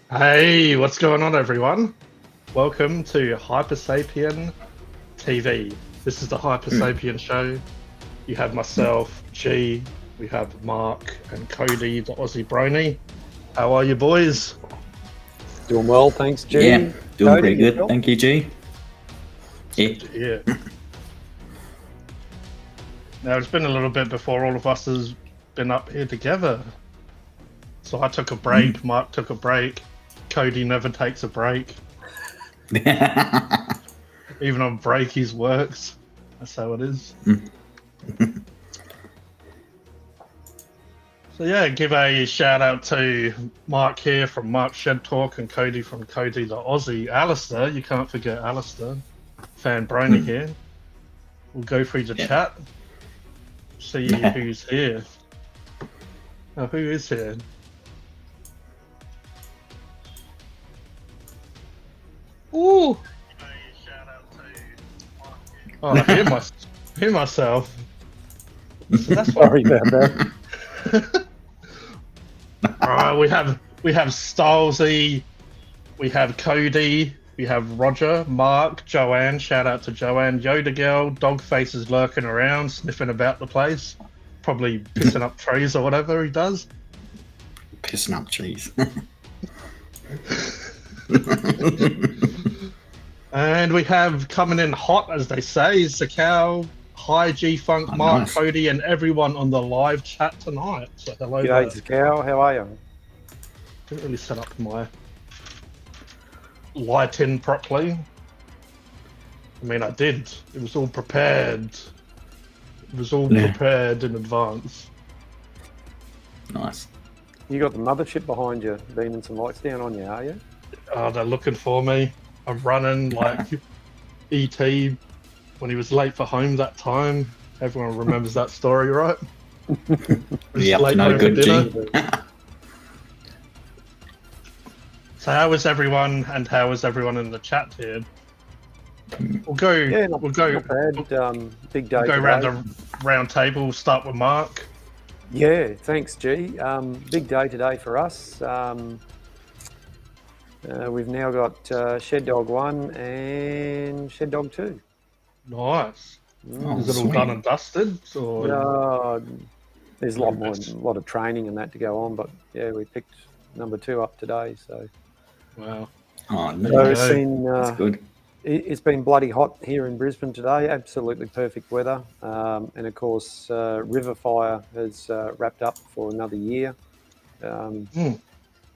Hey, what's going on, everyone? Welcome to Hypersapien TV. This is the Hypersapien Show. You have myself, G, we have Mark and Cody, the Aussie Brony. How are you, boys? Doing well, thanks, G. Yeah, doing Cody, pretty good. yourself? Thank you, G. Yeah. Good to hear. Now, it's been a little bit before all of us has been up here together. So I took a break, Mark took a break, Cody never takes a break. Even on break, he works. That's how it is. So yeah, give a shout out to Mark here from Mark Shed Talk and Cody from Cody the Aussie. Alistair, you can't forget Alistair. Fan Brony here. We'll go through the chat. See who's here. Oh, who is here? Ooh! Oh, I hear myself. So that's what... Sorry about that. Alright, we have Stylesy, we have Cody, we have Roger, Mark, Joanne, shout out to Joanne, Yoda Girl, Dogface is lurking around, sniffing about the place, probably pissing up trees or whatever he does. Pissing up trees. And we have coming in hot, as they say, Zakal, Hi G-Funk, Mark, nice. Cody, and everyone on the live chat tonight. So hello there. G'day, Cow. How are you? Didn't really set up my lighting properly. I mean, I did. It was all prepared. It was all prepared in advance. Nice. You got the mothership behind you, beaming some lights down on you, are you? Oh, they're looking for me. I'm running like E.T. when he was late for home that time. Everyone remembers that story, right? Yeah, late no home for good, G. So how is everyone, and how is everyone in the chat here? We'll go. Not bad. Big day. We'll go today. around the round table. We'll start with Mark. Yeah, thanks, G. Big day today for us. We've now got Shed Dog 1 and Shed Dog 2. Nice. Oh, Is it all sweet. done and dusted? Or... There's a lot of training and that to go on, but yeah, we picked number 2 up today. So, Wow. Oh, no. so it's been That's good. it's been bloody hot here in Brisbane today. Absolutely perfect weather, and of course, River Fire has wrapped up for another year.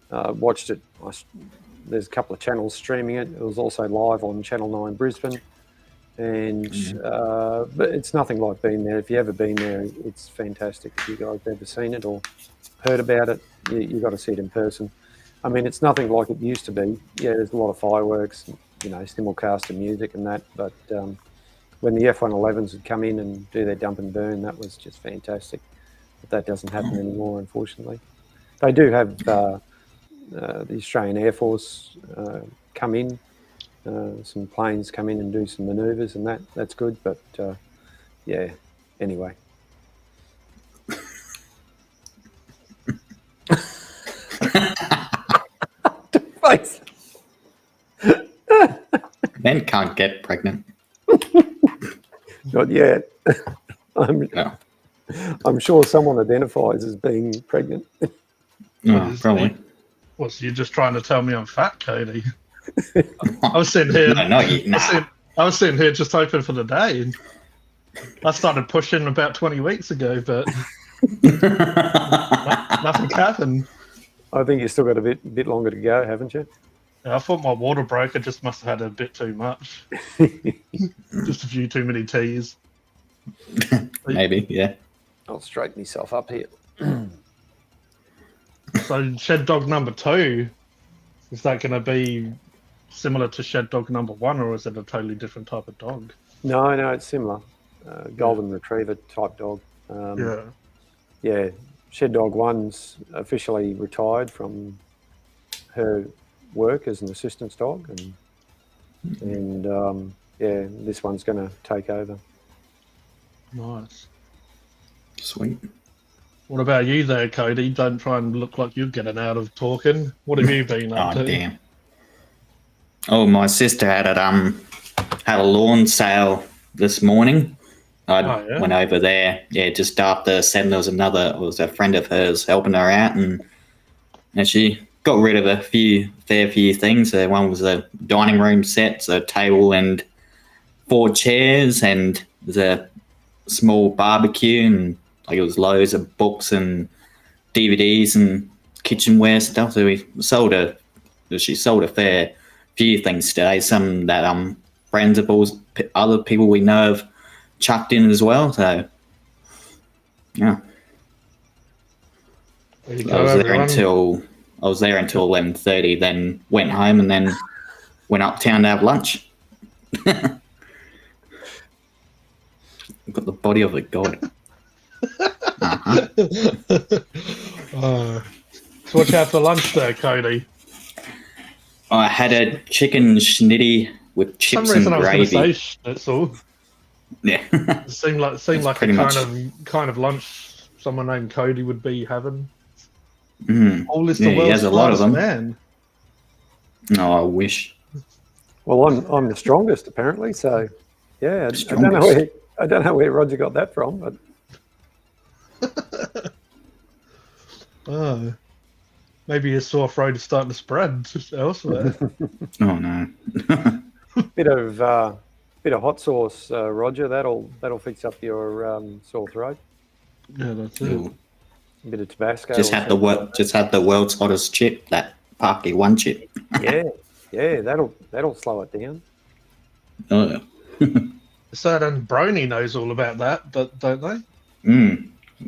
Watched it. There's a couple of channels streaming it. It was also live on Channel 9 Brisbane. And but it's nothing like being there. If you've ever been there, it's fantastic. If you guys have ever seen it or heard about it, you got to see it in person. I mean, it's nothing like it used to be. Yeah, there's a lot of fireworks, simulcast and music and that. But when the F-111s would come in and do their dump and burn, that was just fantastic. But that doesn't happen anymore, unfortunately. They do have the Australian Air Force come in. Some planes come in and do some manoeuvres and that's good, but yeah, anyway. Men can't get pregnant. Not yet. I'm sure someone identifies as being pregnant. Oh, probably. What, so you're just trying to tell me I'm fat, Cody? I was sitting here. No, not you. Nah. I was sitting here just hoping for the day. I started pushing about 20 weeks ago, but nothing happened. I think you've still got a bit longer to go, haven't you? Yeah, I thought my water broke. I just must have had a bit too much. Just a few too many teas. Maybe, yeah. I'll straighten myself up here. So Shed Dog number 2, is that going to be similar to Shed Dog number 1, or is it a totally different type of dog? No, it's similar. Golden Retriever type dog. Yeah, Shed Dog 1's officially retired from her work as an assistance dog, and this one's going to take over. Nice. Sweet. What about you there, Cody? Don't try and look like you're getting out of talking. What have you been up Oh to? damn. Oh, my sister had a lawn sale this morning. I Oh, yeah? went over there. Yeah, just after 7, there was a friend of hers helping her out, and she got rid of a fair few things. One was a dining room set, so a table and 4 chairs, and there's a small barbecue, and like it was loads of books and DVDs and kitchenware stuff. So she sold a fair few things today. Some that friends of ours, other people we know have chucked in as well. So yeah, There you I go, was there everyone. until 11:30. Then went home and then went uptown to have lunch. Got the body of a god. So what you had for lunch there, Cody? I had a chicken schnitty with For chips some reason and I was going to gravy. say schnitzel. Yeah, It seemed like pretty the much. kind of lunch someone named Cody would be having. Mm. Paul is Yeah, the he world's has a lot of smartest them. man. No, I wish. Well, I'm the strongest apparently. So, yeah, I don't know where Roger got that from, but Oh, maybe his sore throat is starting to spread elsewhere. Oh no. bit of hot sauce, Roger. That'll fix up your sore throat. Yeah, that's it. Ooh. A bit of Tabasco. Just had the world's hottest chip, that Parky One chip. Yeah, that'll slow it down. Oh. Certain Brony knows all about that, but don't they?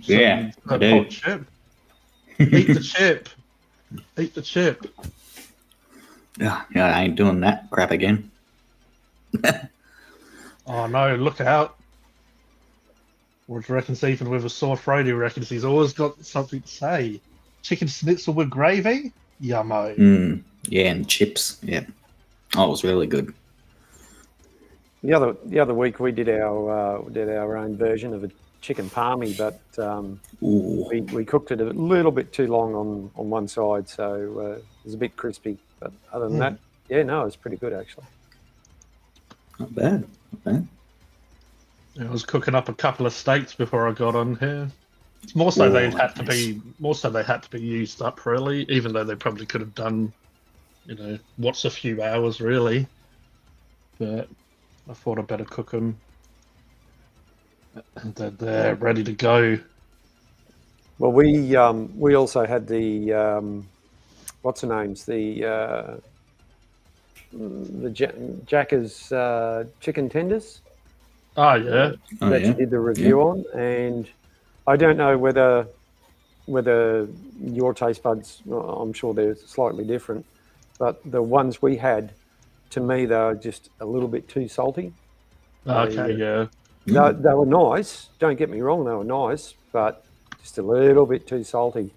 Yeah, I That do. hot chip. Eat the chip. Eat the chip. Yeah, I ain't doing that crap again. Oh no, look out. What reckons even with a sore throat, he reckons he's always got something to say. Chicken schnitzel with gravy? Yummo. Yeah, and chips. Yeah. Oh, it was really good. The other week we did our own version of a chicken palmy, but Ooh. we cooked it a little bit too long on one side, so it was a bit crispy. But other than that, yeah, no, it was pretty good actually. Not bad. Not bad. I was cooking up a couple of steaks before I got on here. It's more so they had to be used up really, even though they probably could have done, what's a few hours really. But I thought I'd better cook them, and they're ready to go. Well, we also had the what's the names, the Jackers chicken tenders. Oh yeah. That you did the review on, and I don't know whether your taste buds, I'm sure they're slightly different, but the ones we had, to me, they were just a little bit too salty. Okay, yeah. They were nice, don't get me wrong, they were nice, but just a little bit too salty.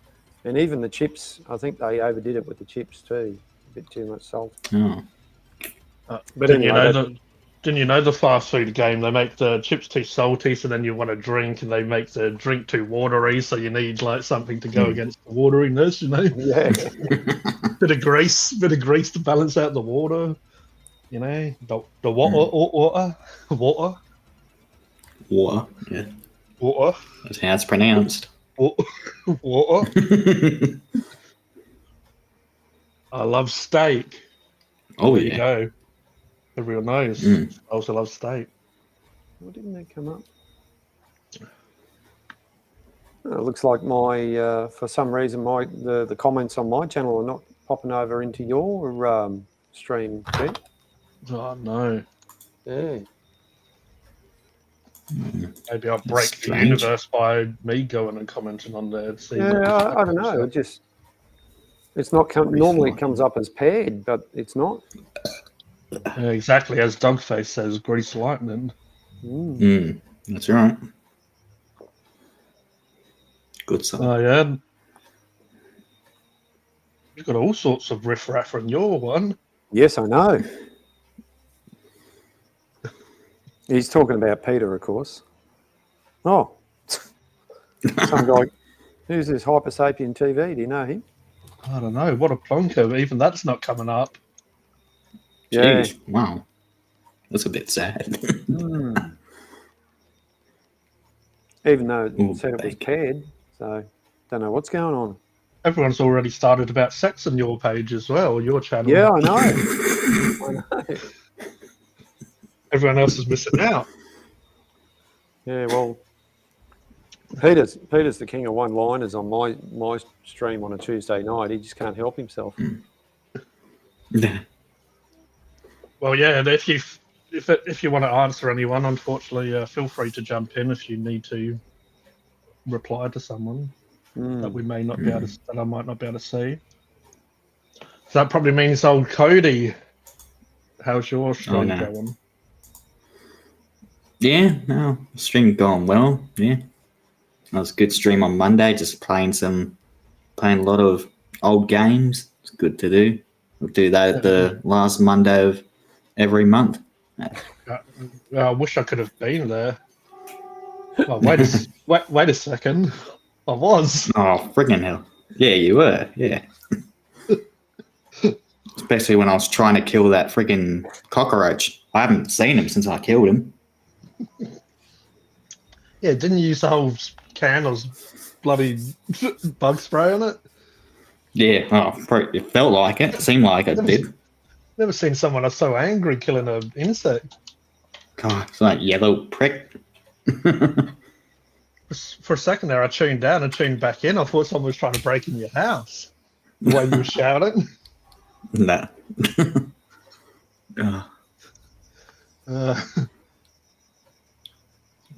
And even the chips, I think they overdid it with the chips too, a bit too much salt. Oh. But Didn't anyway, you know the fast food game? They make the chips too salty, so then you want a drink, and they make the drink too watery, so you need like something to go against the wateriness, yeah. bit of grease to balance out the water, the water. Water. Yeah. Water. That's how it's pronounced. Water. I love steak. Oh, There you yeah. go. Everyone knows. I also love steak. Why didn't they come up? Oh, it looks like my, for some reason, the comments on my channel are not popping over into your stream, Ben. Oh no. Yeah. Maybe I'll break the Strange. universe by me going and commenting on there. And see Yeah, I don't know. It's not normally it comes up as paired, but it's not. Yeah, exactly as Dogface says, grease lightning. That's right. Good stuff. Oh yeah. You've got all sorts of riff-raff on your one. Yes, I know. He's talking about Peter, of course. Oh, Who's this Hypersapien TV? Do you know him? I don't know. What a plonker. Even that's not coming up. Jeez, wow. That's a bit sad. Even though it Ooh, said it was bacon. paired, so don't know what's going on. Everyone's already started about sex on your page as well, your channel. Yeah, I know. I know. Everyone else is missing out. Yeah, well, Peter's the king of one-liners on my stream on a Tuesday night. He just can't help himself. Well, yeah, and if you want to answer anyone, unfortunately, feel free to jump in if you need to reply to someone that we may not be able to, that I might not be able to see. So that probably means old Cody. How's your stream going? Yeah, no, stream going well. Yeah, that was a good stream on Monday. Just playing a lot of old games. It's good to do. We'll do that the last Monday of every month. I wish I could have been there. Oh, wait a second. I was. Oh, friggin' hell. Yeah, you were. Yeah. Especially when I was trying to kill that friggin' cockroach. I haven't seen him since I killed him. Yeah, didn't you use the whole can of bloody bug spray on it? Yeah, it felt like it. It seemed like it did. Never seen someone so angry killing an insect. God, it's like yellow prick. For a second there, I tuned down and tuned back in. I thought someone was trying to break in your house. The way you were shouting. No.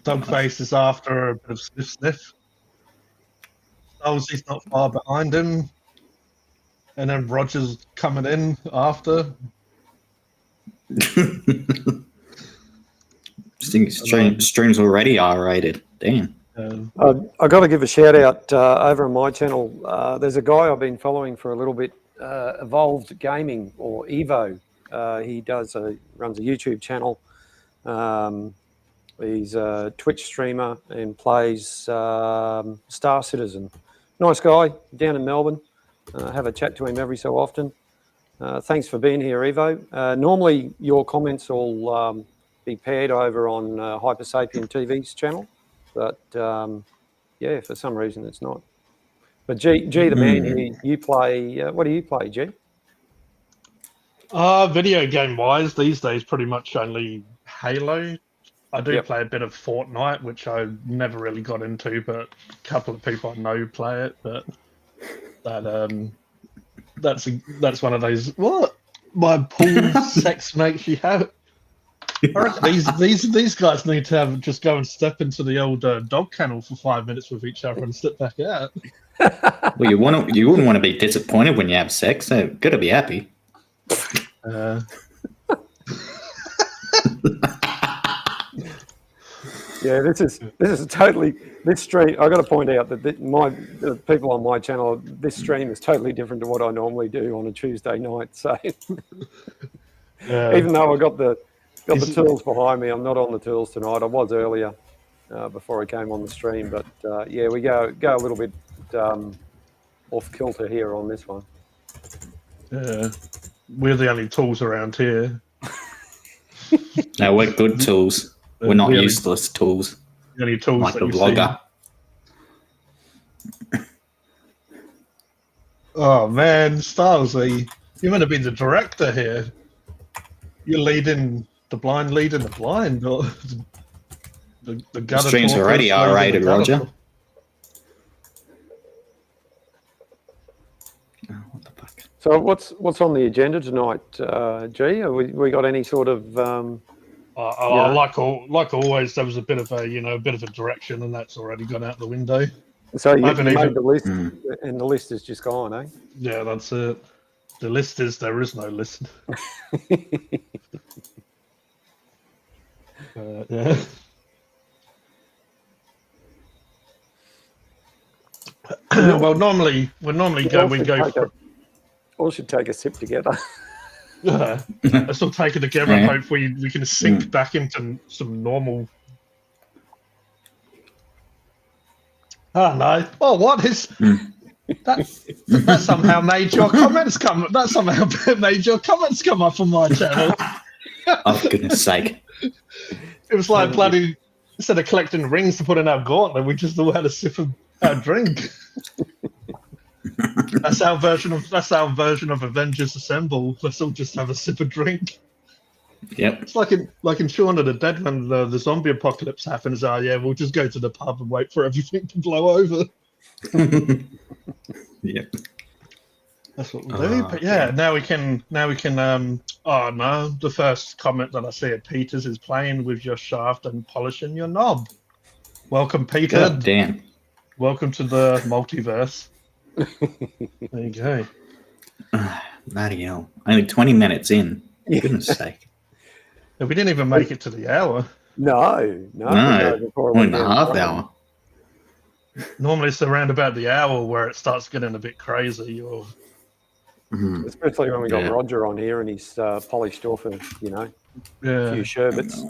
Dogface is after a bit of sniff. He's not far behind him. And then Roger's coming in after. I think streams already R-rated. Damn. I got to give a shout out over on my channel. There's a guy I've been following for a little bit, Evolved Gaming, or Evo. He runs a YouTube channel. He's a Twitch streamer and plays Star Citizen. Nice guy down in Melbourne. Have a chat to him every so often. Thanks for being here, Evo. Normally your comments will be paired over on Hypersapien TV's channel, but yeah, for some reason it's not. But G the man, you play. What do you play, G? Video game wise, these days pretty much only Halo. I do play a bit of Fortnite, which I never really got into, but a couple of people I know play it. But that's one of those. What my pool sex makes you have. I reckon these guys need to just go and step into the old dog kennel for 5 minutes with each other and step back out. Well, you wouldn't want to be disappointed when you have sex. So got to be happy. Yeah, this is totally this stream. I got to point out that the people on my channel, this stream is totally different to what I normally do on a Tuesday night. So even though I got the tools behind me, I'm not on the tools tonight. I was earlier before I came on the stream, but yeah, we go a little bit off kilter here on this one. Yeah, we're the only tools around here. No, we're good tools. We're not useless tools. The only tools like that the you vlogger. See. Oh man, Stylesy, you're meant to be the director here. You're leading the blind, or the gutter. The stream's already R-rated, Roger. What the fuck? So what's on the agenda tonight, G? Have we got any sort of? Like always, there was a bit of a direction, and that's already gone out the window. So you made the list, and the list is just gone, eh? Yeah, that's it. The list is there is no list. Yeah. Well, normally we go. All should take a sip together. Let's not take it together and hopefully we can sink back into some normal. Oh no! Oh, what is that? Somehow made your comments come. That somehow made your comments come up on my channel. Oh, for goodness sake. It was like bloody. Instead of collecting rings to put in our gauntlet, we just all had a sip of our drink. That's our version of Avengers Assemble. Let's all just have a sip of drink. Yep. It's like in Shaun of the Dead when the zombie apocalypse happens. Oh yeah, we'll just go to the pub and wait for everything to blow over. Yep. That's what we'll do. But yeah, now we can. Oh no, the first comment that I see at Peter's is playing with your shaft and polishing your knob. Welcome, Peter. God damn. Welcome to the multiverse. There you go. Bloody hell. Only 20 minutes in. For goodness sake. Yeah, we didn't even make it to the hour. No. Before One and a half hour. Normally it's around about the hour where it starts getting a bit crazy. Or Especially when we got Roger on here and he's polished off a few sherbets.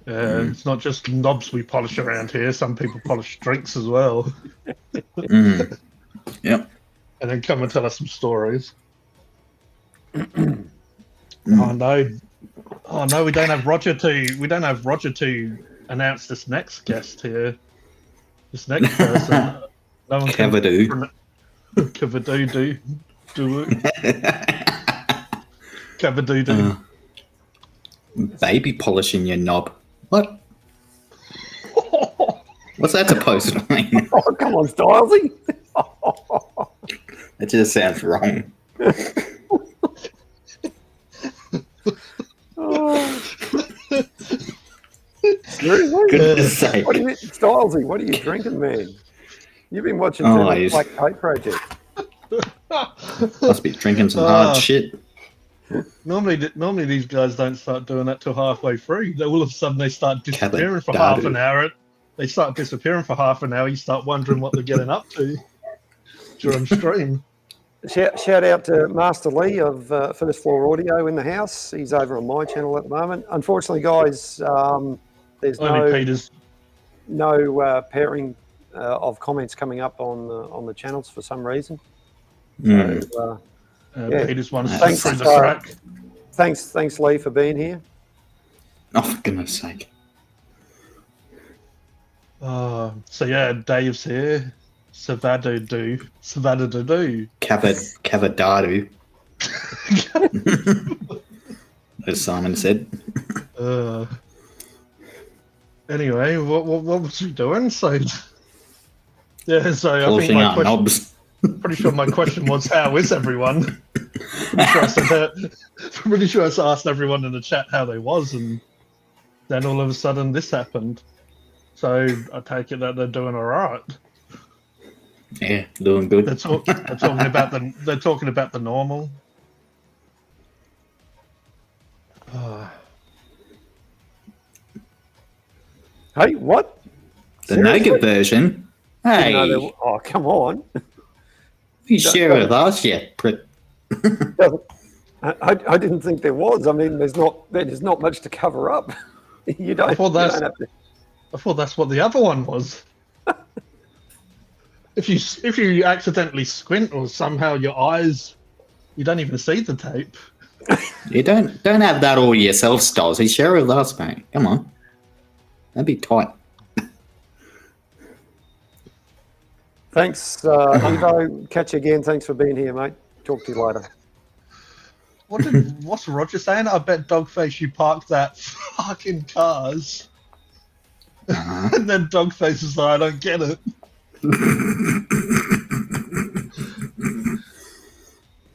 It's not just knobs we polish around here. Some people polish drinks as well. Yep. And then come and tell us some stories. Oh no, we don't have Roger to announce this next guest here. This next person. No one can Cavadoo. Cavadoo do it. Cavadoo do. Baby polishing your knob. What? What's that supposed to mean? Oh, come on, Stylesy. That just sounds wrong. Seriously? Goodness sake. Stylesy, what are you drinking, man? You've been watching the Black Tape Project. Must be drinking some hard shit. Normally these guys don't start doing that till halfway through. All of a sudden they start disappearing for half an hour. They start disappearing for half an hour. You start wondering what they're getting up to during stream. Shout out to Master Lee of First Floor Audio in the house. He's over on my channel at the moment. Unfortunately, guys, there's no pairing of comments coming up on the channels for some reason. So, Peter's one through the crack. Thanks, Lee, for being here. Oh, for goodness sake. So yeah, Dave's here. Savadoo. Cavadadu. As Simon said. Anyway, what was we doing? So Polishing I think our knobs. pretty sure my question was, how is everyone? Pretty sure I asked everyone in the chat how they was, and then all of a sudden this happened. So I take it that they're doing all right. Yeah, doing good. They're talking about the normal. Hey, what? The naked version? Hey, oh, come on. you share it with us yet, prick. I didn't think there was. I mean, there's not much to cover up. You don't. I thought that's what the other one was. If you accidentally squint or somehow your eyes, you don't even see the tape. You don't have that all yourself, Styles. You share it with us, mate. Come on. That'd be tight. Thanks, Evo. Catch you again. Thanks for being here, mate. Talk to you later. What's Roger saying? I bet Dogface you parked that fucking cars. And then Dogface is like, I don't get it.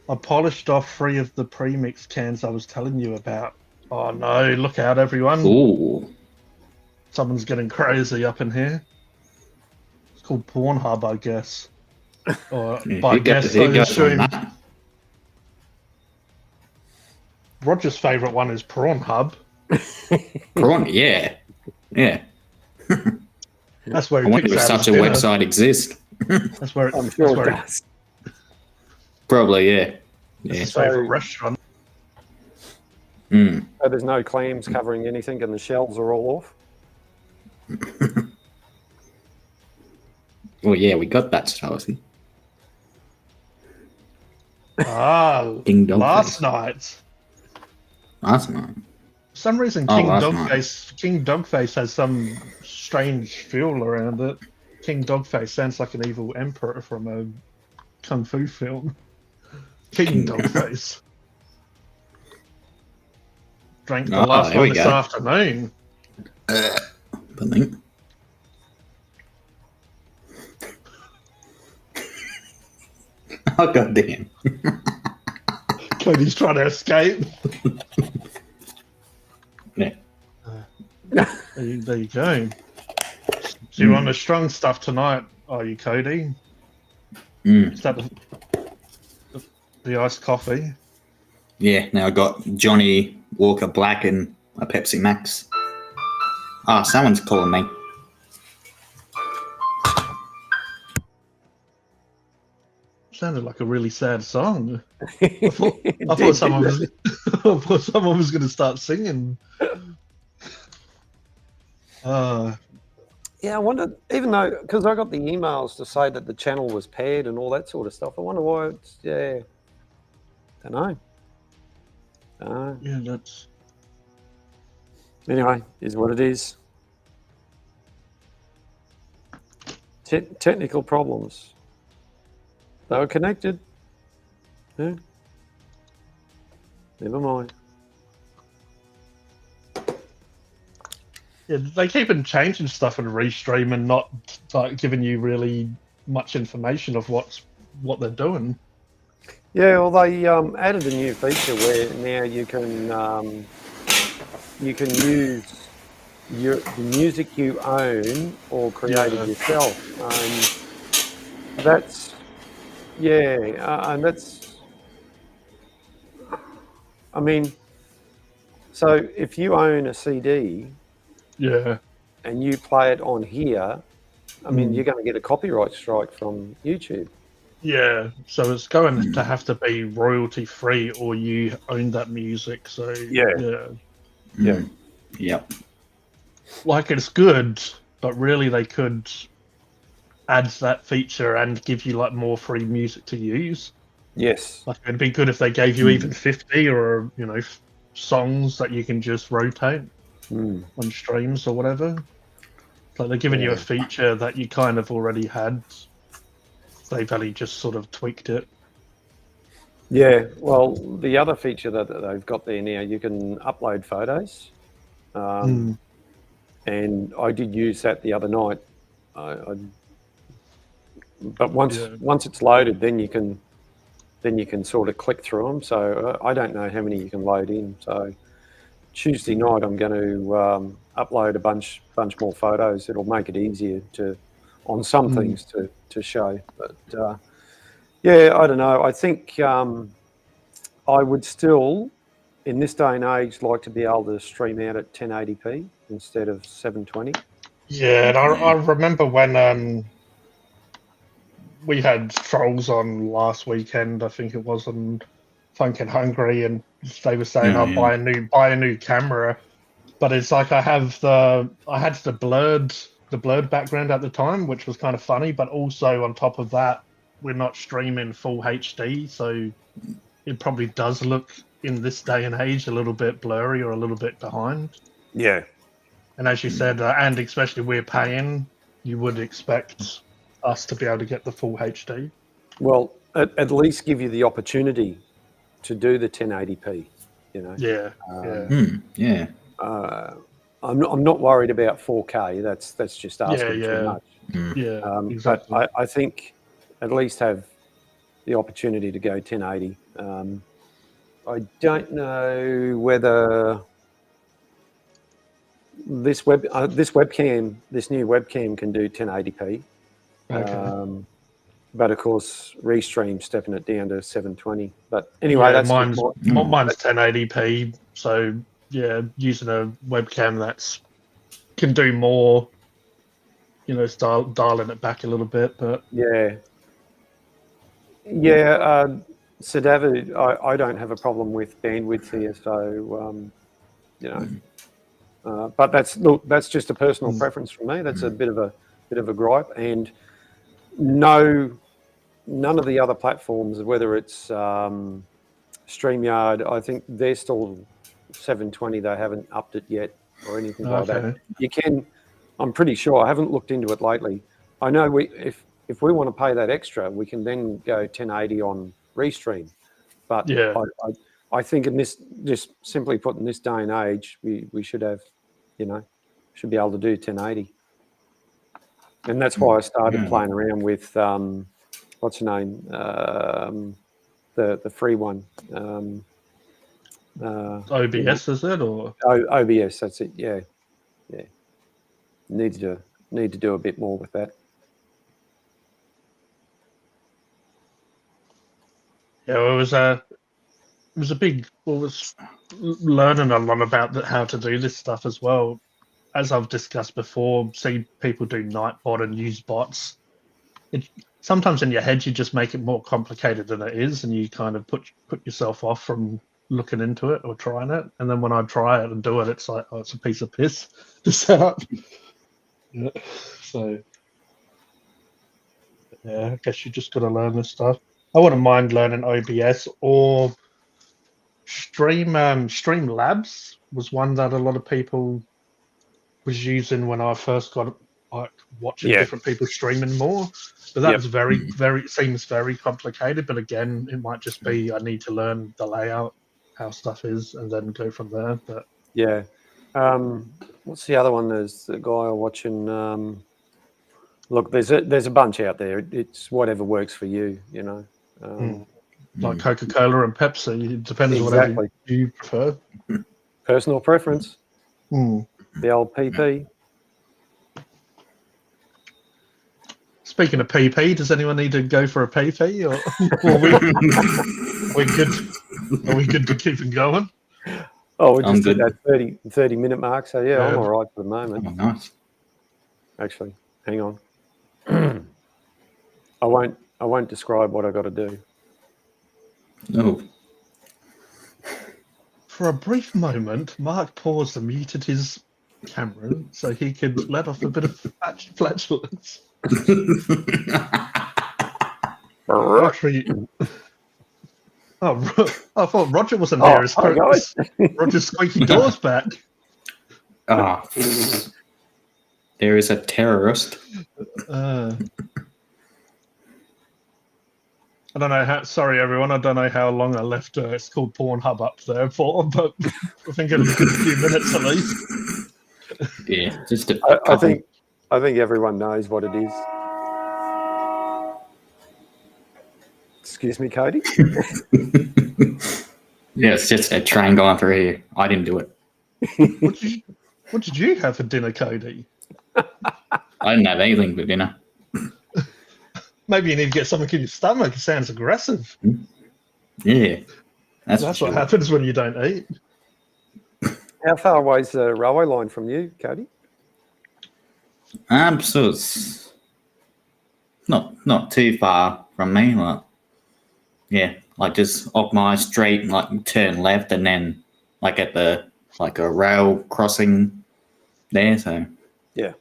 I polished off 3 of the premix cans I was telling you about. Oh no, look out everyone. Ooh. Someone's getting crazy up in here. It's called Pornhub, I guess. Or by guess, I assume. Roger's favourite one is Pornhub. Prawn, yeah. That's where he I wonder picks if out such a his dinner. website exists. That's where I'm sure it that's does. Probably, yeah. his favourite restaurant. So there's no clams covering anything and the shells are all off? Well, yeah, we got that Stacy. King Dogface. last night. Last night. For some reason, Oh, King last Dogface has some strange feel around it. King Dogface sounds like an evil emperor from a kung fu film. King Dogface. Drank the last one this afternoon. Something. Oh, goddamn. Cody's trying to escape. Yeah. There you go. So you're on the strong stuff tonight, are you, Cody? Is that the iced coffee? Yeah, now I got Johnny Walker Black and a Pepsi Max. Ah, someone's calling me. Sounded like a really sad song. I thought someone was going to start singing. Yeah, I wonder, even though, because I got the emails to say that the channel was paired and all that sort of stuff, I wonder why it's, don't know. Yeah, that's... Anyway, is what it is. Technical problems. They were connected. Yeah. Never mind. Yeah, they keep on changing stuff in Restream and not like giving you really much information of what they're doing. Yeah, well, they added a new feature where now you can use the music you own or created yourself. That's and that's. I mean, so if you own a CD. Yeah. And you play it on here, I mean, you're going to get a copyright strike from YouTube. Yeah, so it's going to have to be royalty free, or you own that music. So Yep. Like it's good, but really they could add that feature and give you like more free music to use. Yes. Like it'd be good if they gave you even 50 or songs that you can just rotate. On streams or whatever. Like they're giving you a feature that you kind of already had. They've only just sort of tweaked it. Yeah, well, the other feature that they've got there now, you can upload photos. And I did use that the other night. But once it's loaded, then you can sort of click through them. So I don't know how many you can load in. So Tuesday night, I'm going to upload a bunch more photos. It'll make it easier on some things to show. But I don't know. I think I would still, in this day and age, like to be able to stream out at 1080p instead of 720. Yeah, and I remember when we had trolls on last weekend. I think it was on Funk and Hungry, and they were saying, "I'll buy a new camera," but it's like I had the blurred background at the time, which was kind of funny. But also on top of that, we're not streaming full HD, so it probably does look in this day and age a little bit blurry or a little bit behind. Yeah, and as you said, and especially we're paying, you would expect us to be able to get the full HD. Well, at least give you the opportunity to do the 1080p, I'm not worried about 4K. That's just asking too much. Exactly. But I think at least have the opportunity to go 1080. I don't know whether this new webcam can do 1080p. Okay. But of course, Restream stepping it down to 720. But anyway, that's mine's 1080p. So using a webcam that's can do more, dialing it back a little bit. But Sadavu, I don't have a problem with bandwidth here. So but that's just a personal preference for me. That's a bit of a gripe. And No, none of the other platforms, whether it's StreamYard, I think they're still 720. They haven't upped it yet or anything like that. Okay. You can, I'm pretty sure. I haven't looked into it lately. I know if we want to pay that extra, we can then go 1080 on Restream. But Yeah. I think in this, just simply put, in this day and age, we should have, should be able to do 1080. And that's why I started playing around with what's her name, the free one. OBS, is it, or OBS? That's it. Yeah. Need to do a bit more with that. yeah? It was a big. Well, was learning a lot about how to do this stuff as well. As I've discussed before, see people do Nightbot and use bots. Sometimes in your head you just make it more complicated than it is, and you kind of put yourself off from looking into it or trying it. And then when I try it and do it, it's like, oh, it's a piece of piss to set up. Yeah. So yeah, I guess you just got to learn this stuff. I wouldn't mind learning OBS or Streamlabs was one that a lot of people was using when I first got watching different people streaming more. But that was very seems very complicated. But again, it might just be I need to learn the layout, how stuff is, and then go from there. But yeah, what's the other one? There's the guy watching. Look, there's a bunch out there. It's whatever works for you, like Coca-Cola and Pepsi, it depends on whatever you prefer. Personal preference. The old PP. Speaking of PP, does anyone need to go for a PP, or are we good to keep it going? Oh, we're just at that 30 minute mark. So yeah, I'm all right for the moment. Oh, nice. Actually, hang on. I won't describe what I got to do. No. For a brief moment, Mark paused and muted his camera so he could let off a bit of flatulence. Actually, I thought Roger wasn't there. Roger's squeaky doors back. Ah, there is a terrorist. I don't know how. Sorry, everyone. I don't know how long I left. It's called Pornhub up there for, but I think it'll be a few minutes at least. Yeah, just I think everyone knows what it is. Excuse me, Cody. Yeah, it's just a train going through here. I didn't do it. What did you have for dinner, Cody? I didn't have anything for dinner. Maybe you need to get something in your stomach. It sounds aggressive. Yeah, that's what happens when you don't eat. How far away is the railway line from you, Cody? So it's not too far from me. Like just off my street, like turn left, and then like at the a rail crossing there. So yeah.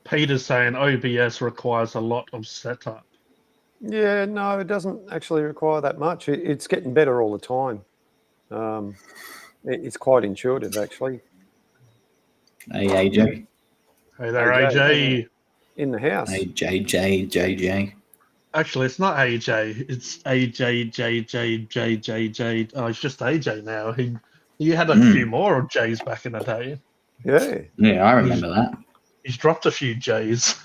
Peter's saying OBS requires a lot of setup. Yeah, no, it doesn't actually require that much. It's getting better all the time. It's quite intuitive, actually. Hey, AJ. Hey there, AJ. In the house. Hey, JJ. Actually, it's not AJ. It's AJ. Oh, it's just AJ now. He had a few more J's back in the day. Yeah. Yeah, I remember that. He's dropped a few J's.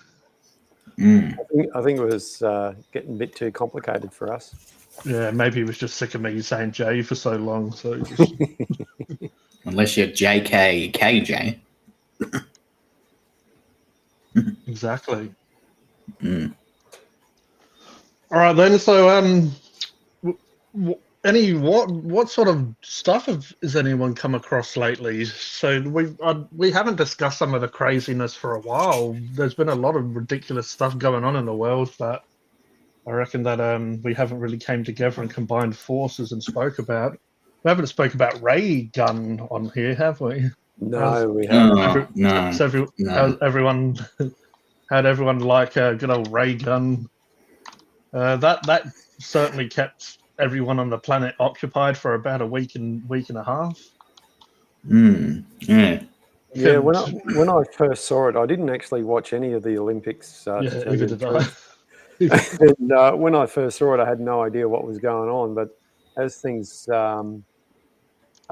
I think it was getting a bit too complicated for us. Yeah, maybe he was just sick of me saying J for so long. So unless you're JKKJ. Exactly. All right then. So what sort of stuff has anyone come across lately? So we haven't discussed some of the craziness for a while. There's been a lot of ridiculous stuff going on in the world that I reckon that we haven't really came together and combined forces and spoke about. We haven't spoke about ray gun on here, have we? No, we haven't. No, no. Everyone, how'd everyone like good old ray gun? That certainly kept everyone on the planet occupied for about a week and a half. Yeah. Yeah, when I first saw it, I didn't actually watch any of the Olympics. Yeah, to tell you either the did I. truth. And when I first saw it, I had no idea what was going on. But as things, he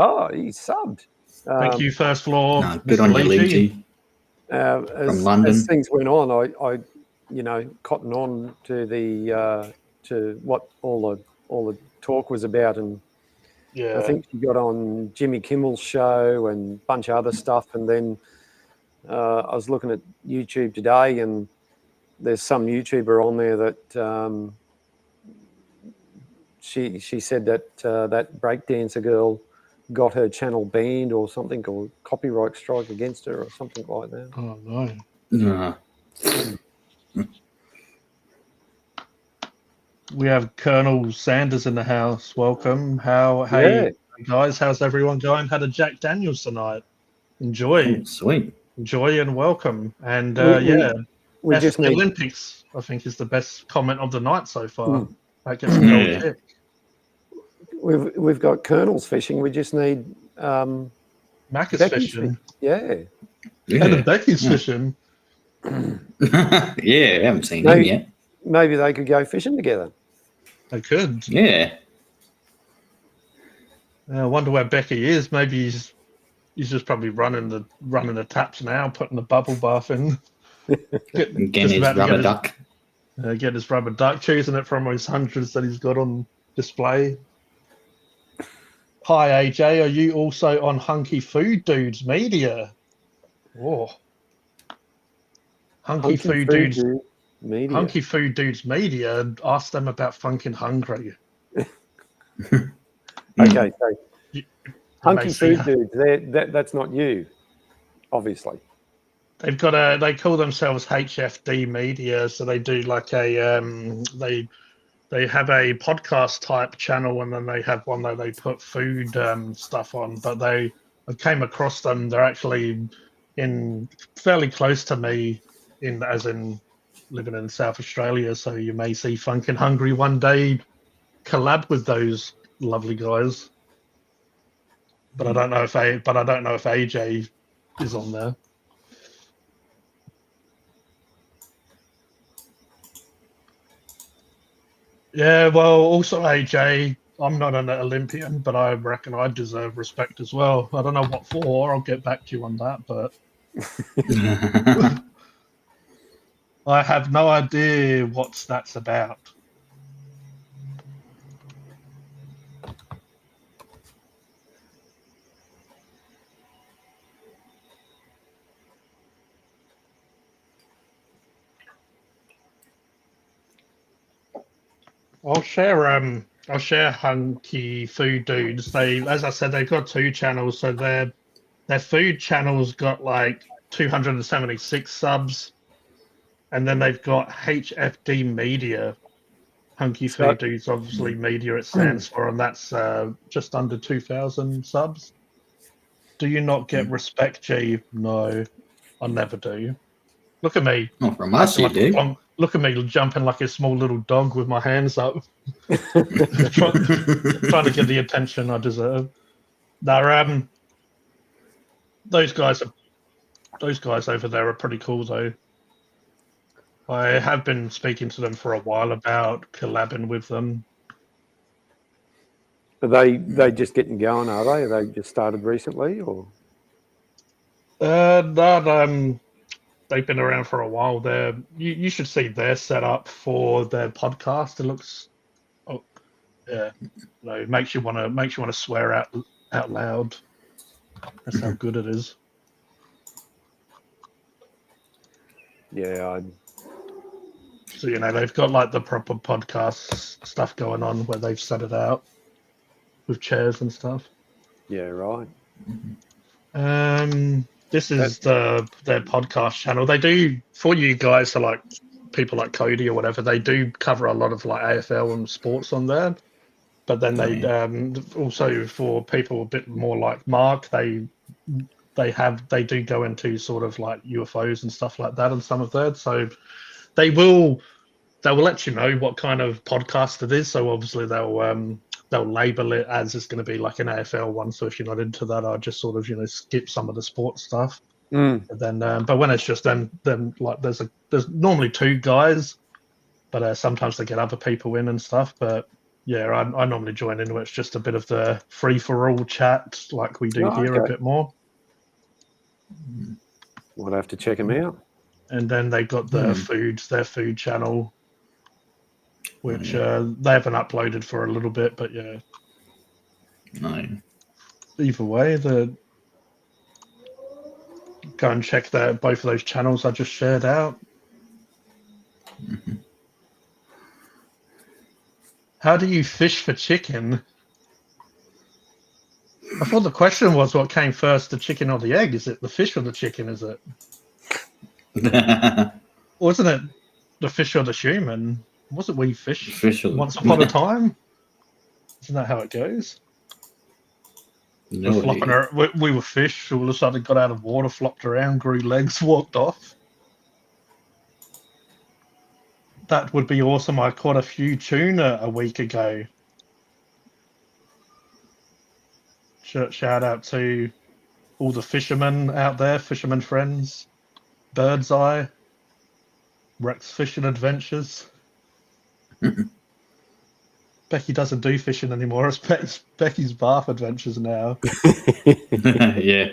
subbed. Thank you, First Floor, Good Mr. on you, Leachy. From London. As things went on, I cottoned on to the to what all the talk was about, and Yeah, I think she got on Jimmy Kimmel's show and a bunch of other stuff, and then I was looking at YouTube today, and there's some YouTuber on there that she said that that breakdancer girl got her channel banned or something, or copyright strike against her or something like that. Oh no. No. We have Colonel Sanders in the house. Welcome. Hey guys, how's everyone going? Had a Jack Daniels tonight. Enjoy. Sweet. Enjoy and welcome. And we just the need Olympics, I think, is the best comment of the night so far. That gets a gold tick. we've got Colonel's fishing. We just need Mac is Becky's fishing. Yeah. And Becky's fishing. Yeah, I haven't seen him yet. Maybe they could go fishing together. They could. Yeah. I wonder where Becky is. Maybe he's just probably running the taps now, putting the bubble bath in. Getting his rubber duck. Get his rubber duck, choosing it from his hundreds that he's got on display. Hi AJ, are you also on Hunky Food Dudes Media? Oh, Hunky Food Dudes Media. Hunky Food Dudes Media. Ask them about Funkin' Hungry. Okay, so Hunky Basically, Food Dudes, that's not you, obviously. They've got they call themselves HFD Media, so they do like a they have a podcast type channel, and then they have one that they put food stuff on. But I came across them. They're actually in fairly close to me, as in living in South Australia. So you may see Funkin' Hungry one day collab with those lovely guys. But I don't know if AJ is on there. Yeah, well, also AJ, I'm not an Olympian, but I reckon I deserve respect as well. I don't know what for. I'll get back to you on that, but I have no idea what that's about. I'll share Hunky Food Dudes. As I said, they've got two channels. So their food channel's got like 276 subs, and then they've got HFD Media. Hunky Food Dudes, obviously media it stands for, and that's just under 2,000 subs. Do you not get respect, G? No, I never do. Look at me. Not from us, you do. Look at me jumping like a small little dog with my hands up, trying to get the attention I deserve. Now, those guys over there are pretty cool, though. I have been speaking to them for a while about collabing with them. Are they just getting going? Are they? Have they just started recently, or? They've been around for a while. You should see their setup for their podcast. It looks, it makes you want to swear out loud. That's how good it is. Yeah. So they've got like the proper podcast stuff going on where they've set it out with chairs and stuff. Yeah. Right. This is their podcast channel. They do, for you guys, so like people like Cody or whatever, they do cover a lot of like AFL and sports on there. But then they also, for people a bit more like Mark, they they do go into sort of like UFOs and stuff like that on some of theirs. So they will let you know what kind of podcast it is. So obviously they'll label it as it's going to be like an AFL one. So if you're not into that, I'll just sort of skip some of the sports stuff. And then, but when it's just them like there's normally two guys, but sometimes they get other people in and stuff. But yeah, I normally join in where it's just a bit of the free for all chat like we do here a bit more. We'll have to check them out. And then they got their food channel, which they haven't uploaded for a little bit, but yeah. No. Either way, go and check both of those channels I just shared out. How do you fish for chicken? I thought the question was what came first, the chicken or the egg? Is it the fish or the chicken, is it? Wasn't it the fish or the human? Wasn't we fish once upon a time? Isn't that how it goes? No, we were fish, all of a sudden got out of water, flopped around, grew legs, walked off. That would be awesome. I caught a few tuna a week ago. Shout out to all the fishermen out there, fishermen friends, Bird's Eye, Rex Fishing Adventures. Becky doesn't do fishing anymore. It's Becky's bath adventures now. Yeah.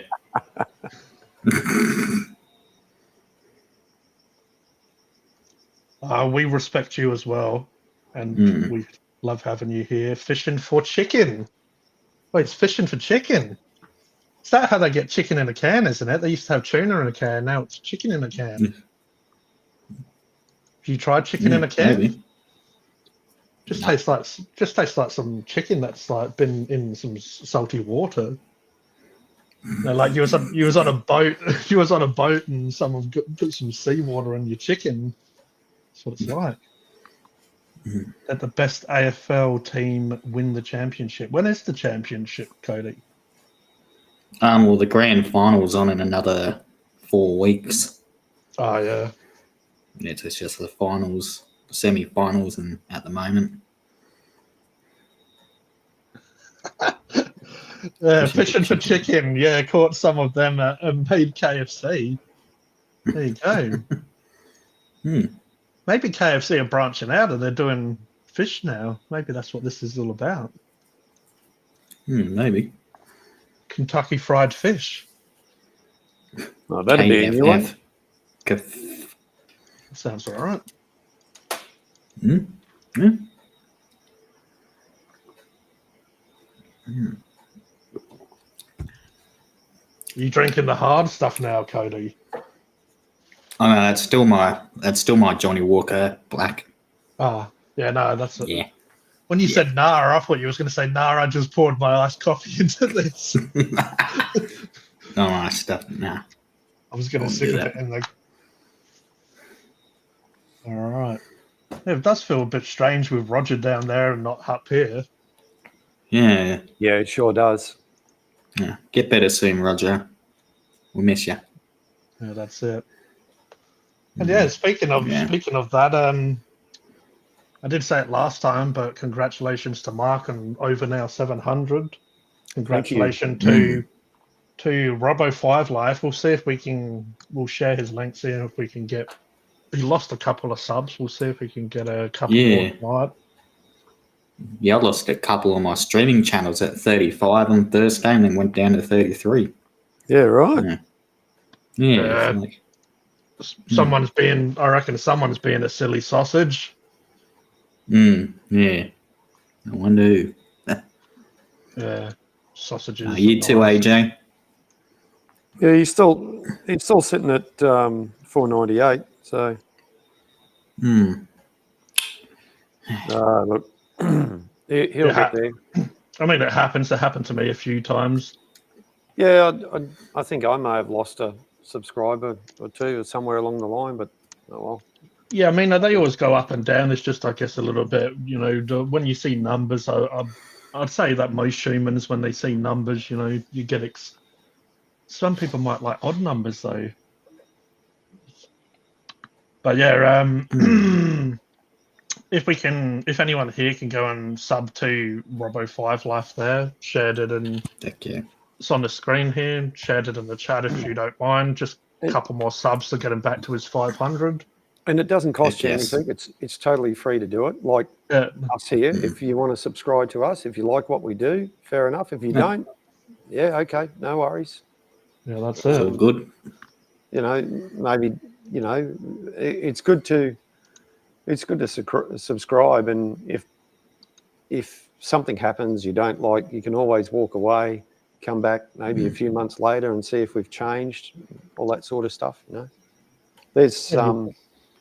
We respect you as well, and we love having you here. Fishing for chicken. Wait, it's fishing for chicken. Is that how they get chicken in a can, isn't it? They used to have tuna in a can. Now it's chicken in a can. Have you tried chicken in a can? Maybe. Tastes like some chicken that's like been in some salty water. Like you was on a boat. You was on a boat and someone put some seawater in your chicken. That's what it's like. That the best AFL team win the championship. When is the championship, Cody? Well, the grand final's on in another 4 weeks. Oh yeah. It's just the finals, semi-finals, and at the moment. Fishing for chicken. Yeah, caught some of them and paid KFC. There you go. Maybe KFC are branching out and they're doing fish now. Maybe that's what this is all about. Maybe. Kentucky Fried Fish. Oh, that'd be a new one. Sounds all right. You drinking the hard stuff now, Cody? Oh no, that's still my Johnny Walker Black. Ah, yeah, no, that's it. Yeah. When you said Nara, I thought you was going to say Nara. I just poured my iced coffee into this. No nice stuff. Nah. I was going to stick it in the. All right. Yeah, it does feel a bit strange with Roger down there and not up here. Yeah. Yeah, it sure does. Yeah. Get better soon, Roger. We'll miss you. Yeah, that's it. And yeah, speaking of that, I did say it last time, but congratulations to Mark and over now 700. Congratulations to Robo5 Life. We'll see if we'll share his link, see if we can get. He lost a couple of subs. We'll see if we can get a couple more tonight. Yeah, I lost a couple of my streaming channels at 35 on Thursday and then went down to 33. Yeah, right. Yeah. Someone's being a silly sausage. Yeah. I wonder who. Yeah, sausages. You too, AJ. Yeah, he's still sitting at 498. So. Look, he'll get there. I mean, it happens. It happened to me a few times. Yeah, I think I may have lost a subscriber or two somewhere along the line, but oh well. Yeah, I mean, they always go up and down. It's just, I guess, a little bit, when you see numbers, I'd say that most humans, when they see numbers, you get some people might like odd numbers though. But yeah, if anyone here can go and sub to Robo5 Life there, shared it, and Heck yeah. it's on the screen here. Shared it in the chat if you don't mind. Just a couple more subs to get him back to his 500. And it doesn't cost you Yes. anything. It's totally free to do it. Like us here, if you want to subscribe to us, if you like what we do, fair enough. If you don't, yeah, okay, no worries. Yeah, that's It's all it. good. You know, maybe it's good to subscribe, and if something happens you don't like, you can always walk away, come back maybe a few months later and see if we've changed, all that sort of stuff. There's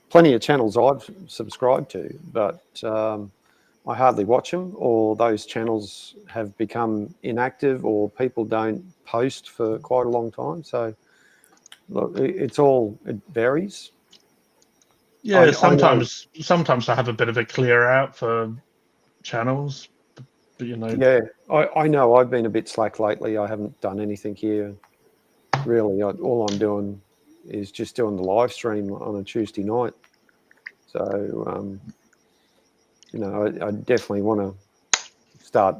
plenty of channels I've subscribed to, but I hardly watch them, or those channels have become inactive, or people don't post for quite a long time. So look, it varies. Yeah, sometimes I have a bit of a clear out for channels, but Yeah, I know I've been a bit slack lately. I haven't done anything here really. All I'm doing is just doing the live stream on a Tuesday night. So I definitely want to start.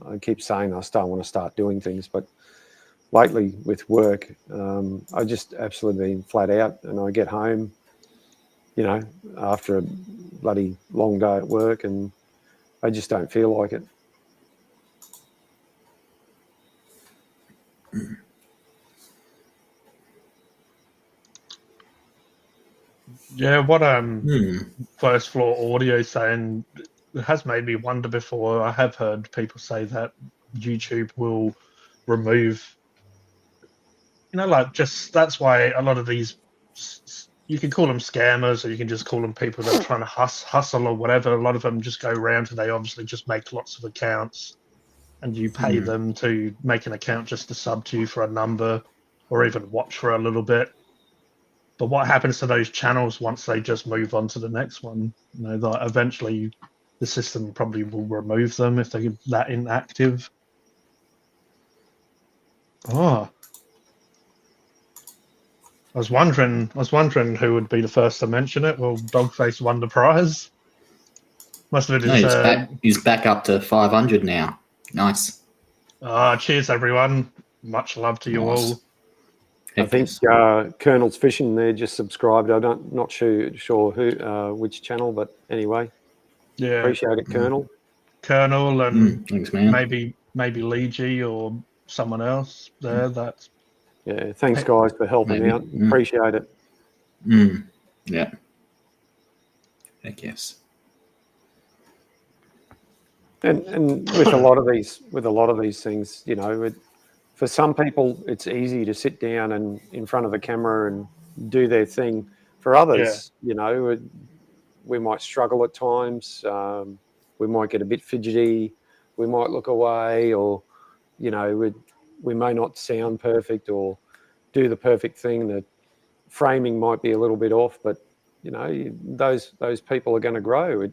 I keep saying I still want to start doing things, but lately with work, I just absolutely been flat out, and I get home, after a bloody long day at work, and I just don't feel like it. yeah. What First Floor Audio saying, it has made me wonder before. I have heard people say that YouTube will remove, that's why a lot of these, you can call them scammers, or you can just call them people that are trying to hustle or whatever. A lot of them just go around and they obviously just make lots of accounts, and you pay them to make an account just to sub to you for a number, or even watch for a little bit. But what happens to those channels once they just move on to the next one? That eventually the system probably will remove them if they're that inactive. Oh, I was wondering who would be the first to mention it. Well, Dogface won the prize. Must have been his. He's back up to 500 now. Nice. Cheers, everyone. Much love to you all. Heck I think yes. Colonel's Fishing there just subscribed. Not sure who which channel, but anyway. Yeah. Appreciate it, Colonel. Colonel and thanks, man. maybe Lee G or someone else there. That's yeah. Thanks, guys, for helping out. Appreciate it. Yeah. Heck yes. And with a lot of these things, for some people it's easy to sit down and in front of a camera and do their thing. For others, we might struggle at times. We might get a bit fidgety. We might look away, or we may not sound perfect or do the perfect thing. The framing might be a little bit off, but those people are going to grow.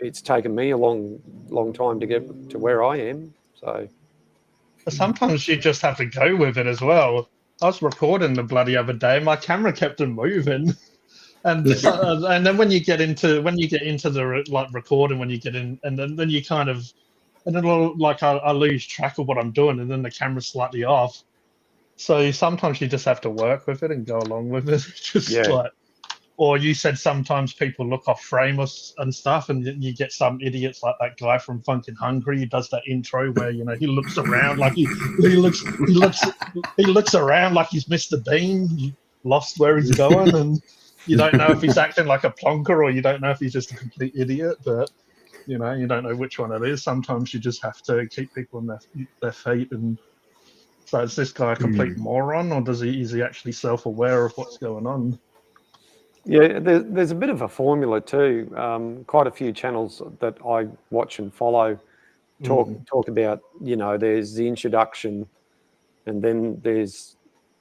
It's taken me a long time to get to where I am. So sometimes you just have to go with it as well. I was recording the bloody other day, my camera kept on moving, and then when you get into the recording, when you get in, and then you kind of, and then I lose track of what I'm doing, and then the camera's slightly off. So sometimes you just have to work with it and go along with it. Or you said sometimes people look off frame and stuff, and you get some idiots like that guy from Funkin' Hungry. He does that intro where he looks around like he looks around like he's Mr. Bean, lost where he's going, and you don't know if he's acting like a plonker or you don't know if he's just a complete idiot. But you don't know which one it is. Sometimes you just have to keep people on their feet. And so, is this guy a complete moron, or is he actually self-aware of what's going on? Yeah, there's a bit of a formula too. Quite a few channels that I watch and follow talk about, there's the introduction, and then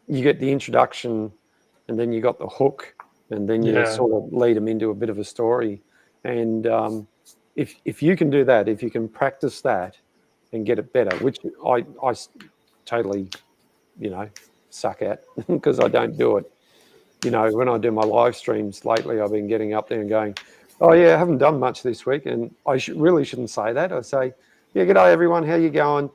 you get the introduction, and then you got the hook, and then you sort of lead them into a bit of a story. And if you can do that, if you can practice that and get it better, which I totally, suck at because I don't do it. When I do my live streams lately, I've been getting up there and going, oh, yeah, I haven't done much this week. And I really shouldn't say that. I say, yeah, g'day, everyone. How you going?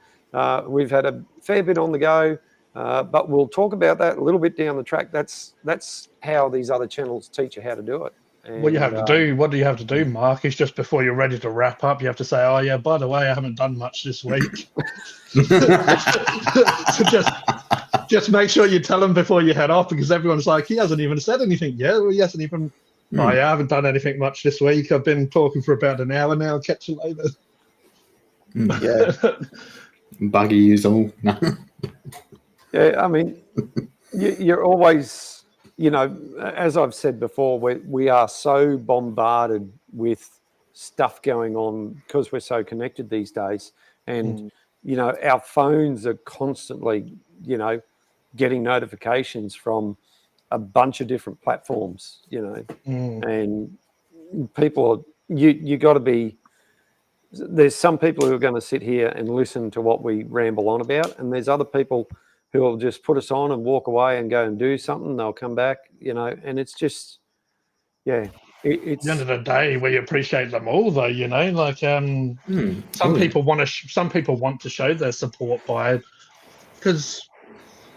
We've had a fair bit on the go, but we'll talk about that a little bit down the track. That's how these other channels teach you how to do it. And, what do you have to do, Mark, is just before you're ready to wrap up, you have to say, oh, yeah, by the way, I haven't done much this week. So just make sure you tell them before you head off, because everyone's like, he hasn't even said anything yet. Well, he hasn't even, oh, yeah, I haven't done anything much this week. I've been talking for about an hour now. Catch you later. Yeah. Buggy use all. Yeah, I mean, you're always, as I've said before, we are so bombarded with stuff going on because we're so connected these days. And, our phones are constantly, getting notifications from a bunch of different platforms, and people, you got to be, there's some people who are going to sit here and listen to what we ramble on about, and there's other people who will just put us on and walk away and go and do something. They'll come back, and it's just, yeah. It's At the end of the day, we appreciate them all, though. Some people want to show their support by, because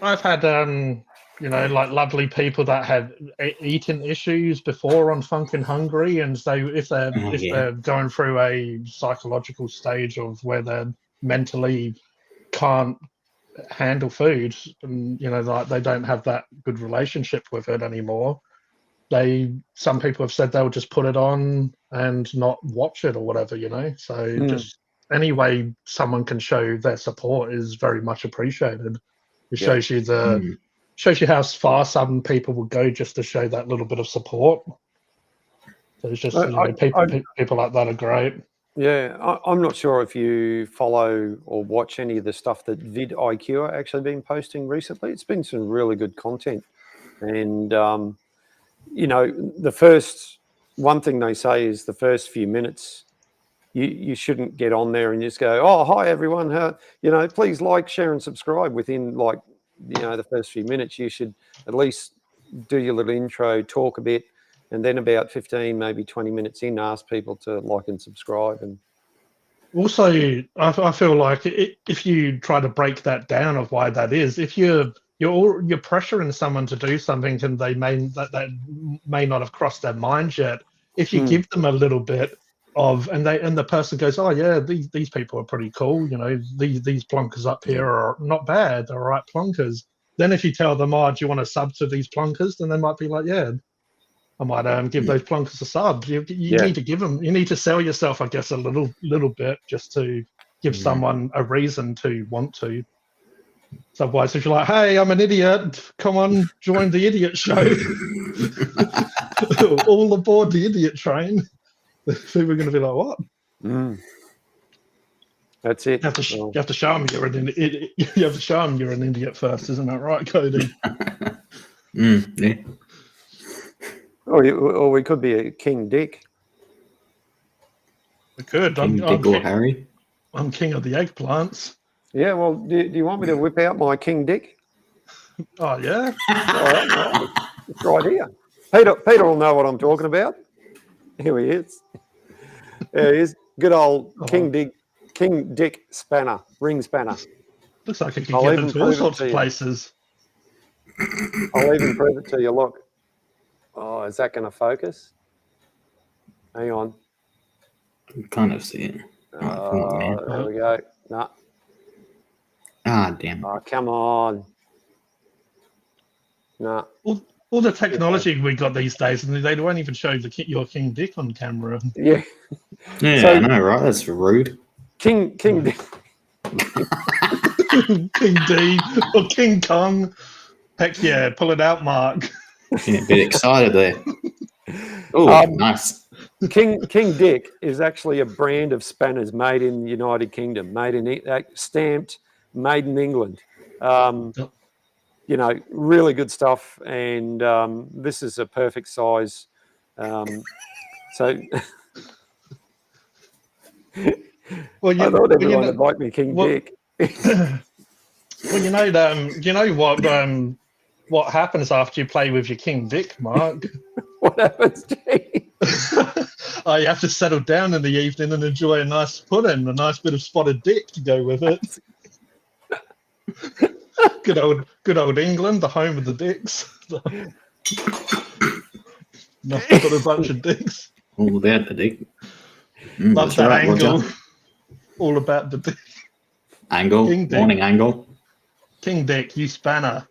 I've had like lovely people that have eating issues before on Funkin' Hungry, and so if they're going through a psychological stage of where they're mentally can't handle food, and like they don't have that good relationship with it anymore, some people have said they'll just put it on and not watch it or whatever, so just any way someone can show their support is very much appreciated. It shows you how far some people will go just to show that little bit of support. So it's just people like that are great. Yeah, I'm not sure if you follow or watch any of the stuff that vidIQ are actually been posting recently. It's been some really good content. And, the first one thing they say is the first few minutes, you shouldn't get on there and just go, oh, hi, everyone. Please like, share and subscribe within the first few minutes. You should at least do your little intro, talk a bit, and then about 15, maybe 20 minutes in, ask people to like and subscribe. And also, I feel like if you try to break that down of why that is, if you're pressuring someone to do something and they may not have crossed their mind yet, if you give them a little bit of, and the person goes, oh yeah, these people are pretty cool, these plonkers up here are not bad, they're all right plonkers. Then if you tell them, oh, do you want to sub to these plonkers, then they might be like, yeah, I might give those plonkers a sub. You need to give them, you need to sell yourself, I guess, a little bit just to give someone a reason to want to. So otherwise, if you're like, hey, I'm an idiot, come on, join the idiot show. All aboard the idiot train. People are going to be like, what? That's it. You have to show them you're an idiot. You have to show them you're an idiot first, isn't that right, Cody? Yeah. Or we could be a King Dick. We could. King Dick or Harry. I'm king of the eggplants. Yeah, well, do you want me to whip out my King Dick? Oh, yeah? All right. It's right here. Peter will know what I'm talking about. Here he is. There he is. Good old King Dick spanner, ring spanner. Looks like it can get into all sorts of places. I'll even prove it to you. Look. Oh, is that going to focus? Hang on. I can kind of see it. There we go. Nah. Ah, damn. Oh, come on. Nah. All the technology we got these days, and they won't even show your King Dick on camera. Yeah. Yeah, I know, right? That's rude. King Dick. King D or King Kong. Heck yeah, pull it out, Mark. Getting a bit excited there. Oh, nice. King Dick is actually a brand of spanners made in the United Kingdom, stamped, made in England. Really good stuff, and this is a perfect size. So, well, I thought everyone would like me King Dick. Well, you know what happens after you play with your King Dick, Mark? What happens, Jay? Oh, you have to settle down in the evening and enjoy a nice pudding, a nice bit of spotted dick to go with it. Good old England, the home of the dicks. Nothing but a bunch of dicks. All about the dick. Love That's that right, angle. Roger. All about the dick. Angle, King Dick. morning angle. King Dick, you spanner.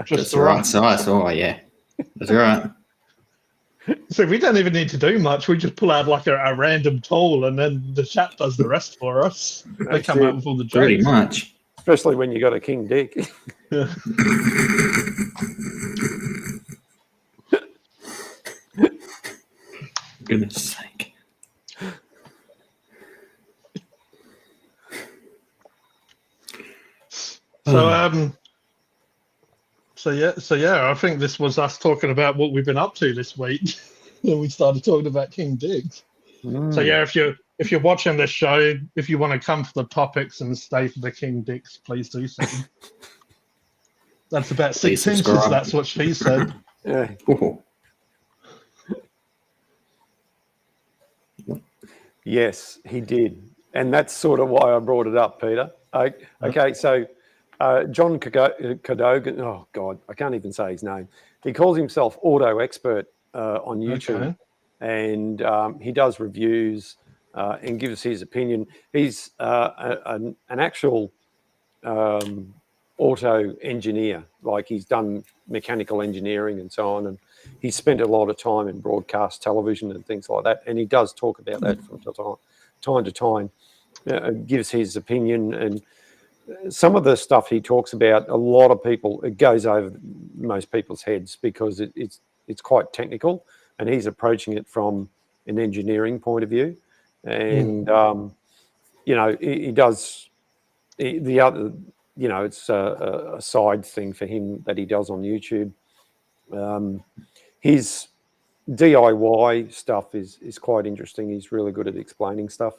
Just the right size. Oh, yeah. That's right. So we don't even need to do much. We just pull out like a random tool, and then the chat does the rest for us. They come out with all the jokes. Pretty much. Especially when you got a king dick. Yeah. Goodness sake. So yeah, I think this was us talking about what we've been up to this week. Then we started talking about King Diggs. So yeah, if you're watching this show, if you want to come for the topics and stay for the King Dicks, please do so. That's about 6 inches. That's what she said. Yeah. Ooh. Yes, he did. And that's sort of why I brought it up, Peter. Okay, so John Cadogan, oh, God, I can't even say his name. He calls himself Auto Expert on YouTube. Okay. And he does reviews and gives his opinion. He's an actual auto engineer, like he's done mechanical engineering and so on, and he's spent a lot of time in broadcast television and things like that, and he does talk about that from time to time, gives his opinion. And some of the stuff he talks about, a lot of people, it goes over most people's heads because it's quite technical, and he's approaching it from an engineering point of view. And you know, he does the other, you know, it's a side thing for him that he does on YouTube. His DIY stuff is quite interesting. He's really good at explaining stuff,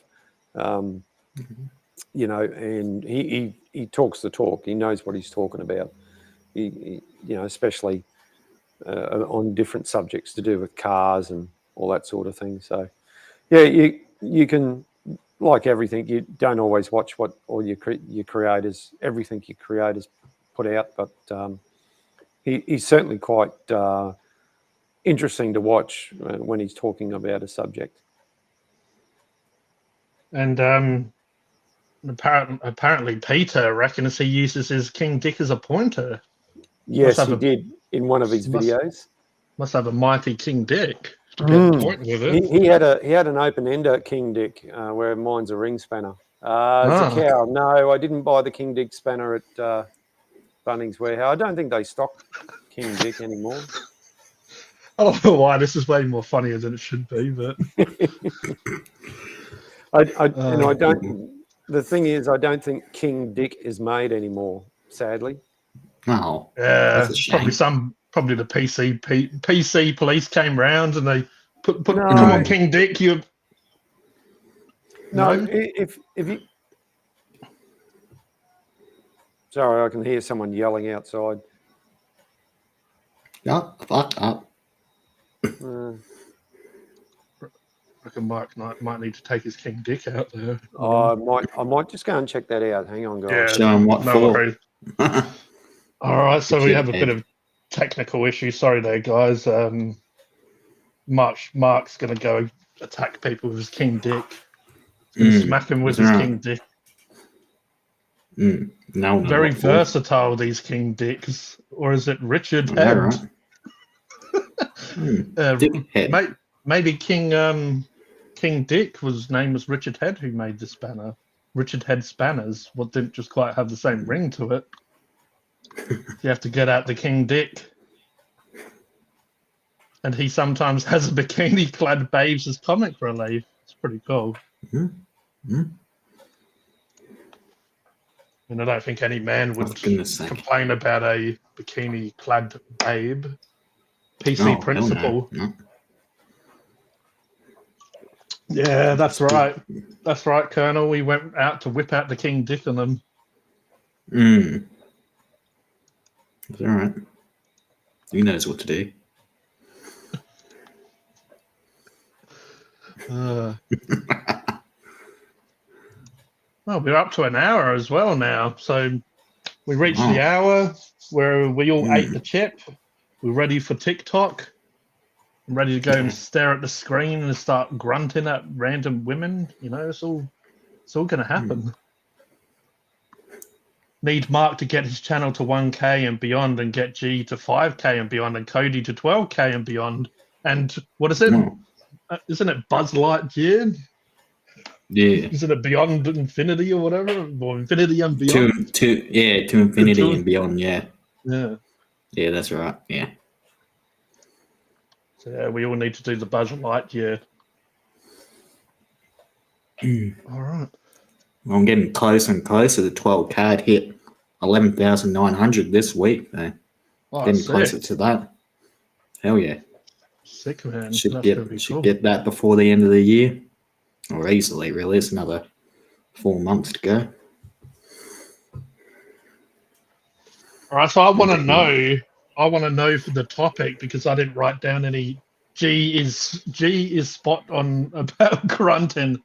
you know, and he talks the talk. He knows what he's talking about. He you know, especially on different subjects to do with cars and all that sort of thing. So, yeah, you can, like everything, you don't always watch what all your creators, everything your creators put out, but he's certainly quite interesting to watch when he's talking about a subject. And apparently Peter reckons he uses his King Dick as a pointer. Yes, he did in one of his videos. Must have a mighty King Dick to get pointing with it. He had an open-ender King Dick, where mine's a ring spanner. It's a cow. No, I didn't buy the King Dick spanner at Bunnings Warehouse. I don't think they stock King Dick anymore. I don't know why. This is way more funnier than it should be, but I don't. The thing is, I don't think King Dick is made anymore. Sadly. Oh, yeah, probably the PC police came round and they put come on, King Dick, you. No, if you. Sorry, I can hear someone yelling outside. No, fuck up. I reckon Mike might need to take his King Dick out there. I might just go and check that out. Hang on, guys. Yeah, show him what for. All right, so we have a bit of technical issue. Sorry there, guys. Mark's going to go attack people with his King Dick. Smack him with his King Dick. No, very versatile, these King Dicks. Or is it Richard Head? Right. Maybe King Dick, his name was Richard Head, who made the spanner. Richard Head spanners. What didn't just quite have the same ring to it. You have to get out the King Dick. And he sometimes has a bikini-clad babes as comic relief. It's pretty cool. And I don't think any man would complain about a bikini-clad babe. PC principle. No. Yeah, that's right. That's right, Colonel. We went out to whip out the King Dick on them. It's all right. He knows what to do. Well, we're up to an hour as well now. So we reached the hour where we all ate the chip. We're ready for TikTok. I'm ready to go and stare at the screen and start grunting at random women. You know, it's all going to happen. Need Mark to get his channel to 1K and beyond, and get G to 5K and beyond, and Cody to 12K and beyond. And what is it? Isn't it Buzz Lightyear? Yeah. Isn't it Beyond Infinity or whatever? Or Infinity and Beyond? To Infinity and Beyond, yeah. Yeah. Yeah, that's right, yeah. So yeah, we all need to do the Buzz Lightyear. All right. Well, I'm getting closer and closer to 12K. I'd hit 11,900 this week. So getting closer to that. Hell yeah. Sick, man. Should get that before the end of the year. Or easily, really. It's another 4 months to go. All right, so I want to know for the topic, because I didn't write down any. G is spot on about grunting.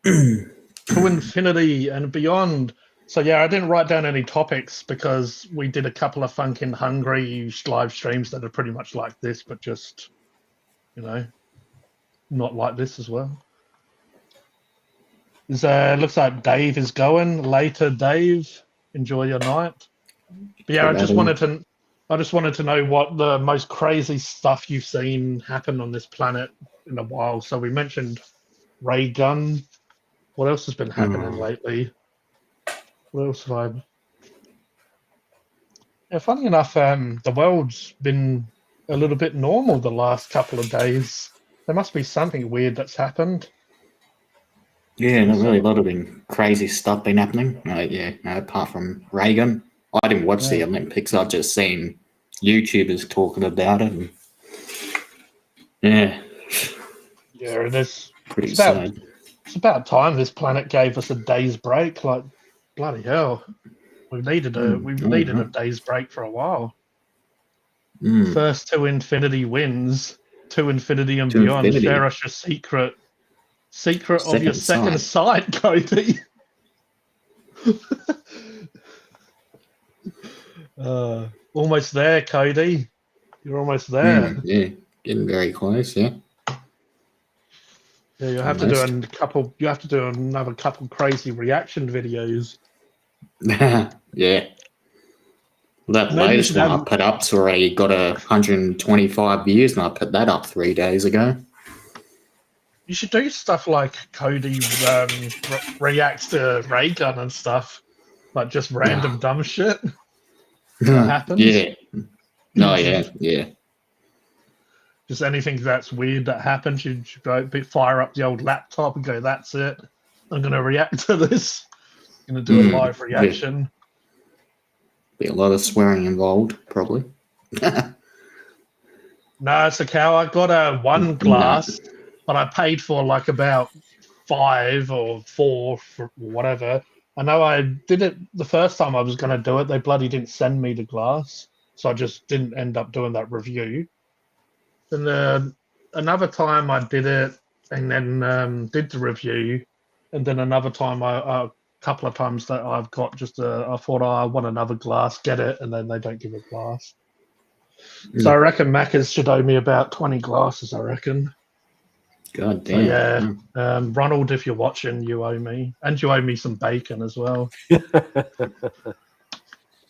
To infinity and beyond. So yeah, I didn't write down any topics because we did a couple of Funkin' Hungry live streams that are pretty much like this, but just, you know, not like this as well. Looks like Dave is going later. Dave, enjoy your night. But yeah, I just wanted to know what the most crazy stuff you've seen happen on this planet in a while. So we mentioned ray gun. What else has been happening lately? What else have I? Yeah, funny enough, the world's been a little bit normal the last couple of days. There must be something weird that's happened. Yeah, not really. A lot of crazy stuff been happening. Apart from Reagan, I didn't watch the Olympics. I've just seen YouTubers talking about it. And, yeah, and it's pretty sad. It's about time this planet gave us a day's break. Like, bloody hell, we've needed a day's break for a while. First to infinity wins, to infinity and beyond. Infinity. Share us your secret of your second sight, Cody. Almost there, Cody. You're almost there. Yeah, getting very close. Yeah. Yeah, you'll have to do a couple. You have to do another couple crazy reaction videos. Yeah. Well, that latest one I put up's already got 125 views, and I put that up 3 days ago. You should do stuff like Cody reacts to ray gun and stuff, like just random dumb shit that happens. Yeah. No, yeah. Just anything that's weird that happens, you should go fire up the old laptop and go, "That's it. I'm going to react to this. I'm going to do a live reaction." Be a lot of swearing involved, probably. No, it's a cow. I got one glass, but I paid for like about 5 or 4 for whatever. I know I did it the first time I was going to do it. They bloody didn't send me the glass, so I just didn't end up doing that review. And another time I did it and then did the review. And then another time, a couple of times that I've got I thought, I want another glass, get it, and then they don't give a glass. So I reckon Macca's should owe me about 20 glasses, I reckon. God damn. So yeah, Ronald, if you're watching, you owe me. And you owe me some bacon as well.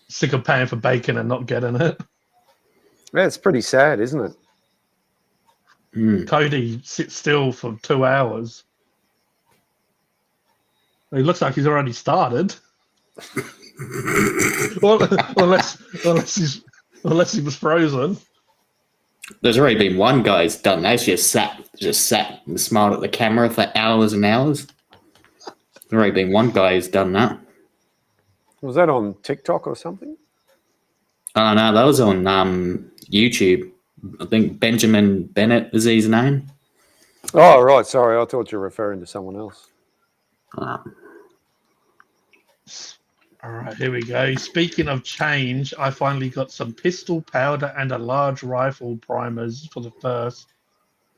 Sick of paying for bacon and not getting it. Yeah, it's pretty sad, isn't it? Cody sits still for 2 hours. He looks like he's already started. unless he was frozen. There's already been one guy who's done that. He's just sat and smiled at the camera for hours and hours. There's already been one guy who's done that. Was that on TikTok or something? Oh no, that was on YouTube. I think Benjamin Bennett is his name. Oh, right. Sorry, I thought you were referring to someone else. All right, here we go. Speaking of change, I finally got some pistol powder and a large rifle primers for the first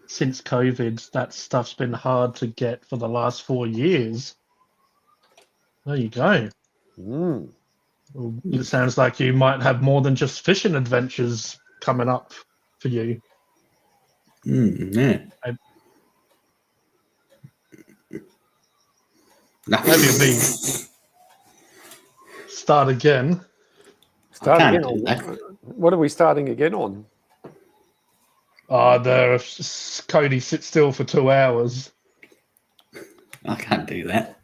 since COVID. That stuff's been hard to get for the last 4 years. There you go. Mm. Well, it sounds like you might have more than just fishing adventures coming up for you. Yeah. Maybe we start again. Start can't again do on that. what are we starting again on? Cody sit still for 2 hours. I can't do that.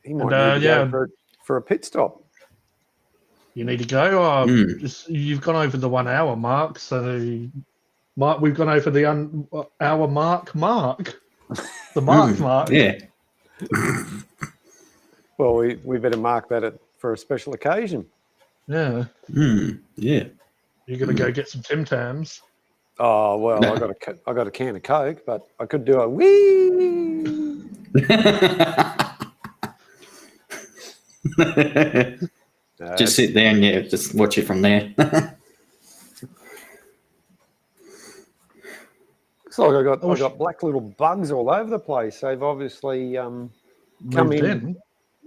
He might need to go for a pit stop. You need to go. You've gone over the 1 hour mark, so Mark, we've gone over the hour mark. The mark. Yeah. Well, we better mark that for a special occasion. Yeah. Yeah. You're gonna go get some Tim Tams. Oh well, I got a can of Coke, but I could do a wee. Just sit there and just watch it from there. Looks like I got black little bugs all over the place. They've obviously come in.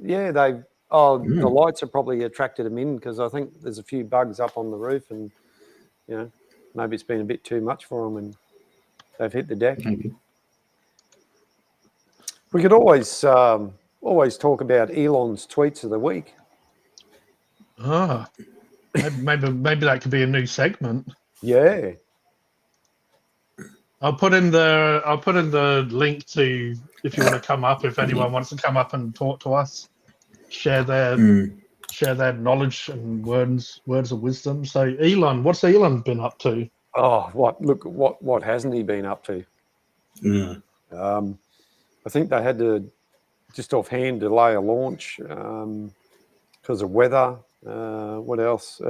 Yeah, the lights have probably attracted them in because I think there's a few bugs up on the roof, and maybe it's been a bit too much for them, and they've hit the deck. Maybe. We could always talk about Elon's tweets of the week. Maybe that could be a new segment. Yeah. I'll put in the link to if you want to come up. If anyone wants to come up and talk to us, share their knowledge and words of wisdom. So Elon, what's Elon been up to? Oh, what hasn't he been up to? Yeah. I think they had to just offhand delay a launch because of weather. What else?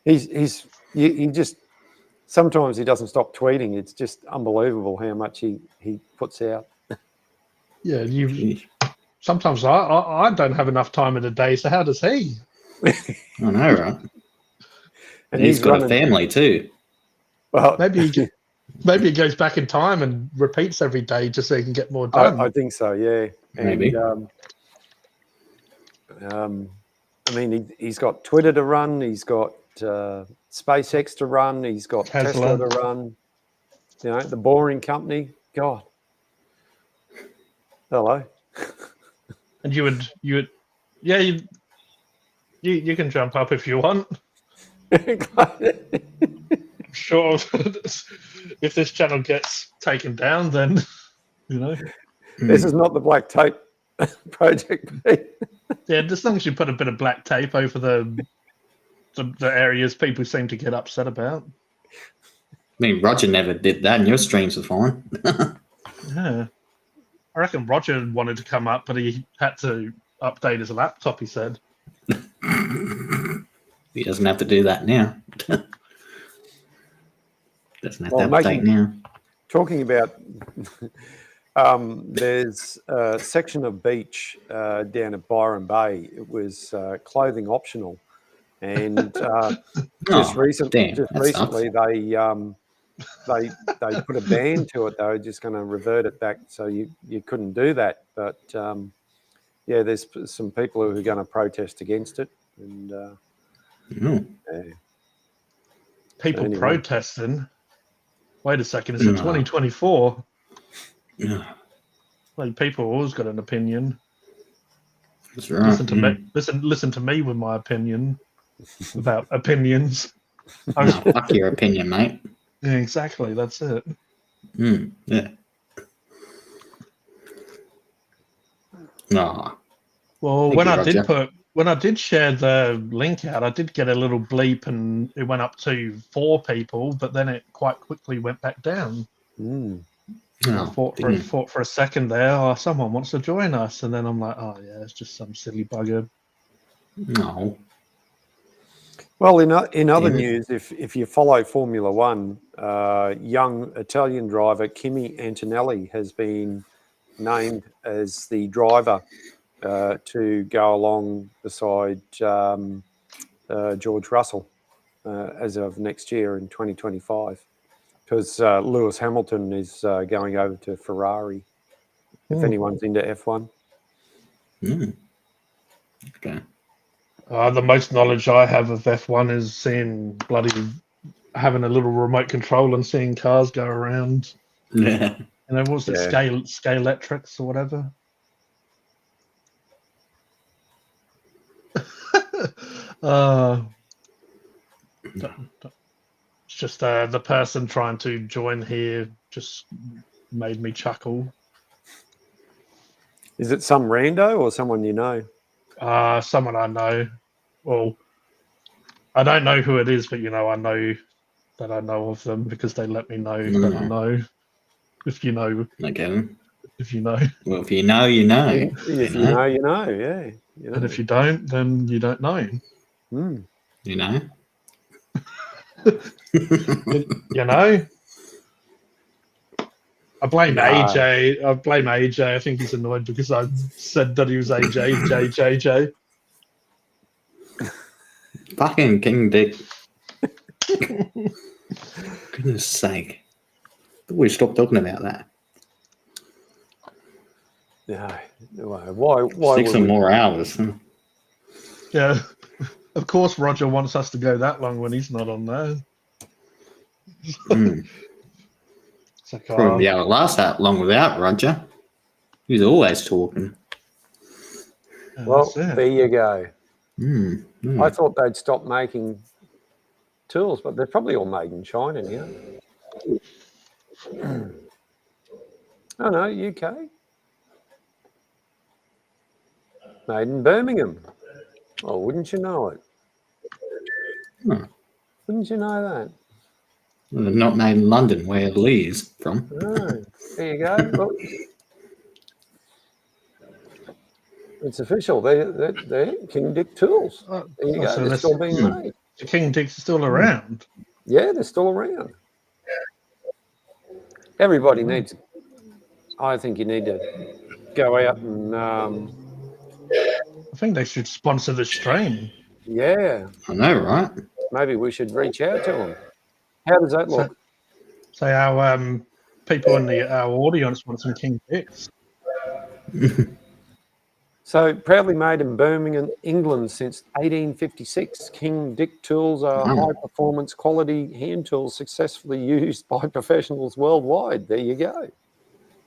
He just sometimes he doesn't stop tweeting. It's just unbelievable how much he puts out. Yeah, sometimes I don't have enough time in the day. So how does he? I know, right? And he's got a family too. Well, maybe he goes back in time and repeats every day just so he can get more done. I think so. Yeah, Maybe. I mean, he's got Twitter to run. He's got SpaceX to run. He's got Tesla to run. The Boring Company. God. Hello. And you can jump up if you want. Sure. If this channel gets taken down, then This is not the black tape project. Yeah, as long as you put a bit of black tape over the areas people seem to get upset about. I mean, Roger never did that, and your streams were fine. Yeah. I reckon Roger wanted to come up, but he had to update his laptop, he said. He doesn't have to do that now. Doesn't have to update now. Talking about, there's a section of beach down at Byron Bay. It was clothing optional, and just recently they put a ban to it. They were just going to revert it back, so you couldn't do that. But there's some people who are going to protest against it, and people protesting. Wait a second, is it 2024? Yeah. Like, people always got an opinion. That's right. Listen to me with my opinion about opinions. Fuck your opinion, mate. Yeah, exactly. That's it. Yeah. No. Well, when I did share the link out, I did get a little bleep, and it went up to 4 people, but then it quite quickly went back down. I thought for a second there, someone wants to join us, and then I'm like, oh yeah, it's just some silly bugger. No. Well, in other news, if you follow Formula One, young Italian driver Kimi Antonelli has been named as the driver to go along beside George Russell as of next year in 2025, because Lewis Hamilton is going over to Ferrari. If anyone's into F1. Okay. The most knowledge I have of F1 is seeing having a little remote control and seeing cars go around. Yeah. You know, what's it, Scalextrics or whatever? It's just the person trying to join here just made me chuckle. Is it some rando or someone you know? Someone I know. Well, I don't know who it is, but I know that I know of them because they let me know that I know. If you know. Okay. If you know. Well, if you know, you know. If you know, you know. Yeah. You know. And if you don't, then you don't know. You know. You know. I blame AJ. I think he's annoyed because I said that he was AJ, JJJ. Fucking King Dick. Goodness sake. We stop talking about that. No. Why 6 or more hours. Yeah. Of course Roger wants us to go that long when he's not on there. It's like, Probably able to last that long without Roger. He's always talking. Well, there you go. I thought they'd stop making tools, but they're probably all made in China now. Oh no, UK. Made in Birmingham. Oh, wouldn't you know it? Wouldn't you know that? Well, not made in London, where Lee's from. Oh, there you go. Look. It's official. They're King Dick tools. There you go. They're still being made. The King Dick's still around. Yeah, they're still around. Everybody needs. I think you need to go out and. I think they should sponsor the stream. Yeah. I know, right? Maybe we should reach out to them. How does that look? So our people in our audience want some King Dicks. So proudly made in Birmingham, England since 1856, King Dick tools are high-performance quality hand tools successfully used by professionals worldwide. There you go.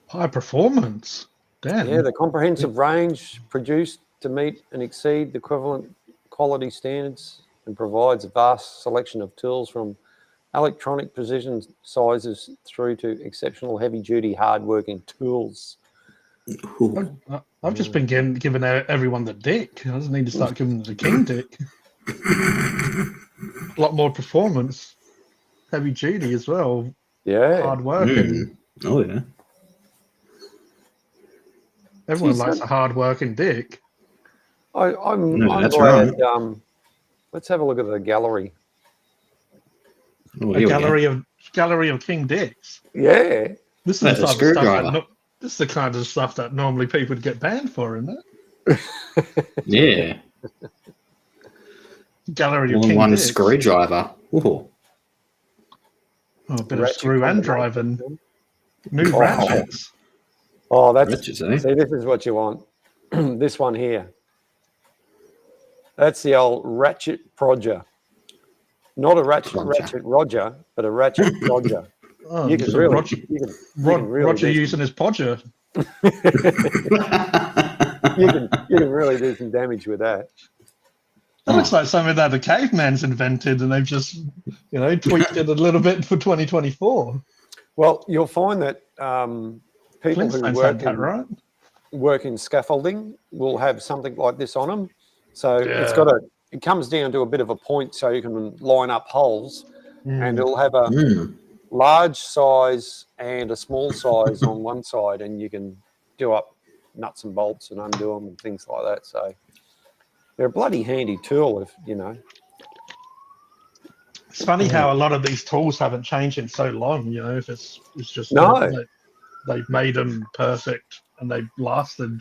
High performance? Damn. Yeah, the comprehensive range produced to meet and exceed the equivalent quality standards and provides a vast selection of tools from electronic precision sizes through to exceptional heavy-duty hard-working tools. I've just been giving everyone the dick. I just need to start giving them the King Dick. A lot more performance, heavy duty as well. Yeah, hard working. Oh yeah. Everyone likes a hard working dick. I'm that's glad. right. Let's have a look at the gallery. Oh, A gallery of King Dicks. Yeah, This is That's the a type of stuff screwdriver. this is the kind of stuff that normally people would get banned for, isn't it? Yeah. Gallery of All in King one Dicks. screwdriver. Ooh. Oh, a bit of screw and driving. New Oh. ratchets. Oh, that's Riches, eh? see, this is what you want. This one here. That's the old ratchet Proger. Not a ratchet Roger, but a ratchet Proger. Oh, You can so really, Roger, you can really Roger do using his podger. you can really do some damage with that. That looks like something that the caveman's invented, and they've just, tweaked it a little bit for 2024. Well, you'll find that people who Flintstones had that, right? work in scaffolding will have something like this on them. So Yeah. it comes down to a bit of a point so you can line up holes, and it'll have a large size and a small size on one side, and you can do up nuts and bolts and undo them and things like that. So they're a bloody handy tool if. It's funny how a lot of these tools haven't changed in so long. You know, if it's just No. that they've made them perfect and they've lasted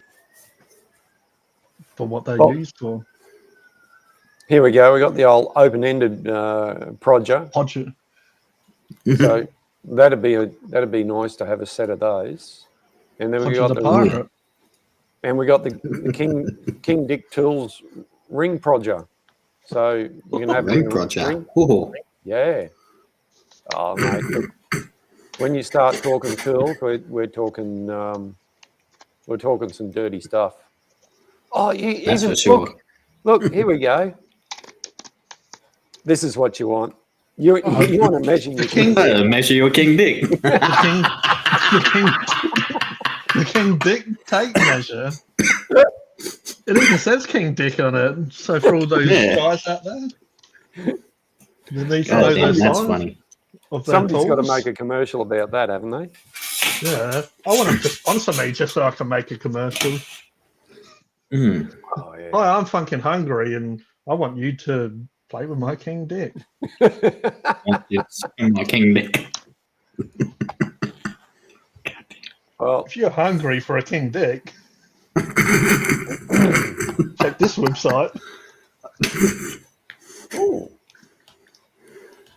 for what they're Well, used for. Here we go. We got the old open-ended Proger. Podger. So that'd be nice to have a set of those. And then we Podger got the the pirate. and we got the King Dick Tools ring Proger. So you can have Ring project. ring. Oh, Yeah. Oh mate, look, when you start talking tools, we're talking some dirty stuff. Oh, that's for sure. Look, here we go. This is what you want. You want to measure your king. Measure your king dick. The King Dick tape measure. It even says King Dick on it. So for all those guys out there, you need to know those that's songs. funny. Somebody's got to make a commercial about that, haven't they? Yeah, I want them to sponsor me just so I can make a commercial. Mm. Oh yeah. Hi, I'm fucking hungry, and I want you to play with my King Dick. It's my king dick. Well, If you're hungry for a King Dick, check this website. ooh.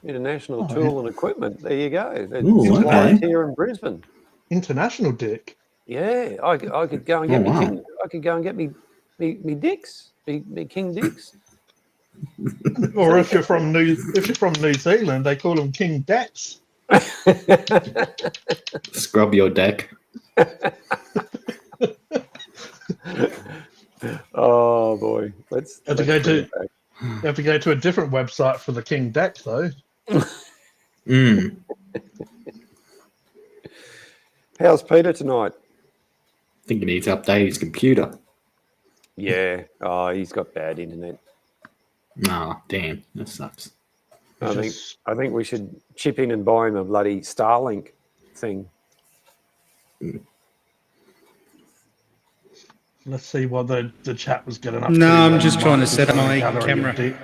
International Tool and Equipment. There you go. It's Ooh, live okay. here in Brisbane. International Dick. Yeah, I could go and get Oh, wow. I could go and get me dicks, me King Dicks. Or if you're from New Zealand, they call them King Dacks. Scrub your deck. Oh boy, Have to go to you have to go to a different website for the King Deck though. Mm. How's Peter tonight? I think he needs to update his computer. Yeah. Oh, he's got bad internet. Oh, damn. That sucks. I think we should chip in and buy him a bloody Starlink thing. Let's see what the chat was getting up No, to. I'm just trying to set up my Gallery of camera. Dick.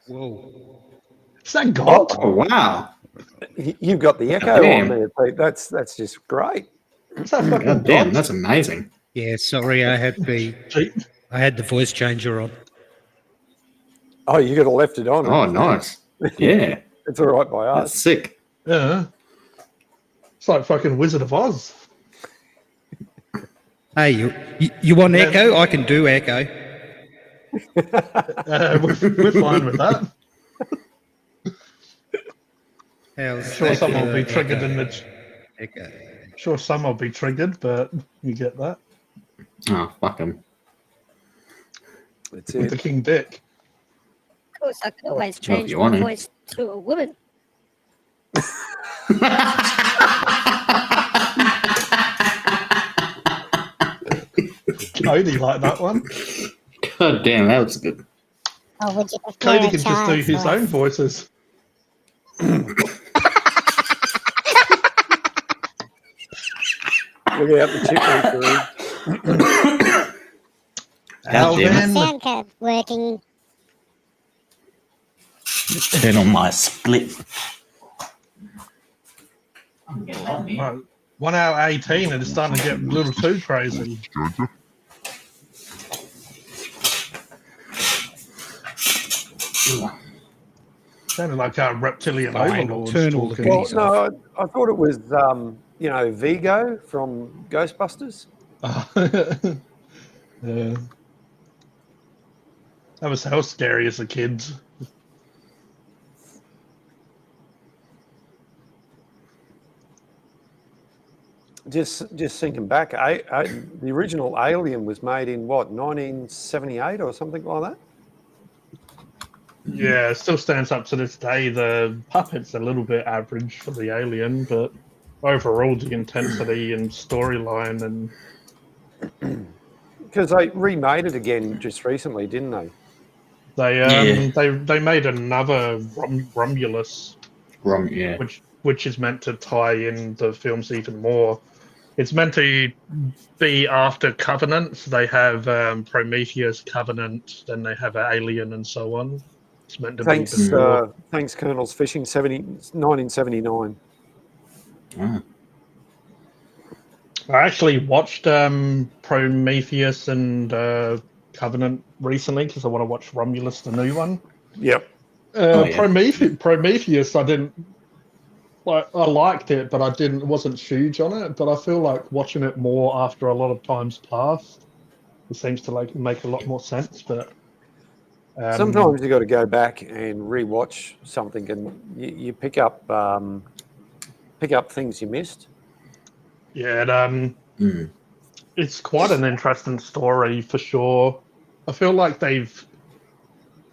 Whoa. Is that God? Oh, wow. You've got the echo Damn. on there, Pete. That's just great. Is that fucking God damn, God? that's amazing. Yeah, sorry, I had the voice changer on. Oh, you could have left it on. Oh, nice. Yeah, It's all right by that's us. sick. Yeah. It's like fucking Wizard of Oz. Hey, you want Yeah. echo? I can do echo. We're fine with that. How's Sure, some will be echo? triggered in the. Echo. Sure, some will be triggered, but you get that Oh, fuck him. That's with the it. King Dick. Of course, I can always Sure, if change you my want it. voice to a woman. Cody like that one. God damn, that was good. Or would you prefer Cody a can just do child's his own voice? voices. Look out the chipmunk. God damn it. Alvin, Sound card working. Turn on my split. right, 1 hour 18 and it's starting to get a little too crazy. Sounded like a reptilian Fine, overlord. turn all the talking. Well, goodies no, I thought it was, Vigo from Ghostbusters. Yeah. That was how scary as a kid. Just thinking back, the original Alien was made in what, 1978 or something like that? Yeah, it still stands up to this day. The puppet's a little bit average for the alien, but overall the intensity and storyline and Because they remade it again just recently, didn't they? they made another Romulus, Yeah. which is meant to tie in the films even more. It's meant to be after Covenant. So they have Prometheus, Covenant, then they have Alien, and so on. It's meant to Thanks, be before. thanks, Colonel's Fishing, 1979. Oh. I actually watched Prometheus and Covenant recently because I want to watch Romulus, the new one. Yep. Yeah. Prometheus, I didn't like. I liked it, but I didn't. Wasn't huge on it. But I feel like watching it more after a lot of times passed. It seems to like make a lot more sense. But Sometimes you got to go back and rewatch something, and you pick up things you missed. yeah, it's quite an interesting story for sure. I feel like they've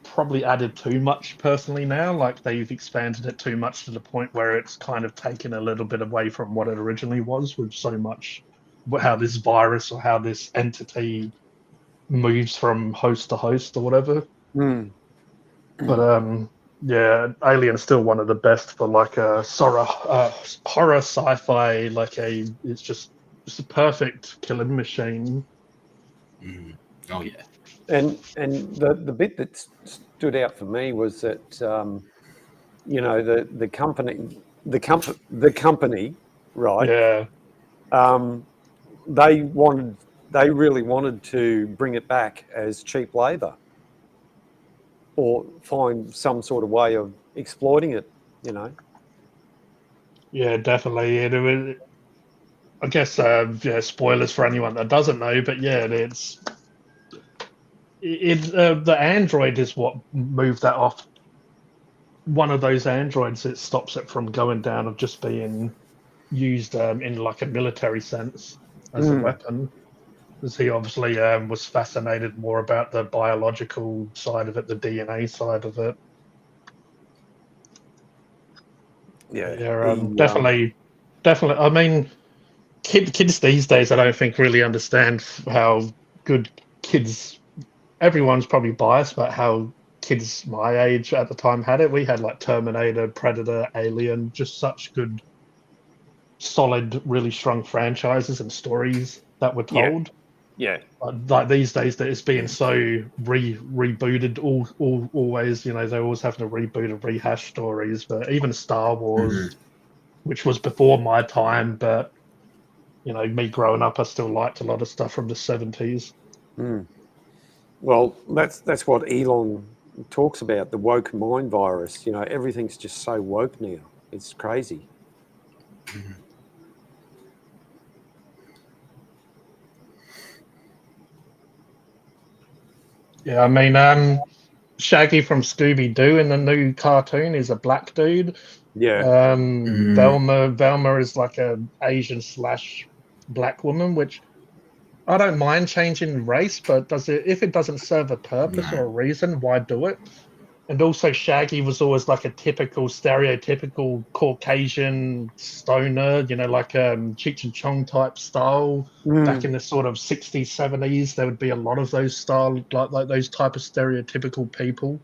probably added too much personally now. Like they've expanded it too much to the point where it's kind of taken a little bit away from what it originally was, with so much how this virus or how this entity moves from host to host or whatever. Mm. But yeah, Alien's still one of the best for like a horror sci-fi. It's a perfect killing machine. Oh yeah. And the bit that stood out for me was that the company, right? Yeah, They really wanted to bring it back as cheap labor, or find some sort of way of exploiting it. yeah, definitely. It was, I guess, yeah, spoilers for anyone that doesn't know, but yeah, the android is what moved that off. One of those androids, it stops it from going down of just being used in like a military sense as a weapon. Because he obviously was fascinated more about the biological side of it, the DNA side of it. Yeah, definitely. I mean, kids these days, I don't think really understand how good kids. Everyone's probably biased about how kids my age at the time had it. We had like Terminator, Predator, Alien, just such good, solid, really strong franchises and stories that were told. Yeah. Like these days, that it's being so rebooted. Always, they're always having to reboot and rehash stories. But even Star Wars, which was before my time, but me growing up, I still liked a lot of stuff from the 70s. Well, that's what Elon talks about, the woke mind virus. Everything's just so woke now. It's crazy. Yeah, I mean, Shaggy from Scooby Doo in the new cartoon is a black dude. Yeah. Velma is like a Asian / black woman, which I don't mind changing race, but if it doesn't serve a purpose or a reason, why do it? And also Shaggy was always like a typical, stereotypical Caucasian stoner, like Cheech and Chong type style. Back in the sort of 60s, 70s, there would be a lot of those style, like those type of stereotypical people.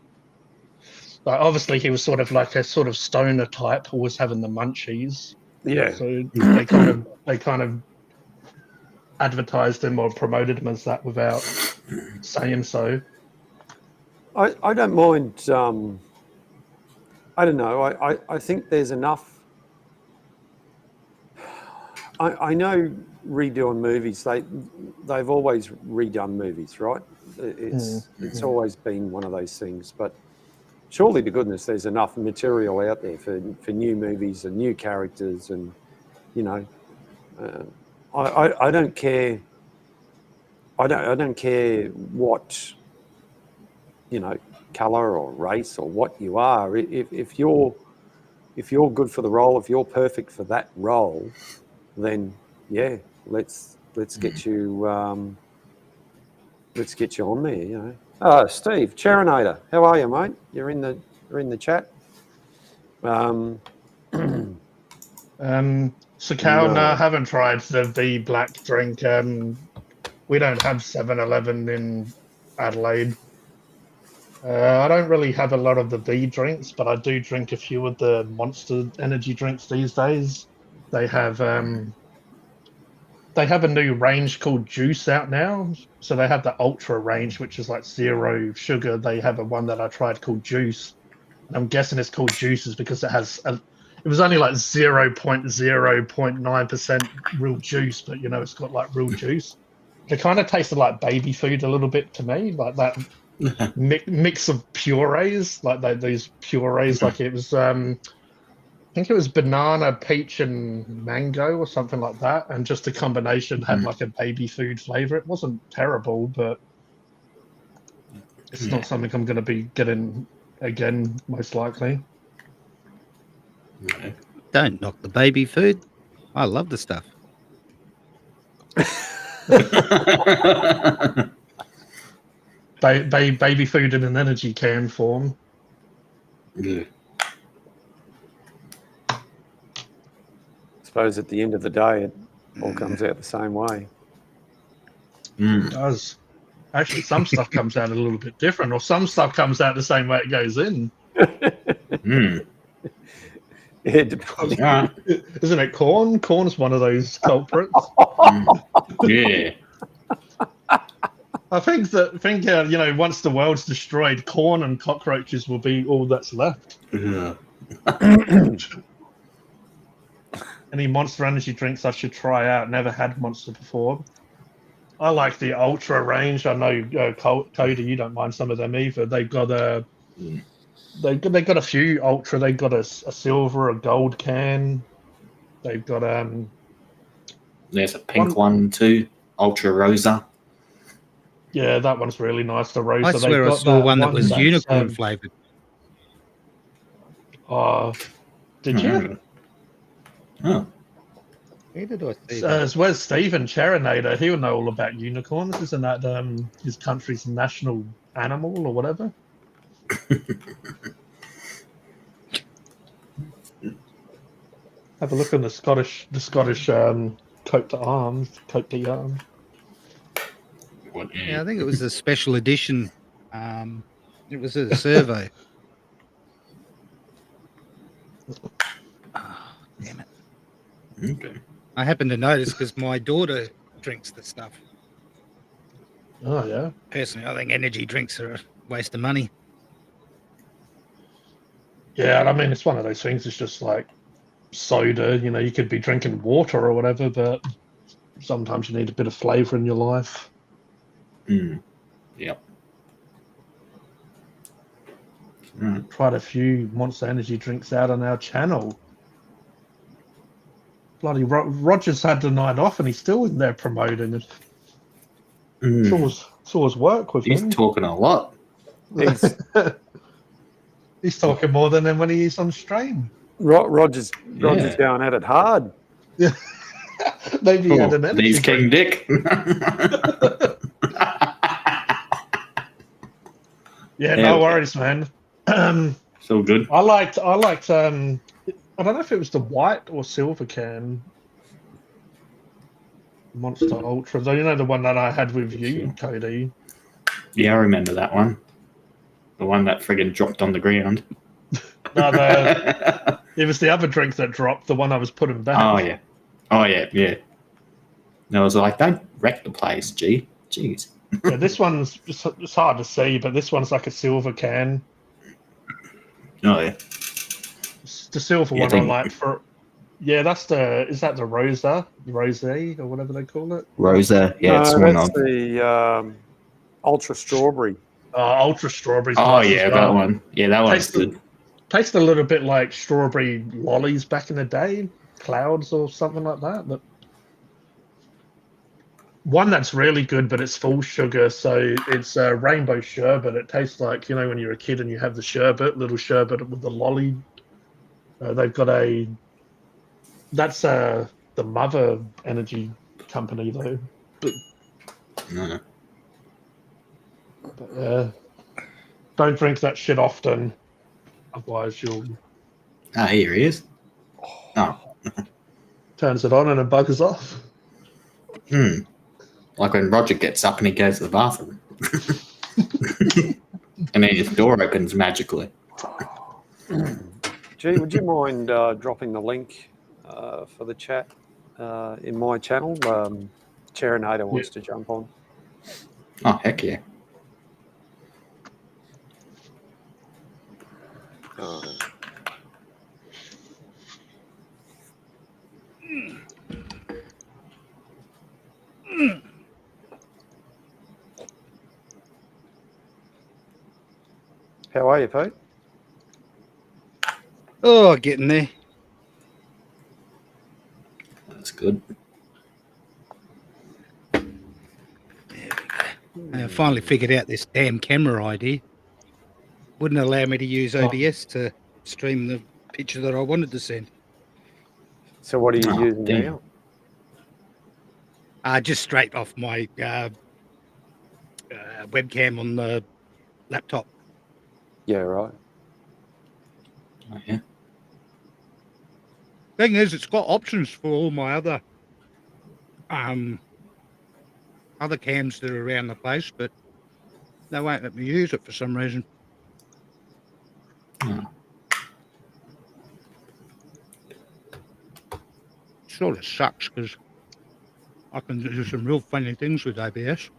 Like obviously he was sort of like a sort of stoner type, always having the munchies. Yeah. So they kind of advertised him or promoted him as that without saying so. I don't mind. I don't know. I think there's enough. I know redoing movies. They've always redone movies, right? It's always been one of those things. But surely to goodness, there's enough material out there for new movies and new characters, and I don't care. I don't care what color or race or what you are. If you're good for the role, if you're perfect for that role, then yeah, let's get you on there. Steve Cherinator, how are you, mate? You're in the chat. So Cal, no, I haven't tried the black drink. We don't have 7-Eleven in Adelaide. I don't really have a lot of the V drinks, but I do drink a few of the Monster energy drinks these days. They have they have a new range called Juice out now. So they have the Ultra range, which is like 0 sugar. They have a one that I tried called Juice. And I'm guessing it's called Juices because it was only like 0.09% real juice, but it's got like real juice. It kind of tasted like baby food a little bit to me, like that mix of purees, like these purees. Like it was, I think it was banana, peach, and mango or something like that, and just a combination had like a baby food flavor. It wasn't terrible, but it's not something I'm going to be getting again, most likely. No. Don't knock the baby food. I love the stuff. Baby food in an energy can form. Yeah. I suppose at the end of the day, it all comes out the same way. It does. Actually, some stuff comes out a little bit different, or some stuff comes out the same way it goes in. Yeah, depends. Isn't it corn? Corn's one of those culprits. Yeah. I think once the world's destroyed, corn and cockroaches will be all that's left. Yeah. Any Monster Energy drinks I should try out? Never had Monster before. I like the Ultra range. I know Cody, you don't mind some of them either. They've got a a few Ultra. They've got a silver, a gold can. They've got There's a pink one too, Ultra Rosa. Yeah, that one's really nice. The Rosa. I swear I saw one that was unicorn flavored. Did you? Oh. Where did I see that? Where's Stephen Cherinator? He would know all about unicorns. Isn't that his country's national animal or whatever? Have a look on the Scottish coat to arms. Yeah, I think it was a special edition. It was a survey. Oh, damn it. Okay. I happened to notice because my daughter drinks the stuff. Oh, yeah. Personally, I think energy drinks are a waste of money. Yeah, I mean, it's one of those things. It's just like soda. You could be drinking water or whatever, but sometimes you need a bit of flavour in your life. Yep. Tried a few Monster Energy drinks out on our channel. Bloody Roger's had the night off and he's still in there promoting it. It's always work with him. He's talking a lot. He's talking more than when he's on stream. Roger's going at it hard. Yeah. Maybe he had an energy He's King Dick. Yeah, no worries, man. So good. I liked I don't know if it was the white or silver can Monster Ultra. The one that I had with you, Cody. Yeah, I remember that one. The one that friggin' dropped on the ground. No, it was the other drink that dropped, the one I was putting back. Oh, yeah. And I was like, don't wreck the place, jeez. Yeah, this one's it's hard to see, but this one's like a silver can. Oh, yeah. The silver one I like for... Yeah, is that the Rosa? Rosé, or whatever they call it? Rosa, yeah. No, that's the Ultra Strawberry. Ultra Strawberry. Oh, yeah, that one. Yeah, that one's good. Tastes a little bit like strawberry lollies back in the day, clouds or something like that. But one that's really good, but it's full sugar, so it's rainbow sherbet. It tastes like, when you're a kid and you have the sherbet, little sherbet with the lolly. They've got that's the Mother Energy company though. But don't drink that shit often, otherwise you'll. Ah, here he is. Oh. Turns it on and it buggers off. Like when Roger gets up and he goes to the bathroom. And then his door opens magically. Gee, would you mind dropping the link for the chat? in my channel. Cherinator wants to jump on. Oh, heck yeah. How are you, Pete? Oh, getting there. That's good. I finally figured out this damn camera idea. Wouldn't allow me to use OBS to stream the picture that I wanted to send. So what are you using damn. now? Just straight off my webcam on the laptop. Yeah, right. Oh, yeah. Thing is, it's got options for all my other cams that are around the place, but they won't let me use it for some reason. Oh. Sort of sucks because I can do some real funny things with OBS.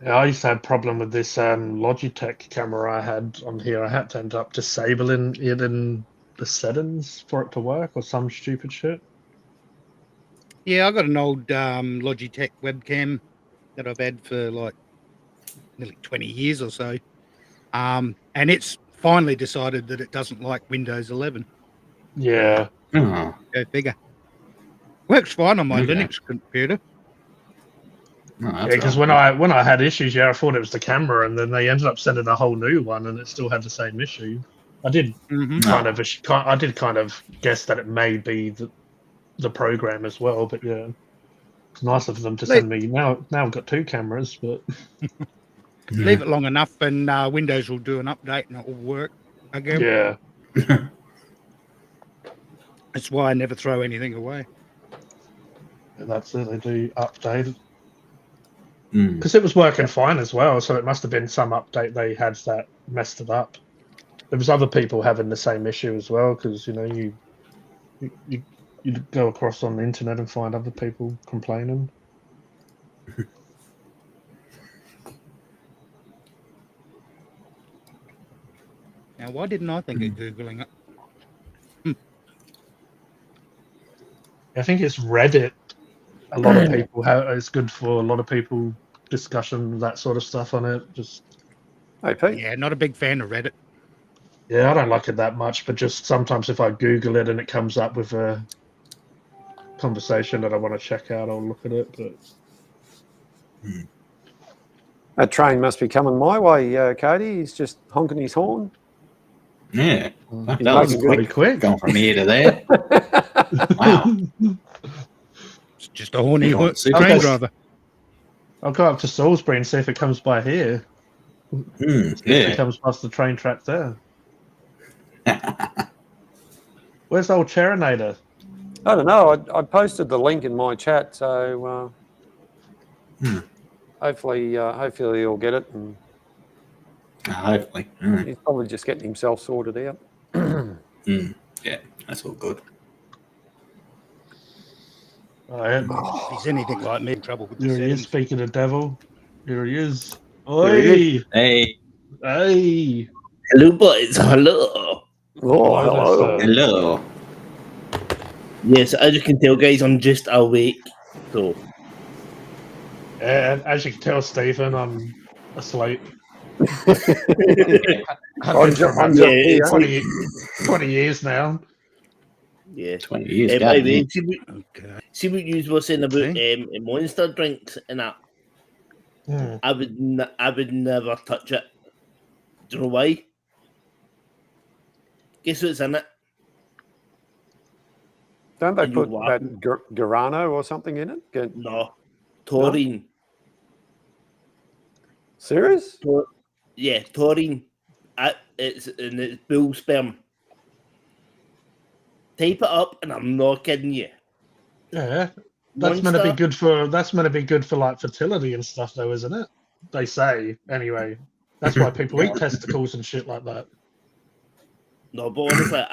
Yeah, I used to have a problem with this Logitech camera I had on here. I had to end up disabling it in the settings for it to work or some stupid shit. Yeah, I got an old Logitech webcam that I've had for like nearly 20 years or so. And it's finally decided that it doesn't like Windows 11. Yeah. Oh. Go figure. Works fine on my Okay. Linux computer. Oh, Yeah, because when I had issues, I thought it was the camera, and then they ended up sending a whole new one, and it still had the same issue. I did kind of guess that it may be the program as well, but yeah, it's nice of them to send me. Now I've got two cameras, but Leave it long enough, and Windows will do an update, and it will work again. yeah, That's why I never throw anything away. that's it. They do update Mm. because it was working fine as well, so it must have been some update they had that messed it up. There was other people having the same issue as well, because you go across on the internet and find other people complaining. Now, why didn't I think of Googling it? I think it's Reddit. A lot of people it's good for a lot of people discussion, that sort of stuff on it. Just Hey, Pete. Yeah, not a big fan of Reddit. yeah, I don't like it that much, but just sometimes if I Google it and it comes up with a conversation that I want to check out, I'll look at it. But That train must be coming my way, Cody. He's just honking his horn. Yeah. He's That was making pretty quick. going from here to there. Wow. It's just a horny You're on super train fast. driver. I'll go up to Salisbury and see if it comes by here. If it Yeah. comes past the train track there. Where's old Cherinator? I don't know. I posted the link in my chat, so hopefully he'll get it. And Hopefully. Mm. he's probably just getting himself sorted out. Yeah, that's all good. Oh, yeah. If he's anything like me, in trouble with the Here he is, settings. speaking of devil. Here he is. Here he Oi! Hey, Hey! Hello, boys. Hello. Oh, hello. hello. Yes, as you can tell, guys, I'm just awake. So, And as you can tell, Stephen, I'm asleep. I'm just yeah, here. 20 years now. yeah. 20 years. By God, the way, damn. Okay. see what you were saying about Okay. monster drinks and that. Hmm. I would never touch it. Do you know why? Guess what's in it? Don't they And you put laugh. that guarano or something in it? No. Taurine. Serious? Yeah, taurine. It's bull sperm. Type it up, and I'm not kidding you. Yeah. That's meant to be Monster. good for like fertility and stuff though, isn't it? They say, anyway. That's why people eat testicles and shit like that. No, but honestly,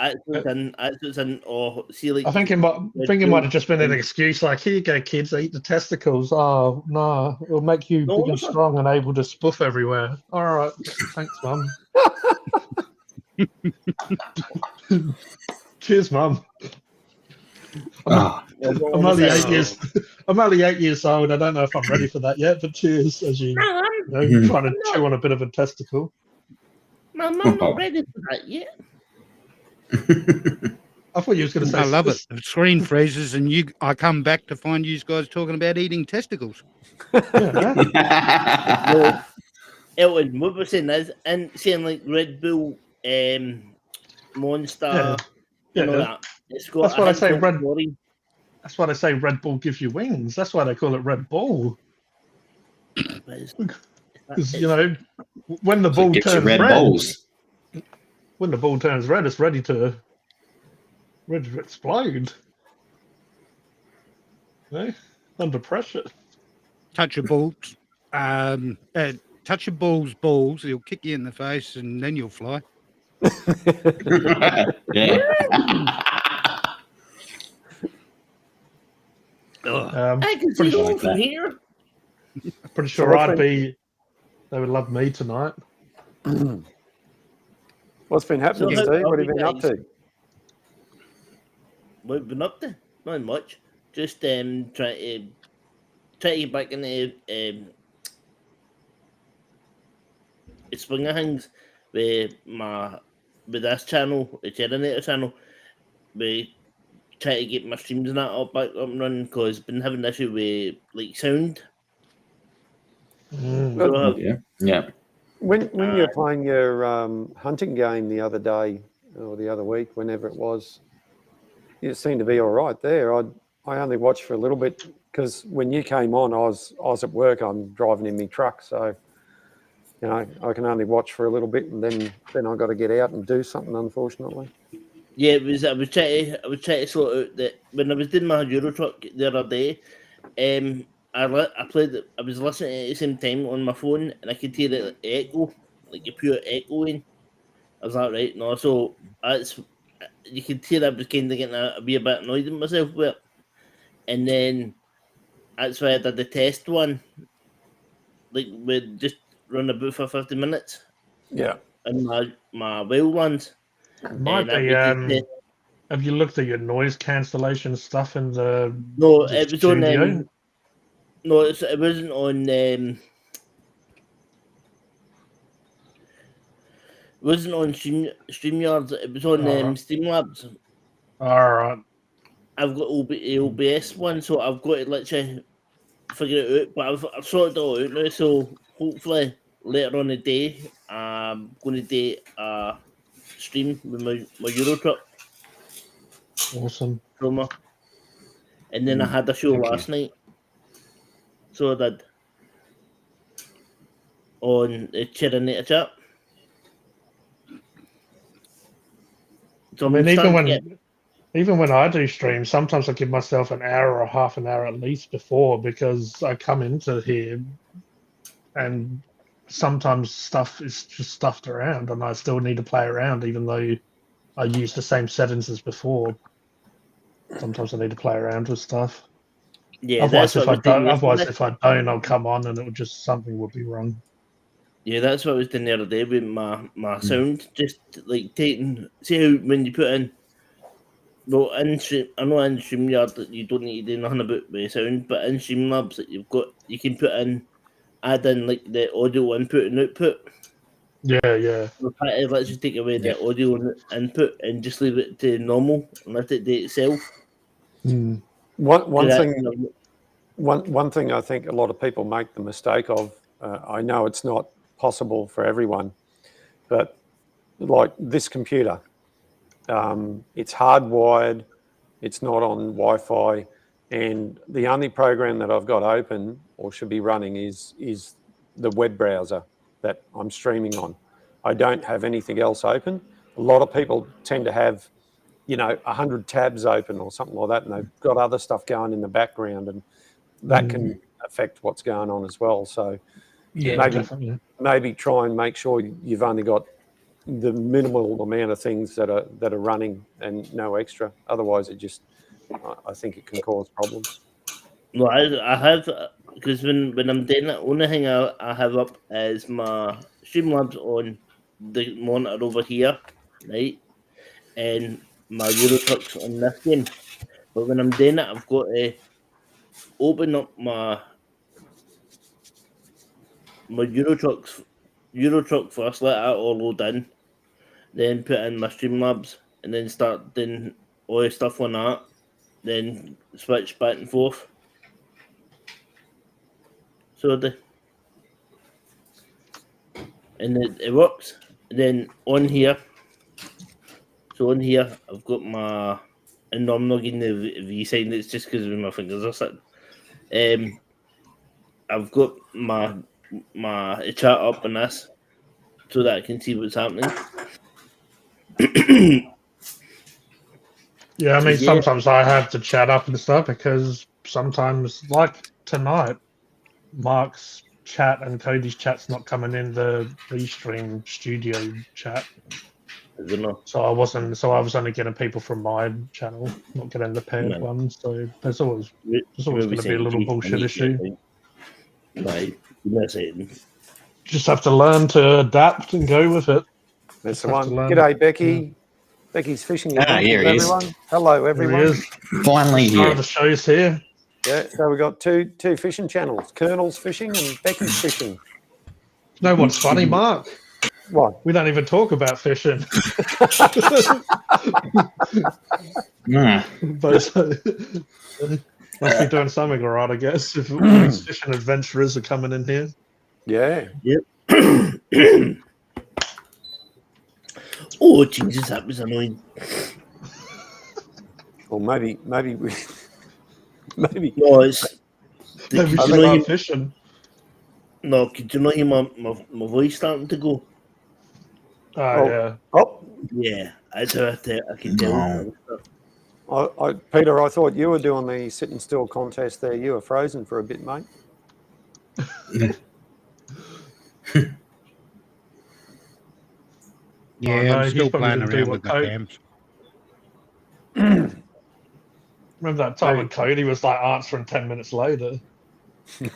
it's in. Oh, see, like I think it might have just been an excuse, like, here you go, kids, eat the testicles. Oh no, it'll make you No, big and honestly. strong and able to spoof everywhere. All right, thanks, Mum. Cheers, Mum. Oh, No, but I'm only honestly, 8 years. I'm only 8 years old. I don't know if I'm ready for that yet. But cheers, as you trying to chew on a bit of a testicle. I'm not ready for that yet. I thought you was going to say. I love it. The screen freezes, and I come back to find you guys talking about eating testicles. Yeah. No, Elton, what we're saying is, and saying like Red Bull, Monster, Yeah. and all that. It's got. That's what I say. think Red. chlorine. That's why they say Red Bull gives you wings. That's why they call it Red Bull. But it's- Because when the so ball it gives you turns red red, balls. when the ball turns red, it's ready to explode. Under pressure. Touch your balls. Touch your balls. He'll kick you in the face, and then you'll fly. Yeah. I can see Pretty you like from that. here. Pretty sure they would love me tonight. What's been happening, So how Steve? What are have you been you up guys? to? What have you been up to? Not much. Just trying to get back into swing of things with this channel, the Terminator channel. We try to get my streams and that back up and running because I've been having an issue with like sound. So, Yeah. When you were playing your hunting game the other day or the other week, whenever it was, it seemed to be all right there. I only watched for a little bit because when you came on, I was at work. I'm driving in my truck, so I can only watch for a little bit, and then I got to get out and do something. Unfortunately. yeah, it was. I was trying to sort out that when I was doing my Euro truck the other day. I played. I was listening at the same time on my phone, and I could hear it echo, like a pure echoing. I was like, right, no, so that's you could hear I was kind of getting a wee bit annoyed with myself with it. And then that's why I did the test one, like we just run about for 50 minutes. Yeah. And my wild ones. Might And be. I was just, Have you looked at your noise cancellation stuff in the no, it was studio? on. No, it wasn't on. It wasn't on StreamYards. It was on Streamlabs. All right. I've got OBS one, so I've got to literally figure it out. But I've sorted it all out now, so hopefully later on the day, I'm going to do a stream with my Euro truck Awesome. promo. And then I had a show last night. So I did. On the Terminator chat. So I mean, I'm even when I do streams, sometimes I give myself an hour or half an hour at least before, because I come into here and sometimes stuff is just stuffed around and I still need to play around even though I use the same settings as before. Sometimes I need to play around with stuff. Yeah, Otherwise, if I don't, yesterday. I'll come on and it would just something would be wrong. Yeah, that's what I was doing the other day with my sound. Just like taking, see how when you put in, well, in stream, I know in StreamYard that you don't need to do nothing about the sound, but in Streamlabs that you can put in, add in like the audio input and output. Yeah. So it lets you take away the audio input and just leave it to normal and let it do it itself. One thing I think a lot of people make the mistake of. I know it's not possible for everyone, but like this computer, it's hardwired, it's not on Wi-Fi, and the only program that I've got open or should be running is the web browser that I'm streaming on. I don't have anything else open. A lot of people tend to have 100 tabs open or something like that, and they've got other stuff going in the background, and that can affect what's going on as well. So definitely. maybe try and make sure you've only got the minimal amount of things that are running and no extra. Otherwise, it just I think it can cause problems. No, I have, because when I'm doing it, only thing I have up is my Streamlabs on the monitor over here, right? And my Euro Trucks on this game. But when I'm doing it, I've got to open up my Euro Truck first, let that all load in, then put in my Streamlabs, and then start doing all the stuff on that, then switch back and forth. So it works. And then on here, I've got my, and no, I'm not getting the V sign, it's just because my fingers are sitting. I've got my chat up on this so that I can see what's happening. Yeah, I mean, Yeah. sometimes I have to chat up and stuff because sometimes, like tonight, Mark's chat and Cody's chat's not coming in the Restream studio chat. I don't know. So I was only getting people from my channel, not getting the paired No. one. So there's always going to be a little bullshit issue. Right, that's it. Just have to learn to adapt and go with it. That's Just the have one. to learn. G'day, Becky. Becky's fishing. Here he is. Everyone. Hello, There everyone. he is. Finally Start of here. the show's here. Yeah, so we've got two fishing channels. Colonel's fishing and Becky's fishing. You know what's funny, Mark? What? We don't even talk about fishing. But must be doing something all right, I guess, if these fishing adventurers are coming in here. Yeah. Oh Jesus, that was annoying. Or maybe we. Maybe. No, it's. Maybe we Could should you know start him? fishing. No, could you know him? My voice starting to go. Oh, yeah. Oh, Yeah, that's how I can tell. Peter, I thought you were doing the sitting still contest there. You were frozen for a bit, mate. Yeah, no, I'm he's still probably playing gonna do around what with the Cody- cams. Remember that time when Cody was like answering 10 minutes later?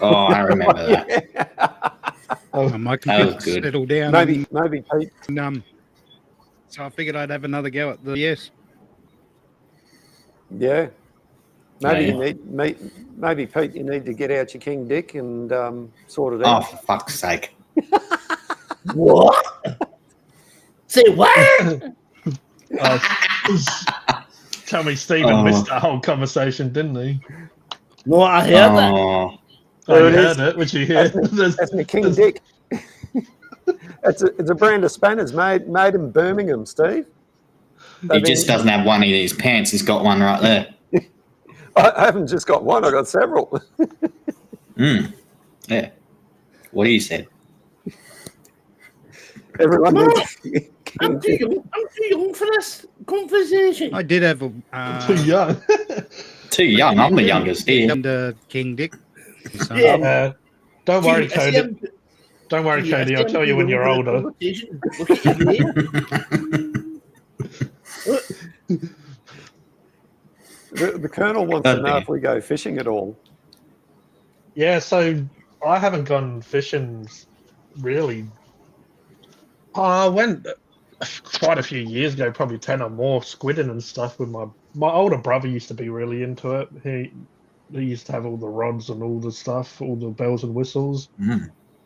Oh, I remember that. My That was computer good. settled down. Maybe Pete. And, so I figured I'd have another go at the yes. Yeah. Maybe Yeah. you need maybe Pete. You need to get out your king dick and sort it Oh, out. for fuck's sake. What? Say what? Tell me Stephen missed that whole conversation, didn't he? No, I heard that. Oh, Oh, There you it heard is. it? Would you hear? That's my king dick. It's a brand of spanners made in Birmingham, Steve. he just doesn't have one in his pants. He's got one right there. I haven't just got one. I got several. Yeah. What he said. Everyone No. needs. I'm too young for this conversation. I did have Too young. Too young. I'm the youngest here. and King Dick. So, Yeah. Don't worry, See, I see Cody. I'm- Don't worry, see, I Cody. see I'll I'm tell you too when young you're for this older. conversation. Look at your name. The Colonel wants to know if we go fishing at all. Yeah, so I haven't gone fishing really. I went quite a few years ago, probably 10 or more, squidding and stuff with my older brother used to be really into it. He used to have all the rods and all the stuff, all the bells and whistles.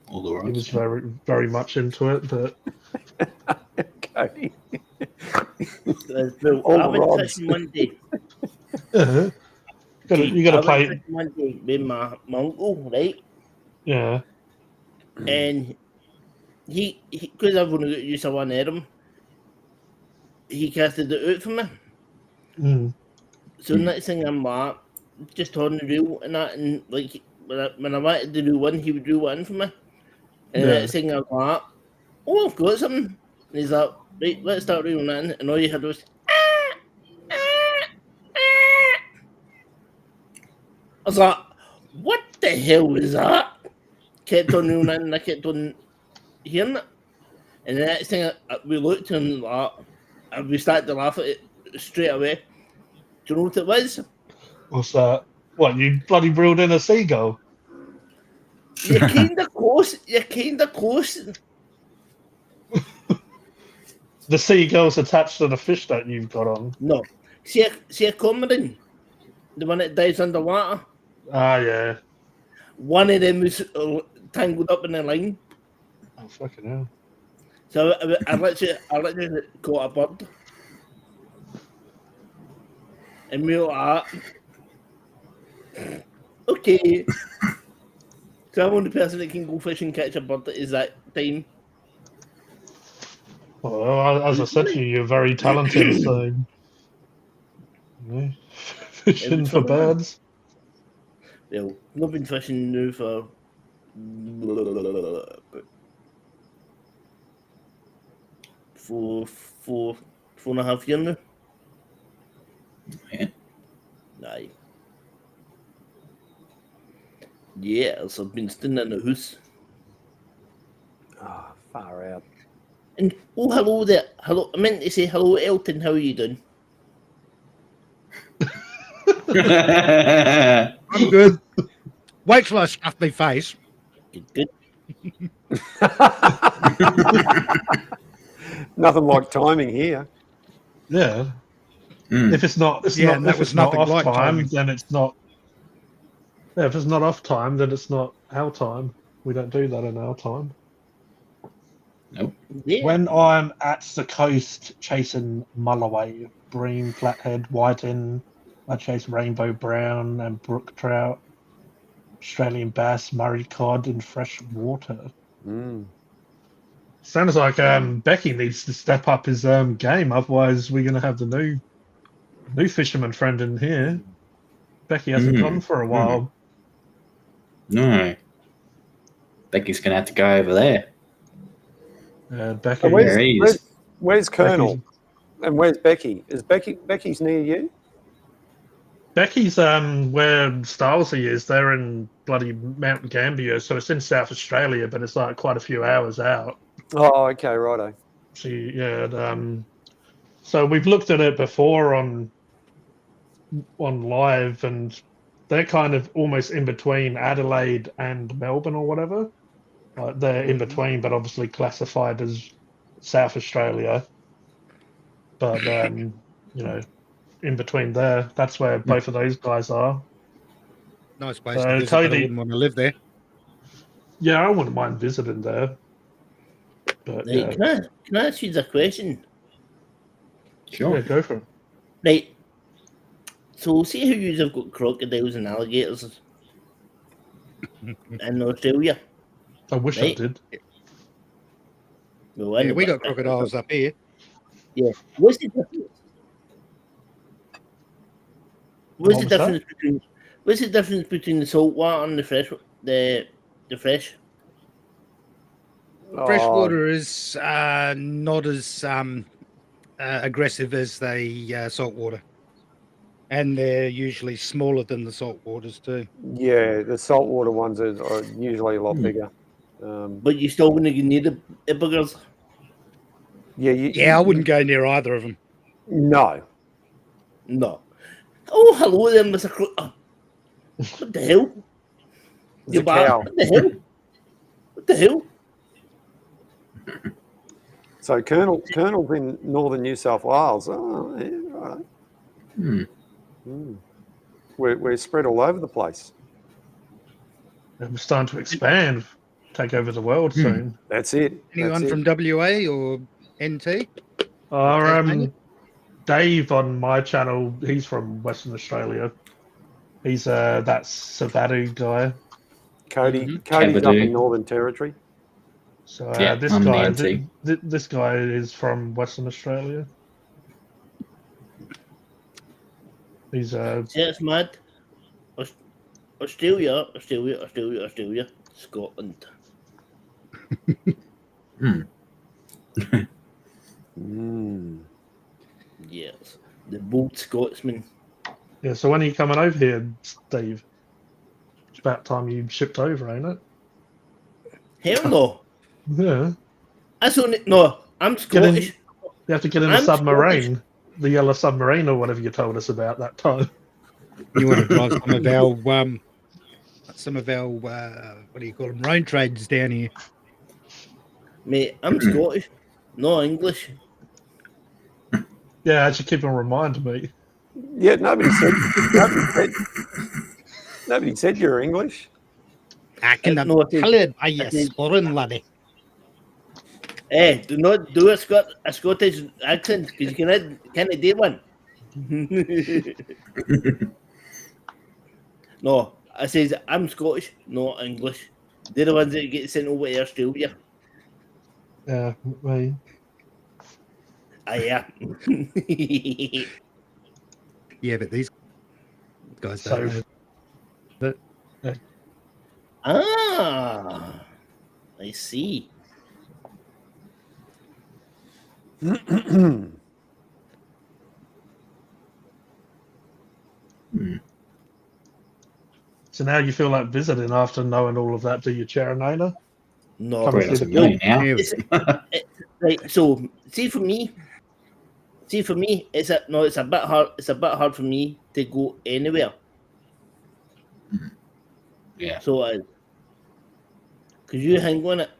All the He was rods. very, very much into it, but Cody. Well, All I the went rods. fishing one day. you got to I play. went fishing one day with my uncle, right? Yeah, And he because I've only got use of one arm, he casted it out for me. Mm. So next thing I'm like, just on the reel and that, and like when I wanted to do one, he would do one for me. And the Yeah. next thing I'm like, oh, I've got something. And he's like, right, let's start reeling in. And all you heard was, I was like, what the hell was that? Kept on reeling in and I kept on hearing it. And the next thing we looked and we started to laugh at it straight away. Do you know what it was? What's that? What, you bloody reeled in a seagull? You're kind of close. You're kind of close. The seagull's attached to the fish that you've got on. No. See a cormorant? The one that dives underwater? Ah, yeah. One of them was tangled up in the line. Oh, fucking hell. So I literally caught a bird. And we were like, okay. So I'm only person that can go fishing and catch a bird at that time. Well, as I said to you, you're very talented, so... Yeah. Fishing for birds. Well, I've been fishing now for... 4.5 years now. Yeah. Aye. Yes, I've been staying in the house. Oh, far out. And oh, hello there. Hello. I meant to say hello, Elton. How are you doing? I'm good. Wait till I stuff my face. Good. Nothing like timing here. Yeah. Mm. If it's not, Yeah, and that was nothing off like time, timing. then it's not. Yeah, if it's not off time, then it's not our time. We don't do that in our time. Yeah. When I'm at the coast chasing mulloway, bream, flathead, whiting, I chase rainbow brown and brook trout, Australian bass, Murray cod in fresh water. Mm. Sounds like Becky needs to step up his game. Otherwise, we're going to have the new fisherman friend in here. Becky hasn't gone for a while. No. Becky's going to have to go over there. Becky, So There he is. where's Colonel? And where's Becky? Is Becky's near you? Becky's where Stylesy is. They're in bloody Mount Gambier, so it's in South Australia, but it's like quite a few hours out. Oh, okay, righto. So we've looked at it before on live, and they're kind of almost in between Adelaide and Melbourne or whatever. Like they're in between, but obviously classified as South Australia. But in between there, that's where both of those guys are. Nice place to visit, but I Cody, wouldn't want to live there. yeah, I wouldn't mind visiting there. But Right, can I ask you the question? Sure. yeah, go for it. Right. So see how you have got crocodiles and alligators in Australia? I wish I Right. did. Well, Yeah, we got crocodiles up here. Yeah. What's the difference? What's the What was that? difference between the salt water and the fresh? The fresh. Freshwater is not as aggressive as the saltwater. And they're usually smaller than the saltwaters too. Yeah, the saltwater ones are usually a lot bigger. But you're still going to need the buggers. Yeah, I wouldn't go near either of them. No. No. Oh, hello there, Mr. What the hell? It's a cow. What the hell? What the hell? So Colonel's in northern New South Wales. Oh, yeah, right. We're spread all over the place. We're starting to expand, take over the world soon. That's it. Anyone from WA or NT? Dave on my channel, he's from Western Australia. He's that Savadu guy. Cody's up Cavadoo. in Northern Territory. So Yeah, this I'm the guy, NT. this guy is from Western Australia. He's See, it's mad. Australia, Scotland. Yes, the bold Scotsman. yeah. So when are you coming over here, Steve? It's about time you shipped over, ain't it? Hell no. Yeah. That's only no. I'm Scottish. You have to get in the I'm submarine, the yellow submarine, or whatever you told us about that time. You want to drive some of our what do you call them, road trades down here? Mate, I'm Scottish, no English. Yeah, actually, keep on reminding me. Yeah, nobody said you're English. I can No, I think- coloured by I your think- sporting laddie. Do not do a Scottish accent because you can't do one. No, I says I'm Scottish, not English. They're the ones that get sent over to Australia. Yeah, me. Yeah. Yeah, but these guys So, don't know. Ah, I see. so now you feel like visiting after knowing all of that, do you, Charanana? No, Come Probably see doesn't the know now. Yeah, right. So, see for me, it's a bit hard. It's a bit hard for me to go anywhere. Yeah. So, because you hang on it,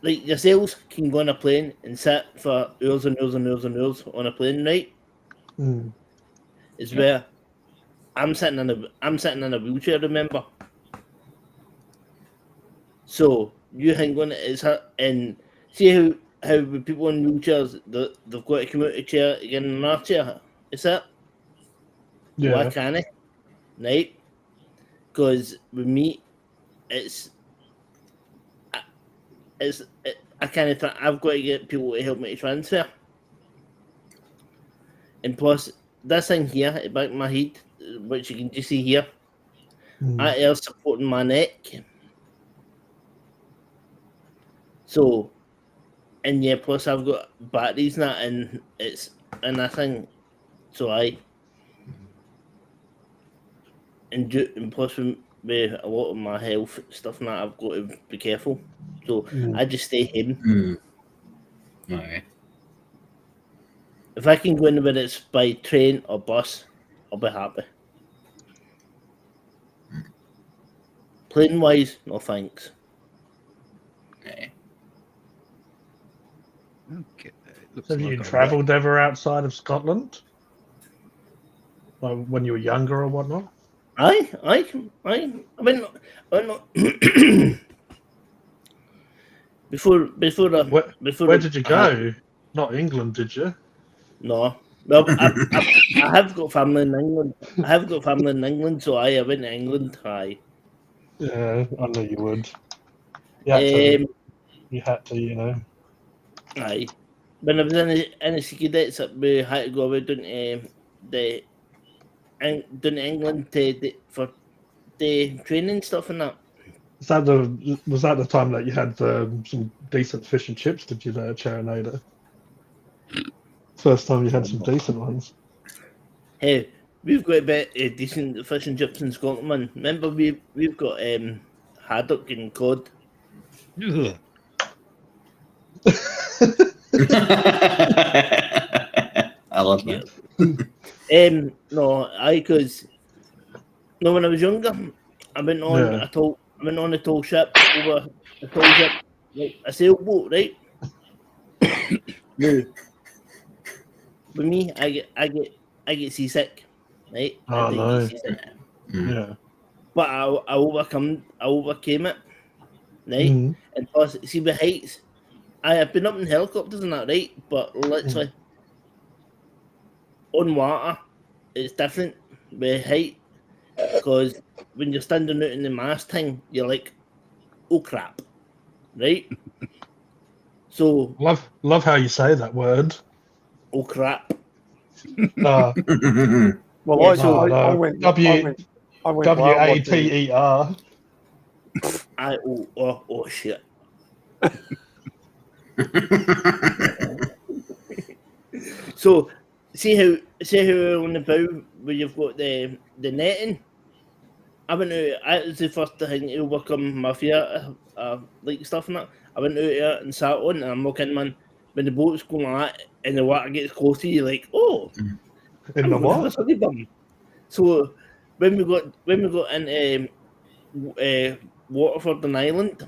like yourselves can go on a plane and sit for hours and hours and hours and hours on a plane, right? Mm. Is where I'm sitting in a wheelchair. Remember. So you hang on it, it's her, and see how with people in wheelchairs they've got to come out of a chair to get in another chair. Is that? Yeah. Why can't I? Right? Because with me, I can't. I've got to get people to help me to transfer. And plus, this thing here at the back of my head, which you can just see here, that air supporting my neck. So, and yeah, plus I've got batteries and that, and it's and that thing. So and plus with a lot of my health stuff and that, I've got to be careful. So I just stay hidden. Okay. If I can go in whether it's by train or bus, I'll be happy. Plane wise, no thanks. Okay. okay. Looks Have like you I've travelled ever outside of Scotland? Like when you were younger or whatnot? I mean, before Where did you go? Not England, did you? No. Well, I have got family in England. I have got family in England, so I went to England. Aye. Yeah, I knew you would. You had to, you know. Aye. When I was in the ski dates, we had to go away down to England for the training stuff and that. Was that the time that you had some decent fish and chips? Did you there, Charanada? First time you had some decent ones. Hey, we've got a bit decent fish and chips in Scotland, man. Remember, we've got haddock and cod. Ugh. I love that. No, because when I was younger, I went on Yeah. a tall ship over a tall ship, like a sailboat, right? No. With me, I get seasick, right? Oh, I do no. get seasick. Yeah. But I overcame it, right? Mhm. And plus, see with heights, I have been up in helicopters and that, right? But literally, on water, it's different with height because when you're standing out in the mast thing, you're like, oh crap, right? So, Love how you say that word. oh crap. Uh, Well, Yeah, I no. went. W-A-T-E-R. Oh shit. So see how on the bow where you've got the netting. I went out. It was the first thing to overcome my fear, like stuff and that. I went out there and sat on, and I'm looking, man, when the boat's going like that and the water gets close to you, you're like, oh, In I'm the going to have a what? sunny bum. So when we got into Waterford and Island,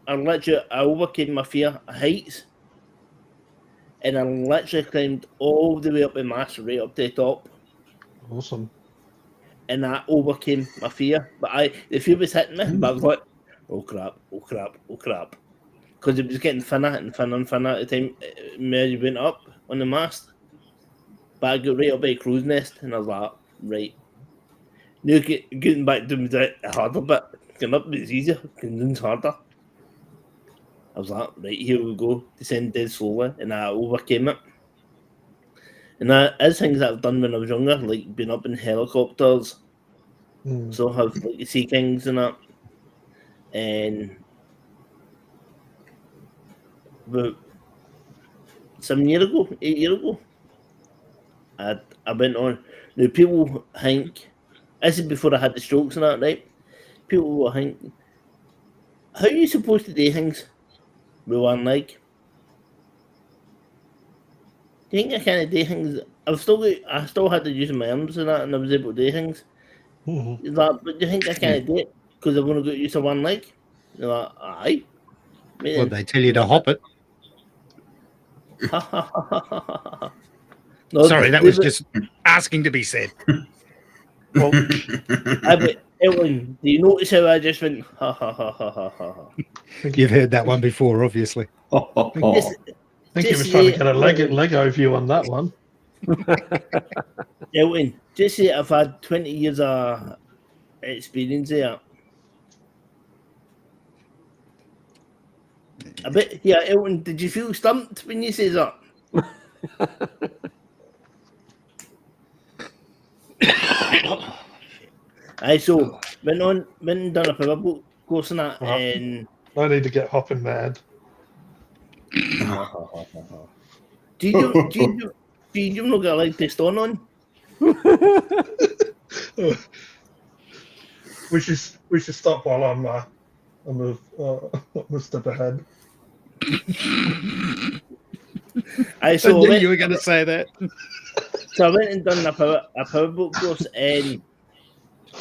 I overcame my fear of heights, and I literally climbed all the way up the mast, right up to the top, Awesome. and I overcame my fear. But the fear was hitting me, but I was like, oh crap, oh crap, oh crap, because it was getting thinner and thinner and thinner at the time Mary went up on the mast. But I got right up by the crow's nest, and I was like, right. Now getting back to the harder bit, getting up was easier, getting down's harder. I was like, right, here we go, descend dead slowly, and I overcame it. And that is things that I've done when I was younger, like being up in helicopters, so I have like the Sea Kings and that. And about 8 years ago, I went on. Now people think, this is before I had the strokes and that, right? People will think, how are you supposed to do things with one leg? Do you think I can't do things? I still had to use my arms and that, and I was able to do things. Mm-hmm. He's like, but do you think I can't do it because I've only got used to one leg? You're like, aye. Well, they tell you to hop it. No, Sorry, that was just asking to be said. Well, Ellen, do you notice how I just went ha ha ha ha ha ha ha? You've heard that one before, obviously. I think he was trying to get a leg overview on that one. Ellen, just say I've had 20 years of experience there. A bit, yeah, Elton, did you feel stumped when you say that? Aye, so went and done a powerboat course and that, and I need to get hopping mad. do you not get a leg test on? We should stop while I'm a step ahead. Aye, So I knew you were going to say that. So I went and done a powerboat course, and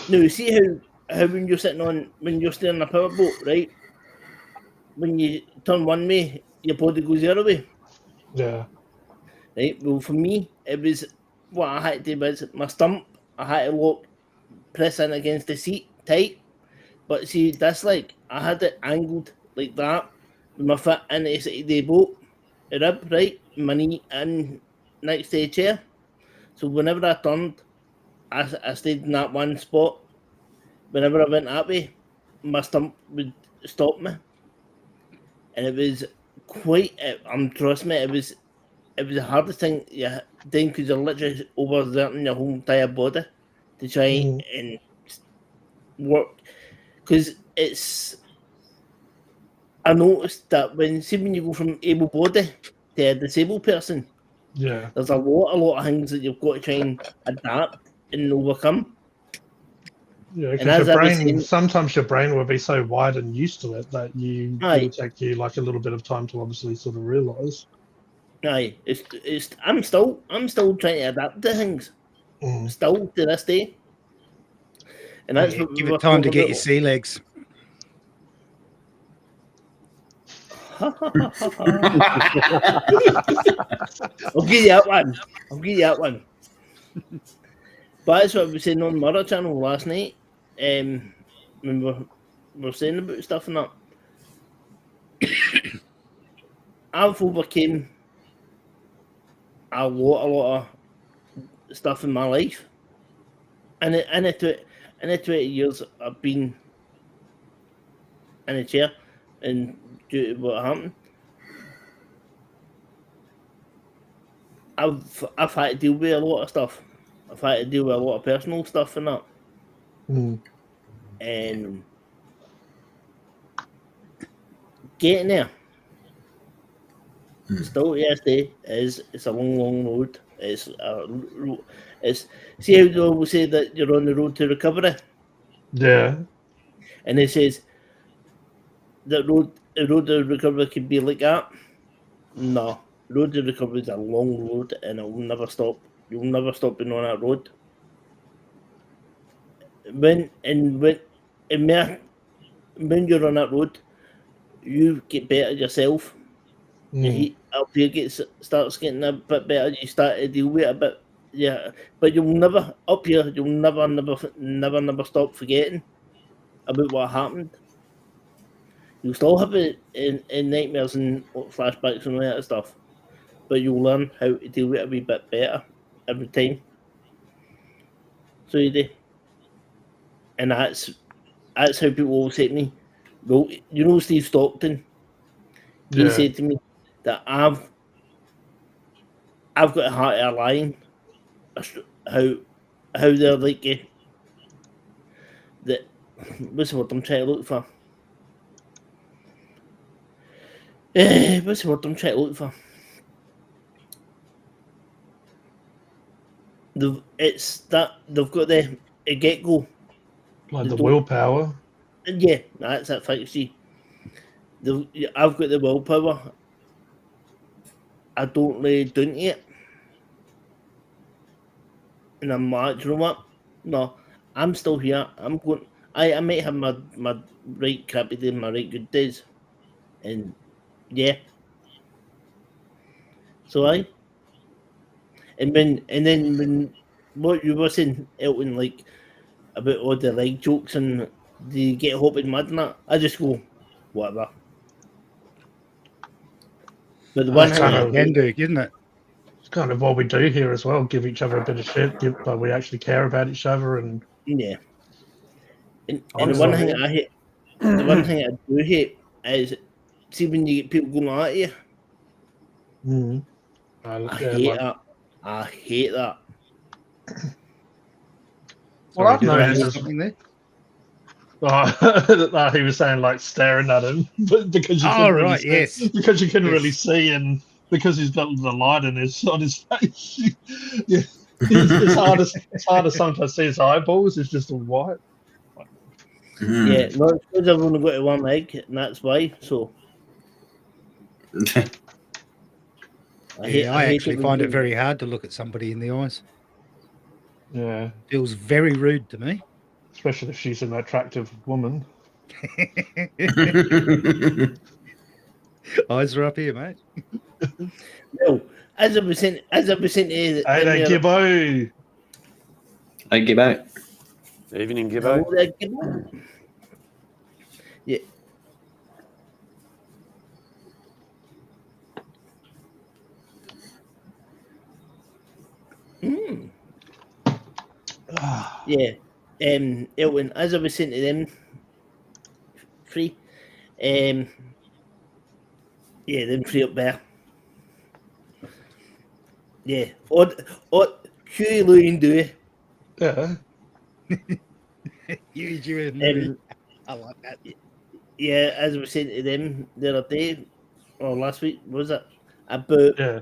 now see how when you're steering a powerboat, right? When you turn one way, your body goes the other way. Yeah. Right. Well, for me, it was what I had to do was my stump. I had to press in against the seat tight. But see, this like I had it angled like that with my foot in the side of the boat, the rib, right, my knee in next to the chair. So whenever I turned, I stayed in that one spot. Whenever I went that way, my stump would stop me, and it was quite. Trust me, it was the hardest thing you done because you're literally overexerting your whole entire body to try and work. Because I noticed that when you go from able body to a disabled person, Yeah. there's a lot of things that you've got to try and adapt and overcome. Yeah, And as because sometimes your brain will be so wide and used to it that it'll take you like a little bit of time to obviously sort of realise. Aye, I'm still trying to adapt to things, still to this day. And that's what give it time to get your sea legs. I'll give you that one. But that's what we were saying on Murder Channel last night. When we were saying about stuff and that. I've overcame a lot of stuff in my life. And in the 20 years I've been in a chair and due to what happened, I've had to deal with a lot of stuff. I've had to deal with a lot of personal stuff and that. And getting there, still yesterday, it's a long road. It's see how they always say that you're on the road to recovery? Yeah. And it says that road the road to recovery could be like that? No. Road to recovery is a long road and it will never stop. You'll never stop being on that road. When you're on that road, you get better yourself. Mm. He up here starts getting a bit better. You start to deal with it a bit, yeah. But you'll never up here. You'll never stop forgetting about what happened. You'll still have it in nightmares and flashbacks and all that stuff, but you'll learn how to deal with it a wee bit better every time. So you do, and that's how people always say to me. Well, you know Steve Stockton. He said to me that I've got a heart of a lion. How they're like that. What's the word I'm trying to look for? What's the word I'm trying to look for? They've got the get go. Like the willpower. Yeah, that's it. Thanks, see. I've got the willpower. I don't lay down to it. And I'm like, you know what? No, I'm still here. I'm going. I might have my right crappy days, my right good days. And yeah. So and then when what you were saying, Elton, like about all the leg jokes and the get hop and mud and that, I just go, whatever. But the one That's thing what you can do, isn't it? It's kind of what we do here as well. Give each other a bit of shit, but we actually care about each other. And yeah. And the one thing I hate, the one thing I do hate is, see when you get people going at you. I hate that. I hate that. Well, I've Did I noticed hear as- something there? Oh, he was saying like staring at him, but because you couldn't really see, yes. because you couldn't Yes. really see, and because he's got the light on his face. Yeah, it's hard to sometimes see his eyeballs. It's just all white. Yeah, no, it's because I've only got one leg, and that's why. So I actually find it when very hard to look at somebody in the eyes. Yeah, Feels very rude to me. especially if she's an attractive woman. Eyes are up here, mate. No, as I was saying to Hey there, Gibbo. I give out. Evening, Gibbo. Yeah. Yeah. Elton, as I was saying to them, three, yeah, them three up there. Yeah. Odd, Huey, Louie and Dewey. Yeah. You and me. I like that. Yeah, as I was saying to them the other day, or last week, was it? About, Yeah.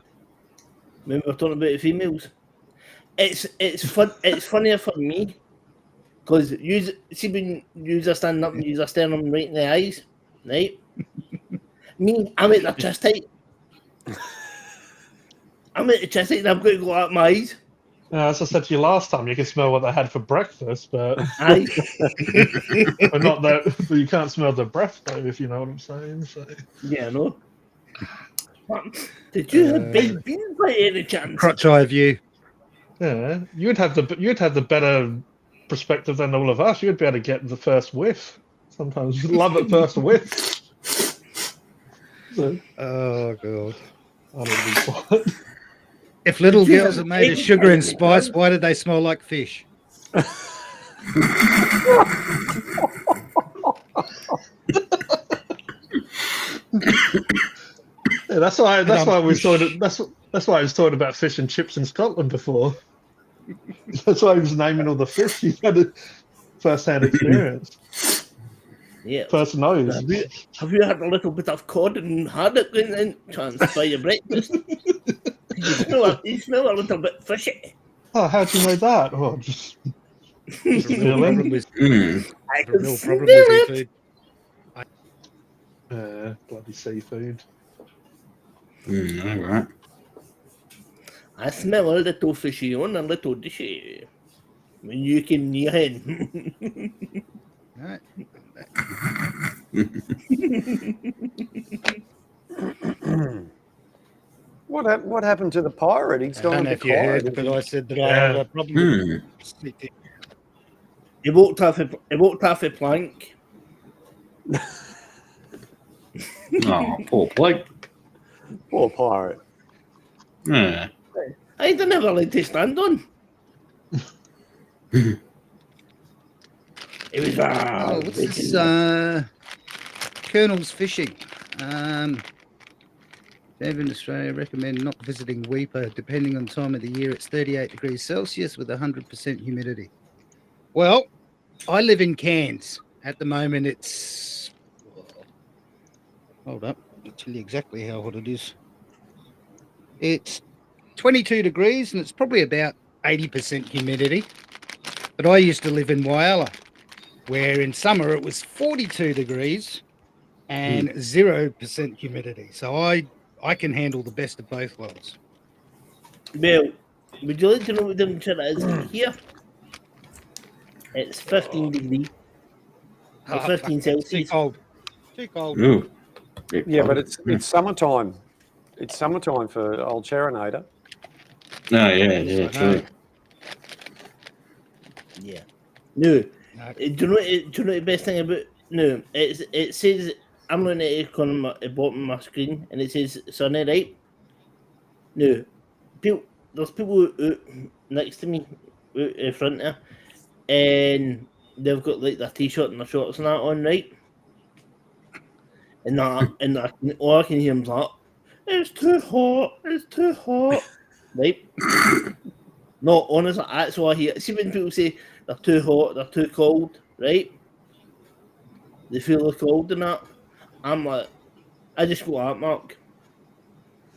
when we were talking about the females. It's fun. It's funnier for me because you see when you are standing up and you are staring them right in the eyes, right? Me, I'm at the chest height. I'm at the chest height and I'm going to go out my eyes. As I said to you last time, you can smell what they had for breakfast, but Aye. but not that. But you can't smell the breath though, if you know what I'm saying. So. Yeah, I know. Did you have baked beans by any chance? Crotch eye view. Yeah, you'd have the better perspective than all of us. You'd be able to get the first whiff. Sometimes you love it first whiff. So, Oh god. I don't know what. If little Did you girls have are made of egg sugar and white spice, bread? why do they smell like fish? Yeah, that's why we thought it. That's why I was talking about fish and chips in Scotland before. That's why he was naming all the fish. He had a first-hand experience. Yeah. First nose. Have you had a little bit of cod and had it going in chance by your breakfast? you smell a little bit fishy. Oh, how'd you know that? Oh, just The real problem with, Mm. I the can real smell problem with it. seafood. Bloody seafood. All right. I smell a little fishy on a little dishy. When you came near him. Right. What happened to the pirate? He's I gone don't know a if you bit heard, quiet. but I said that I Yeah. had a problem with sleeping. He walked off a plank. Oh, poor bloke. Poor pirate. Yeah. I don't have a leg to stand on. It was Oh, what's this? Colonel's Fishing. Devon, Australia, recommend not visiting Weeper. Depending on time of the year, it's 38 degrees Celsius with 100% humidity. Well, I live in Cairns. At the moment, it's... Hold up. I'll tell you exactly how hot it is. It's 22 degrees and it's probably about 80% humidity. But I used to live in Whyalla, where in summer it was 42 degrees and 0% humidity. So I can handle the best of both worlds. Well, would you like to know what the temperature is here? It's 15 degrees. Or 15 Too Celsius. cold. Too cold. Ooh. Yeah, but it's summertime. It's summertime for old Cherinator. Oh, yeah, true. Yeah. No. No. Do you know the best thing about no? It says I'm looking at it on the bottom of my screen and it says sunny, right? No. There's people out next to me out in front there and they've got like their t-shirt and their shorts and that on, right? And all I can hear is like, it's too hot, right? No, honestly, that's what I hear. See when people say they're too hot, they're too cold, right? They feel the cold and that. I'm like, I just go out, Mark.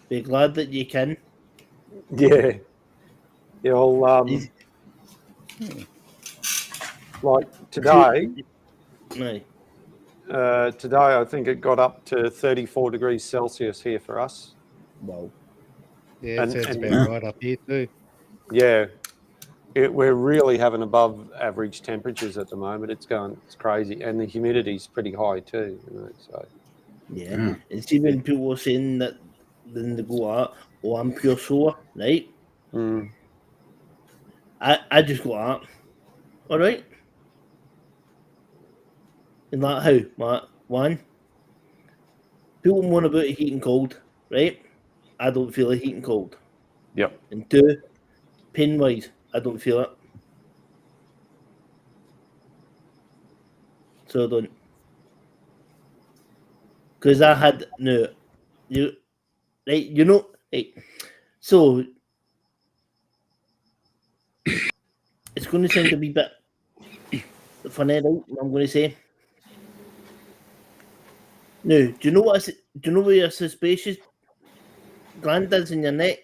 Be glad that you can. Yeah. You'll like today. No. Today, I think it got up to 34 degrees Celsius here for us. Wow. Yeah, it sounds and- about right up here too. Yeah, we're really having above average temperatures at the moment. It's crazy, and the humidity's pretty high too. So Yeah. And see when people are saying that, then they go out, oh, I'm pure sore, right? I just go out. All right. And that how, Matt? One, people moan about heat and cold, right? I don't feel a heat and cold. Yep. And two, pain wise, I don't feel it. So I don't. Because I had no, right? Right. So it's going to sound a wee bit funny, right? What I'm going to say. Now, do you know where your suspicious gland is in your neck?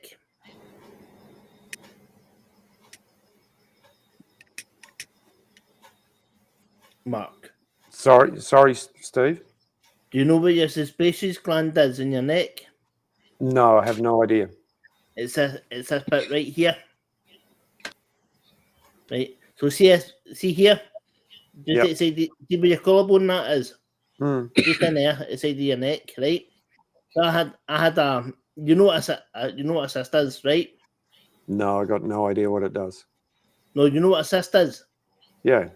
Mark. Sorry, Steve. Do you know where your suspicious gland is in your neck? No, I have no idea. It's this bit right here. Right. So see here? Just outside see where your collarbone that is. Just in there, outside of your neck, right? So I had you know what a cyst is, right? No, I got no idea what it does. No, you know what a cyst is? Yeah.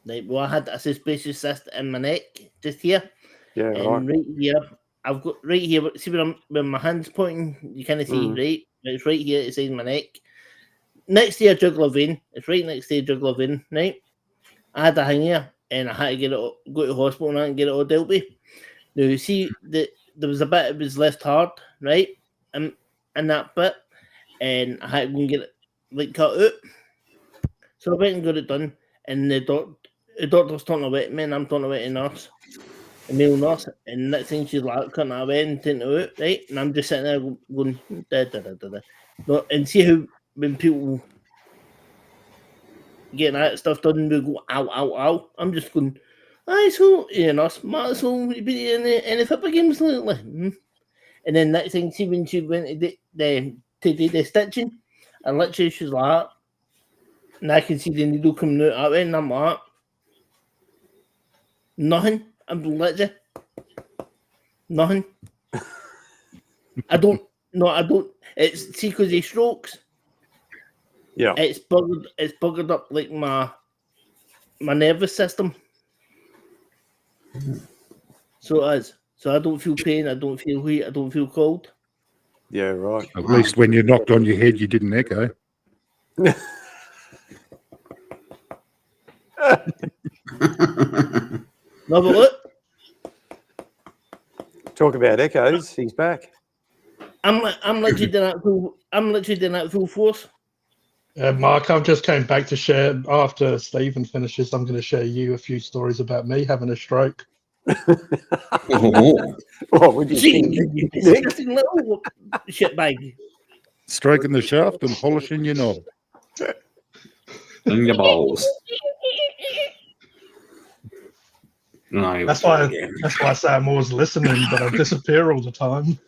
Right, well I had a suspicious cyst in my neck, just here. Yeah, And right here, I've got right here, see where my hand's pointing, you kind of see, right? It's right here, it's in my neck. Next to your jugular vein, it's right next to your jugular vein, right? I had a thing here, and I had to go to the hospital and get it all dealt with. Now, you see, there was a bit, it was left hard, right? And that bit, and I had to go and get it, cut out. So I went and got it done, and the doctor's talking about it, man, I'm talking about a nurse, a male nurse, and next thing she's like, cutting it away and taking it out, right? And I'm just sitting there going, da. No, and see how when people getting that stuff done, we go, ow. I'm just going, Aye, so, smart, so you been in the football games lately? And then next thing, see when she went to do the stitching, and literally she's like that. And I can see the needle coming out that way, and I'm like, nothing. I'm literally nothing. I don't. It's see because he strokes. Yeah. It's buggered up like my nervous system. So it is. So I don't feel pain. I don't feel heat. I don't feel cold. Yeah, right. At least when you knocked on your head, you didn't echo. No, but look, Talk about echoes. He's back. I'm literally doing that full force. Mark, I've just came back to share, after Stephen finishes, I'm going to share you a few stories about me having a stroke. Oh, What would you See, think? you Nick? disgusting little shit bag. Stroking the shaft and polishing your knob. in your balls. No, That's why I say I'm always listening, but I disappear all the time.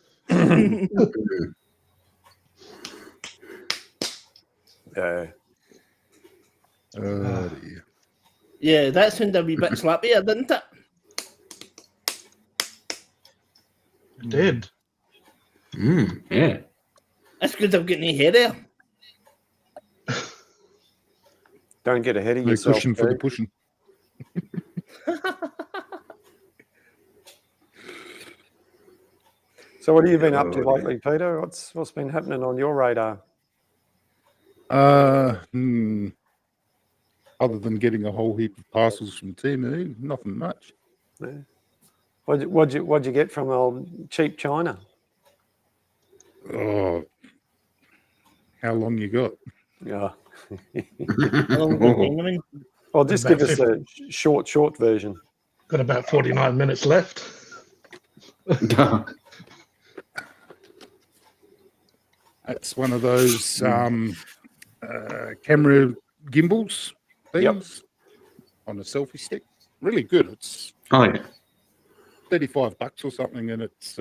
Yeah. Dear. Yeah, that sounded a wee bit slappier, didn't it? I did. Yeah. That's because I'm getting hair there. Don't get ahead of No yourself. cushion for the Pete. pushing. So, what have you been up to lately, Peter? What's been happening on your radar? Other than getting a whole heap of parcels from Temu, nothing much. Yeah. What'd you get from old cheap China? Oh, how long you got? Yeah. How long have you been doing? Well, just give us a short version. Got about 49 minutes left. That's one of those camera gimbals things on a selfie stick. Really good. It's Oh, yeah. $35 or something, and it's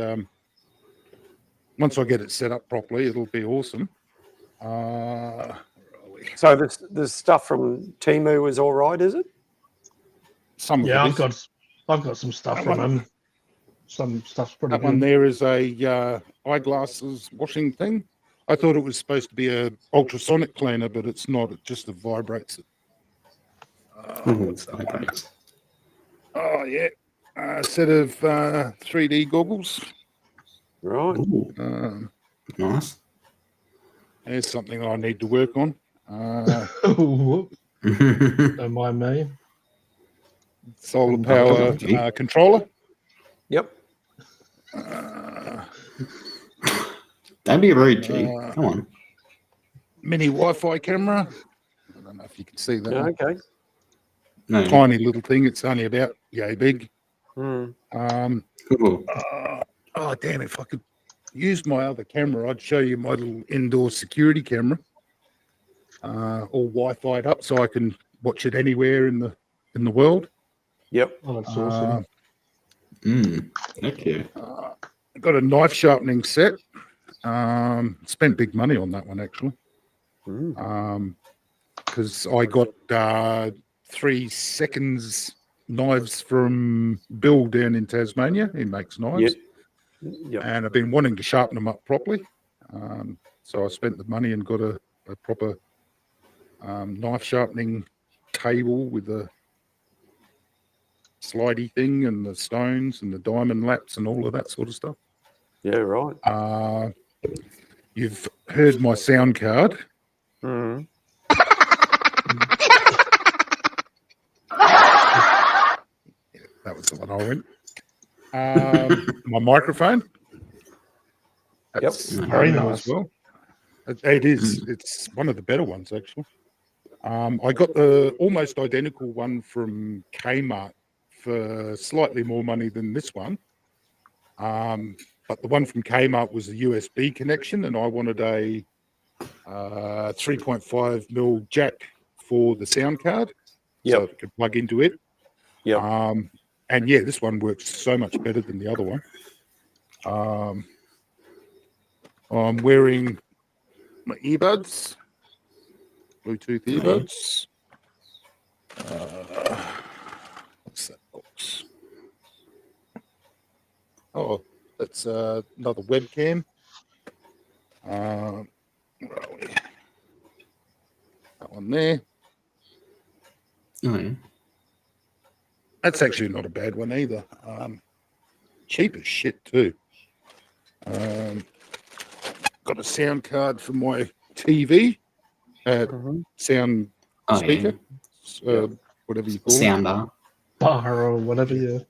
once I get it set up properly, it'll be awesome. Where are we? So this stuff from Temu is all right, is it? Some of Yeah, it is. I've got some stuff That from one- him. Some stuff's pretty That one good. there is a eyeglasses washing thing. I thought it was supposed to be a ultrasonic cleaner, but it's not. It just vibrates it. What's that? Okay. Oh yeah, a set of 3D goggles. Right. Ooh, nice. There's something I need to work on. Whoop, don't mind me. Solar power controller. Yep. Don't be rude, G. Come on. Mini Wi-Fi camera. I don't know if you can see that. Yeah, one. okay. No. Tiny little thing. It's only about yay big. Hmm. Cool. Oh damn! If I could use my other camera, I'd show you my little indoor security camera, all Wi-Fi'd up, so I can watch it anywhere in the world. Yep. Oh, that's awesome. Okay. I got a knife sharpening set. Spent big money on that one actually, because I got 3 seconds knives from Bill down in Tasmania. He makes knives. Yep. And I've been wanting to sharpen them up properly. So I spent the money and got a proper knife sharpening table with a slidey thing and the stones and the diamond laps and all of that sort of stuff. Yeah, right. You've heard my sound card. Mm. That was the one I went. My microphone. That's Very new nice. as well. It is. It's one of the better ones actually. I got the almost identical one from Kmart for slightly more money than this one. But the one from Kmart was a USB connection, and I wanted a 3.5 mil jack for the sound card, so it could plug into it. Yeah. And yeah, this one works so much better than the other one. I'm wearing my earbuds, Bluetooth earbuds. What's that box? Oh, that's another webcam. Where are we? That one there. Oh, yeah. That's actually not a bad one either. Cheap as shit too. Got a sound card for my TV, sound Oh, speaker, yeah. whatever you call it. Soundbar. Bar or whatever you.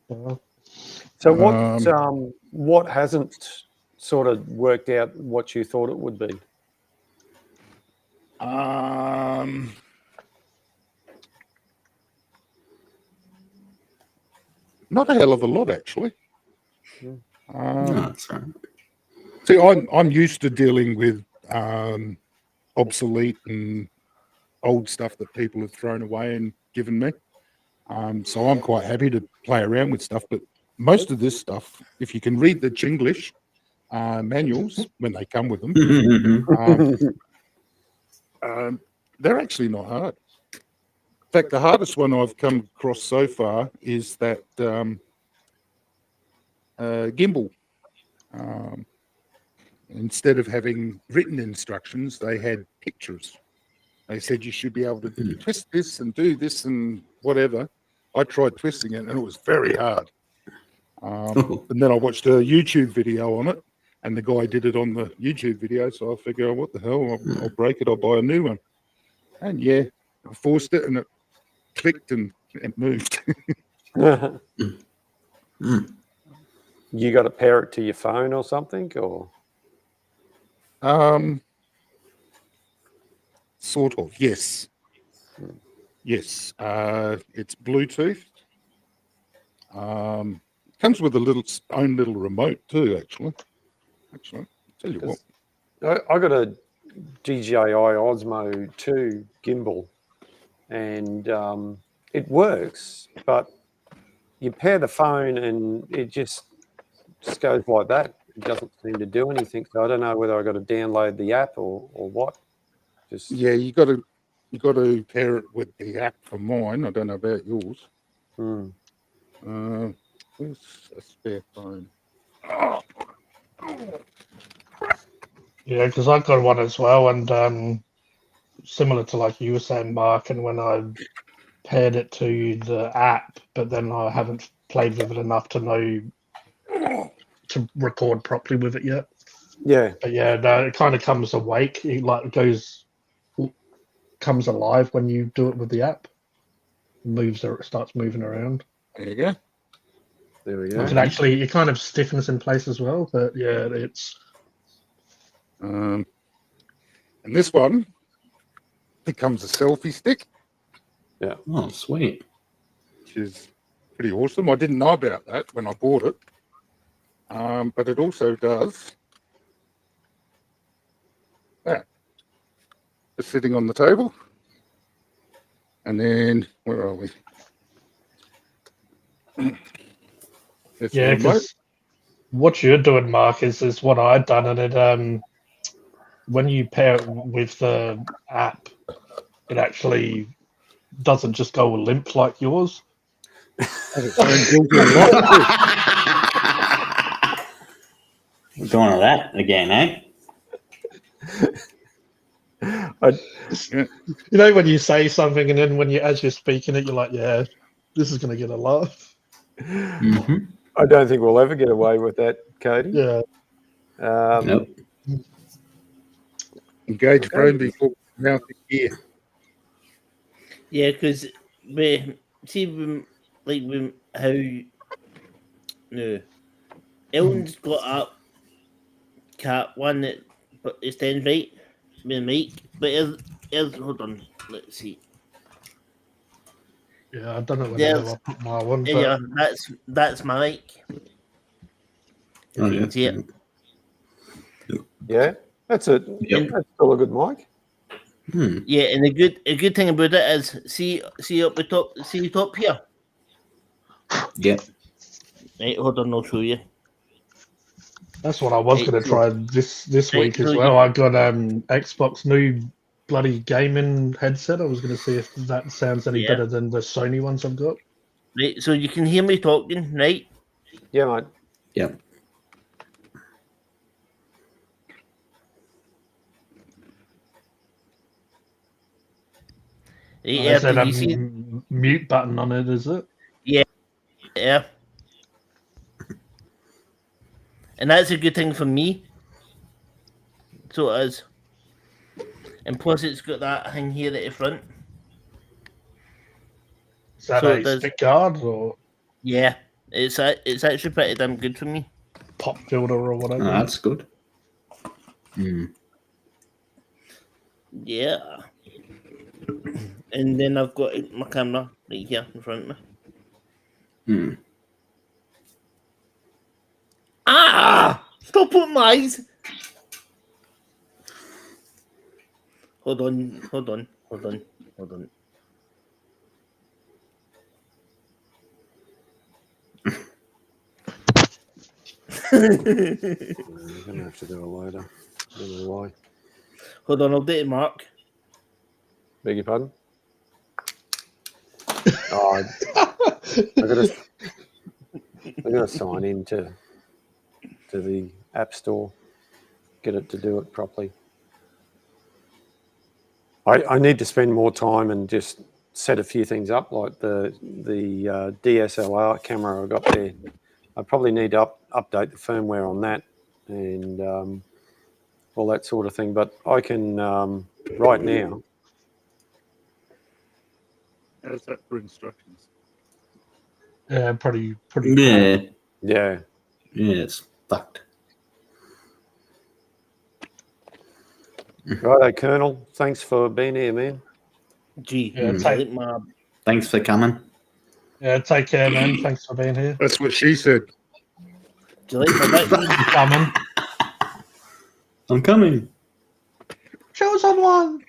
So what hasn't sort of worked out what you thought it would be? Not a hell of a lot, actually. No, that's right. See, I'm used to dealing with obsolete and old stuff that people have thrown away and given me. So I'm quite happy to play around with stuff. But most of this stuff, if you can read the Chinglish manuals when they come with them, they're actually not hard. In fact, the hardest one I've come across so far is that gimbal. Instead of having written instructions, they had pictures. They said you should be able to twist this and do this and whatever. I tried twisting it and it was very hard. And then I watched a YouTube video on it and the guy did it on the YouTube video. So I figured, oh, what the hell, I'll break it, I'll buy a new one. And yeah, I forced it and it clicked and it moved. You got to pair it to your phone or something, or? Sort of, yes. Yes, it's Bluetooth. Comes with a own little remote too, actually. I'll tell you what. I got a DJI Osmo 2 gimbal, and it works, but you pair the phone and it just goes like that. It doesn't seem to do anything. So I don't know whether I got to download the app or what. Yeah, you got to pair it with the app for mine. I don't know about yours. Where's a spare phone? Yeah, because I've got one as well, and similar to like you were saying, Mark, and when I paired it to the app, but then I haven't played with it enough to know to record properly with it yet. Yeah. But yeah, no, it kind of comes awake. It like comes alive when you do it with the app. Moves or it starts moving around. There you go. There we go. It actually, it kind of stiffens in place as well. But yeah, it's. And this one becomes a selfie stick. Yeah. Oh, sweet. Which is pretty awesome. I didn't know about that when I bought it. But it also does that. It's sitting on the table. And then, where are we? Yeah, because what you're doing, Mark, is what I've done, and it when you pair it with the app, it actually doesn't just go limp like yours. Going to that again, eh? You know when you say something and then as you're speaking it, you're like, yeah, this is going to get a laugh. Mm-hmm. I don't think we'll ever get away with that, Cody. Yeah. Nope. Engage phone before mouth gear. Yeah, because how Elton's got a cat one that but it stands right with the mic, but hold on, let's see. Yeah, I don't know whether I'll put my one. But... Yeah, that's my mic. Oh, you can see it. Yeah, that's it. Yep. That's still a good mic. Yeah, and a good thing about it is see up the top, see the top here. Yep. Right, hold on, I'll show you. That's what I was Hey, going to so- try this Hey, week as so well. you- I got Xbox new bloody gaming headset. I was going to see if that sounds any Yeah. better than the Sony ones I've got. Right, so you can hear me talking, right? Yeah, mate. Yep. Right, Oh, yeah, is that did a you see? mute button on it? Is it? Yeah. And that's a good thing for me. So it is. And plus it's got that thing here at the front. Is that So a it does. stick guard or Yeah. It's actually pretty damn good for me. pop filter or Oh, whatever? that's good. Mm. Yeah. And then I've got my camera right here in front of me. Mm. Ah! Stop putting my eyes! Hold on. You're going to have to do it later. I don't know why. Hold on, I'll do it, Mark. Beg your pardon? Oh, I got to sign in to the App Store, get it to do it properly. I need to spend more time and just set a few things up, like the DSLR camera I got there. I probably need to update the firmware on that and all that sort of thing. But I can right now. How's that for instructions? Yeah, pretty. Yeah. Yeah. Yeah, it's fucked. Righto, Colonel. Thanks for being here, man. Gee, Yeah, I take- like my Thanks for coming. Yeah, take care, man. Thanks for being here. That's what she said. do you like my background? Coming. I'm coming. Show someone.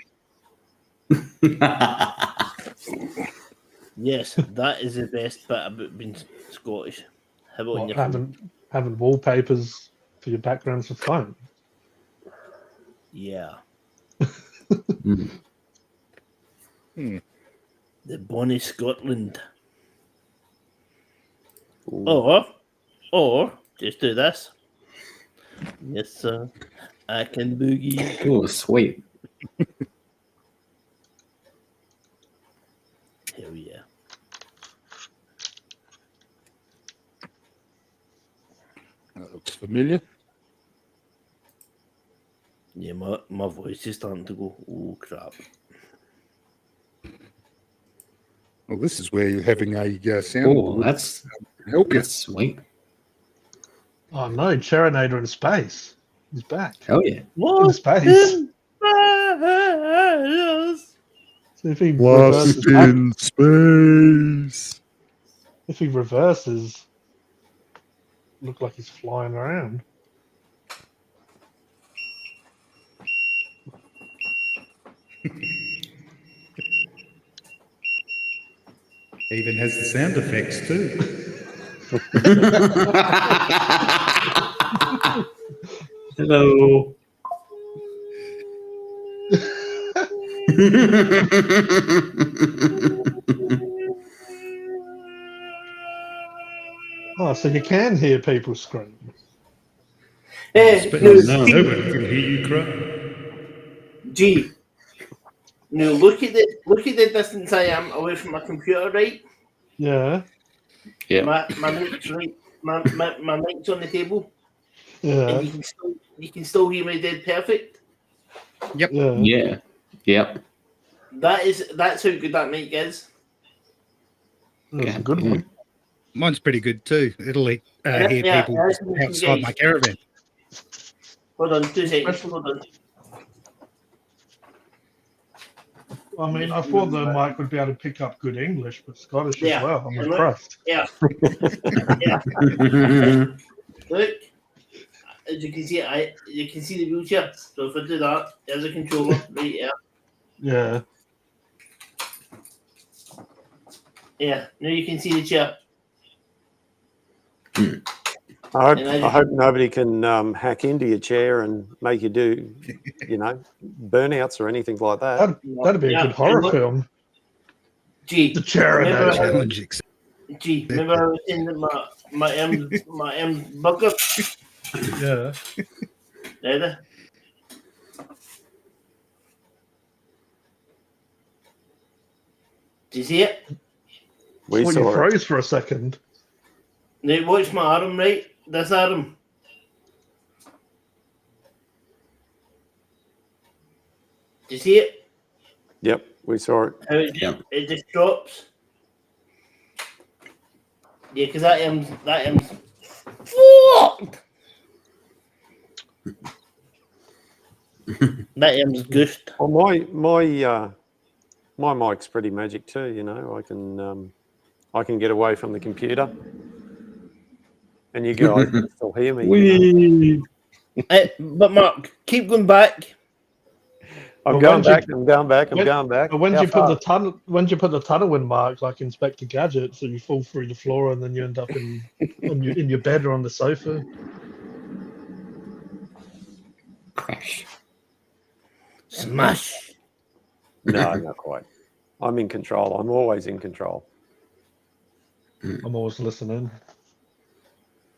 Yes, that is the best bit about being Scottish. How about on What, your phone? having wallpapers for your backgrounds of phone. Yeah. Mm. The bonny Scotland. Ooh. Or just do this. Yes, sir. I can boogie. Oh, sweet. Hell yeah. That looks familiar. Yeah, my voice is starting to go, oh crap. Well, this is where you're having a sound. Oh, that's help you. sweet. Oh no, Cherinator in space. He's back. Hell yeah. In space. So if he reverses Lost back, in space. if he reverses, look like he's flying around. Even has the sound effects too. Hello. Oh, so you can hear people scream. no, Nobody can hear you cry. Gee. Now look at the distance I am away from my computer, right? Yeah, Yeah. My mic's right. My mic's on the table, yeah, and you can still hear me dead perfect. yeah. Yeah. Yep. That's how good that mic is. That's a good one. Mine's pretty good too. It'll hear Yeah, people yeah, just yeah. outside my caravan. Hold on, 2 seconds. Hold on. I mean, I thought the mic would be able to pick up good English, but Scottish Yeah. as well. I'm Yeah. impressed. Yeah. Look, as you can see, you can see the wheelchair. So if I do that, there's a controller right here. Yeah, Yeah. Now you can see the chair. I hope nobody can hack into your chair and make you do, burnouts or anything like that. That'd be a good horror film. Gee, The chair and that. Challenge accepted. Gee, remember I was saying that my M's burger? Yeah. There. Do you see it? We Well, you saw it. froze for a second. Now watch my arm, right? This arm. Do you see it? Yep, we saw it. How it just drops. Yeah, because that M's fucked. That M's goosed. Well, my mic's pretty magic too. I can get away from the computer, and you guys can still hear me. But Mark, keep going back. I'm Well, going when back. I'm going back. I'm going back. But when How you put far? the tunnel in, Mark, like Inspector Gadget, so you fall through the floor and then you end up in your bed or on the sofa. Crash. Smash. No, not quite. I'm in control. I'm always in control. I'm always listening.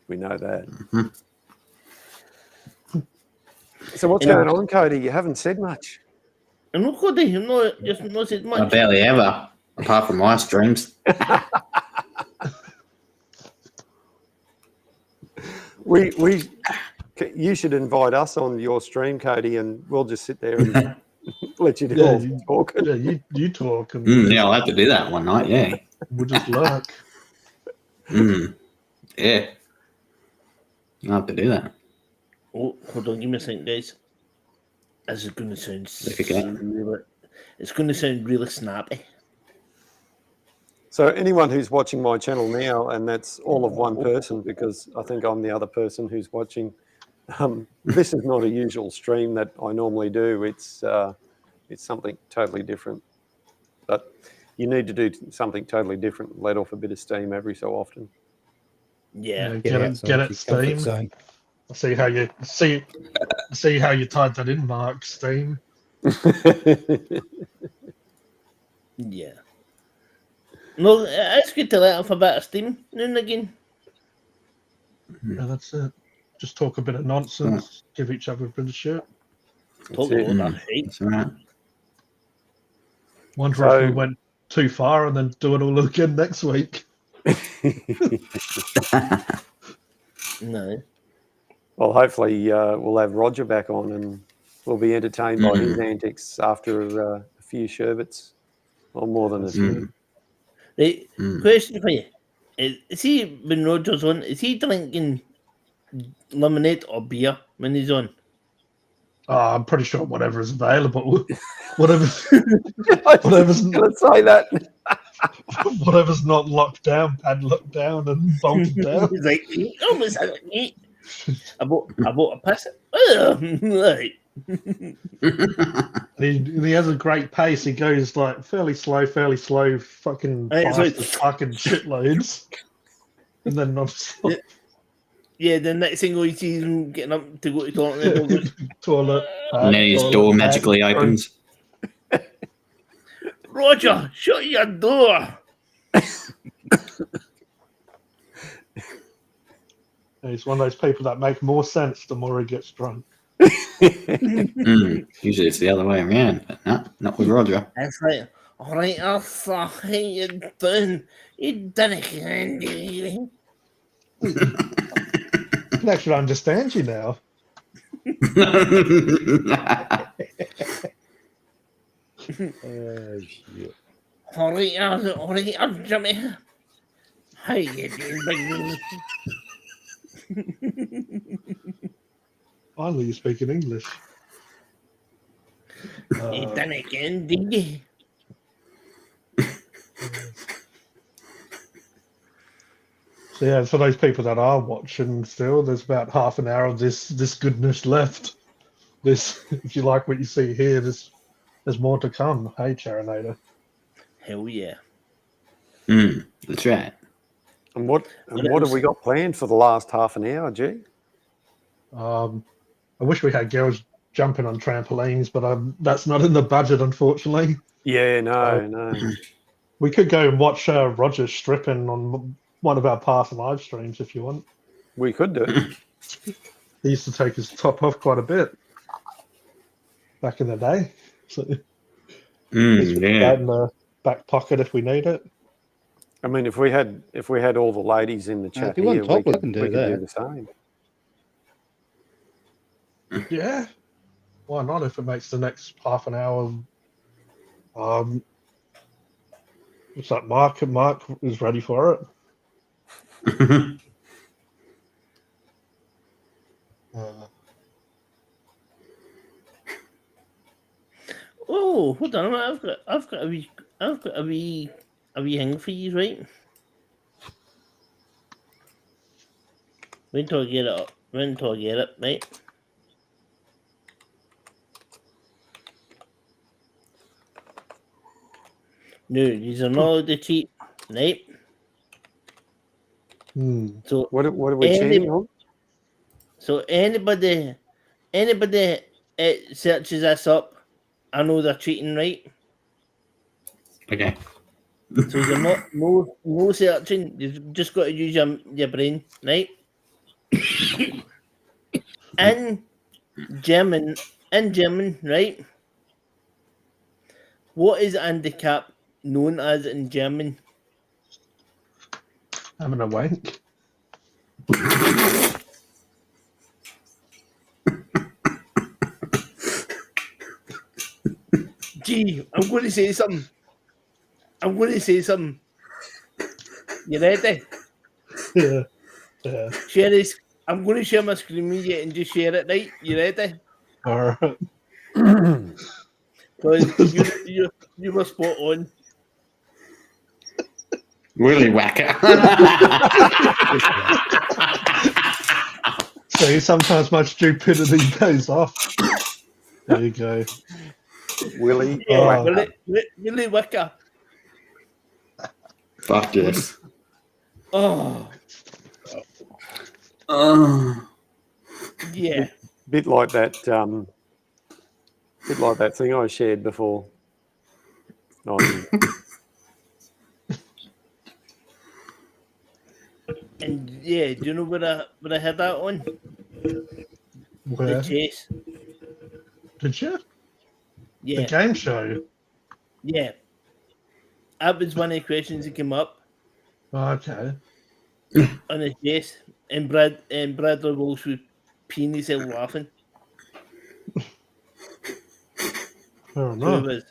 We know that. So what's going on, Cody? You haven't said much. I'm not good. I'm not said I much. barely ever, apart from my streams. You should invite us on your stream, Cody, and we'll just sit there and let you do all the talking. Yeah, you talk and Yeah, I'll have to do that one night. Yeah. we'll just lurk. Yeah. I'll have to do that. Oh, hold on, give me a second, guys. This is going to sound Difficult. it's going to sound really snappy. So anyone who's watching my channel now, and that's all of one person, because I think I'm the other person who's watching. This is not a usual stream that I normally do. It's something totally different. But you need to do something totally different. Let off a bit of steam every so often. Yeah. Get it, Steam. Zone. See how you tied that in, Mark. Steam. Yeah. No, it's good to let off a bit of steam now and again. Yeah, that's it. Just talk a bit of nonsense. Give each other a bit of shit. Talk it. about that, right? That's all right. Wonder if we went too far and then do it all again next week. No. Well, hopefully we'll have Roger back on and we'll be entertained by his antics after a few sherbets, or more than a few. Right, question for you. Is he, when Roger's on, is he drinking lemonade or beer when he's on? I'm pretty sure whatever is available. I was going to say that. Whatever's not locked down, padlocked down and bolted down. He's like, almost had it. I bought a piss. Right. He has a great pace. He goes like fairly slow, fucking It's fast like- as fucking shitloads. And then non-stop Yeah, the next thing you see is him getting up to go to toilet. toilet. And then his toilet, door bag. magically opens. Roger, shut your door. He's one of those people that make more sense the more he gets drunk. Usually it's the other way around, but no, not with Roger. It's like, all right, I'll fuck you doing. You didn't candy. I can actually understand you now. All right, I'll Jimmy. How you doing, big Finally, you're speaking English. You done it again, did you? So yeah, for those people that are watching still, there's about half an hour of this goodness left. If you like what you see here, there's more to come. Hey, Charinator. Hell yeah. That's right. And what have we got planned for the last half an hour, G? I wish we had girls jumping on trampolines, but that's not in the budget, unfortunately. Yeah, no. We could go and watch Roger stripping on one of our past live streams if you want. We could do it. He used to take his top off quite a bit back in the day. So Yeah. that in the back pocket if we need it. I mean, if we had all the ladies in the chat if you want here, top, we we could can do do that. the same. Yeah. Why not if it makes the next half an hour? What's that? Mark is ready for it. Oh, hold on! I've got a wee thing for you, right? Wait until I get it up. Wait until I get it, right? No, these are not the cheap, right? So What are we cheating on? So anybody searches this up, I know they're cheating, right? Okay. So you're not no searching. You've just got to use your brain, right? in German, right? What is handicap known as in German? Having a wank. Gee, I'm going to say something. You ready? Yeah. Share this. I'm going to share my screen with you and just share it, right? You ready? All right. Because you were spot on. Willy whacker. See, sometimes my stupidity pays off. There you go. Willy. Yeah, Willy Wicker. Fuck this. Oh, yeah. Bit like that thing I shared before. And yeah, do you know what I had that on? Where? The chase. Did you? Yeah. The game show? Yeah. That was one of the questions that came up Okay. on the chase, and Bradley Walsh was peeing himself laughing. Fair Who enough. was?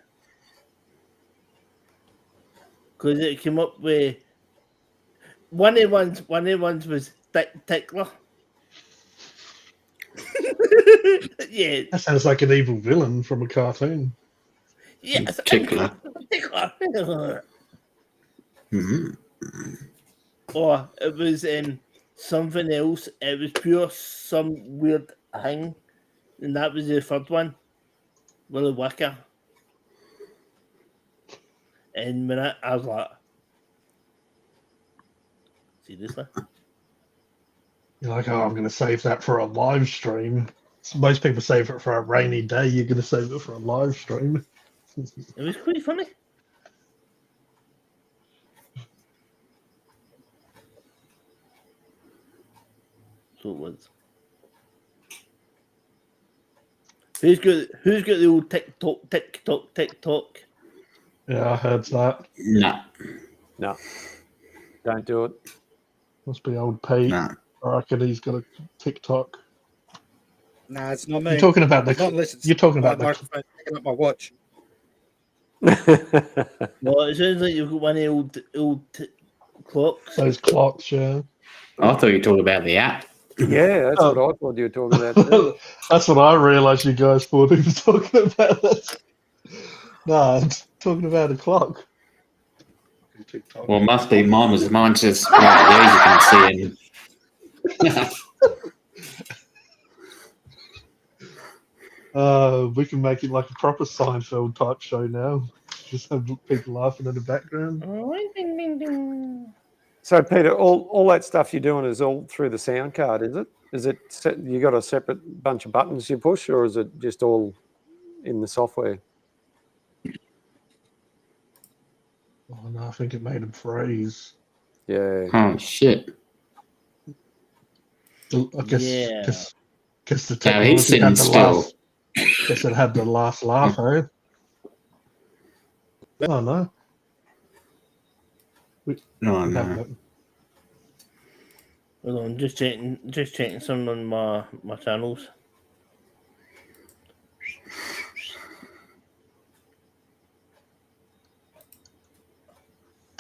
Because it came up with one of the ones was Tickler. Yeah. That sounds like an evil villain from a cartoon. Yes. Tickler. Tickler. Mhm. Or it was something else. It was pure some weird thing, and that was the third one, Willy Wicker. And when I was like, seriously? You're like, oh, I'm going to save that for a live stream. So most people save it for a rainy day. You're going to save it for a live stream. It was quite funny. So it was. Who's got the old TikTok? Yeah, I heard that. No. No. Don't do it. Must be old Pete. No. I reckon he's got a TikTok. Nah, it's not me. You're talking about Not the. unless it's You're talking my about the. microphone picking up my watch. Well, it sounds like you've got one of the old clocks. Those clocks, yeah. I thought you were talking about the app. Yeah, that's what I thought you were talking about. Too. That's what I realised you guys thought he was talking about. No, I'm talking about a clock. TikTok. Well, it must be mine just right there, as you can see. We can make it like a proper Seinfeld type show now. Just have people laughing in the background. So Peter, all that stuff you're doing is all through the sound card, is it? Is it you got a separate bunch of buttons you push, or is it just all in the software? Oh no, I think it made him freeze. Yeah. Oh shit! I guess Yeah. guess the Yeah, he's technology sitting had the still. last. Guess it had the last laugh, eh? Oh no. Oh We no! have Hold on, just checking something on my channels.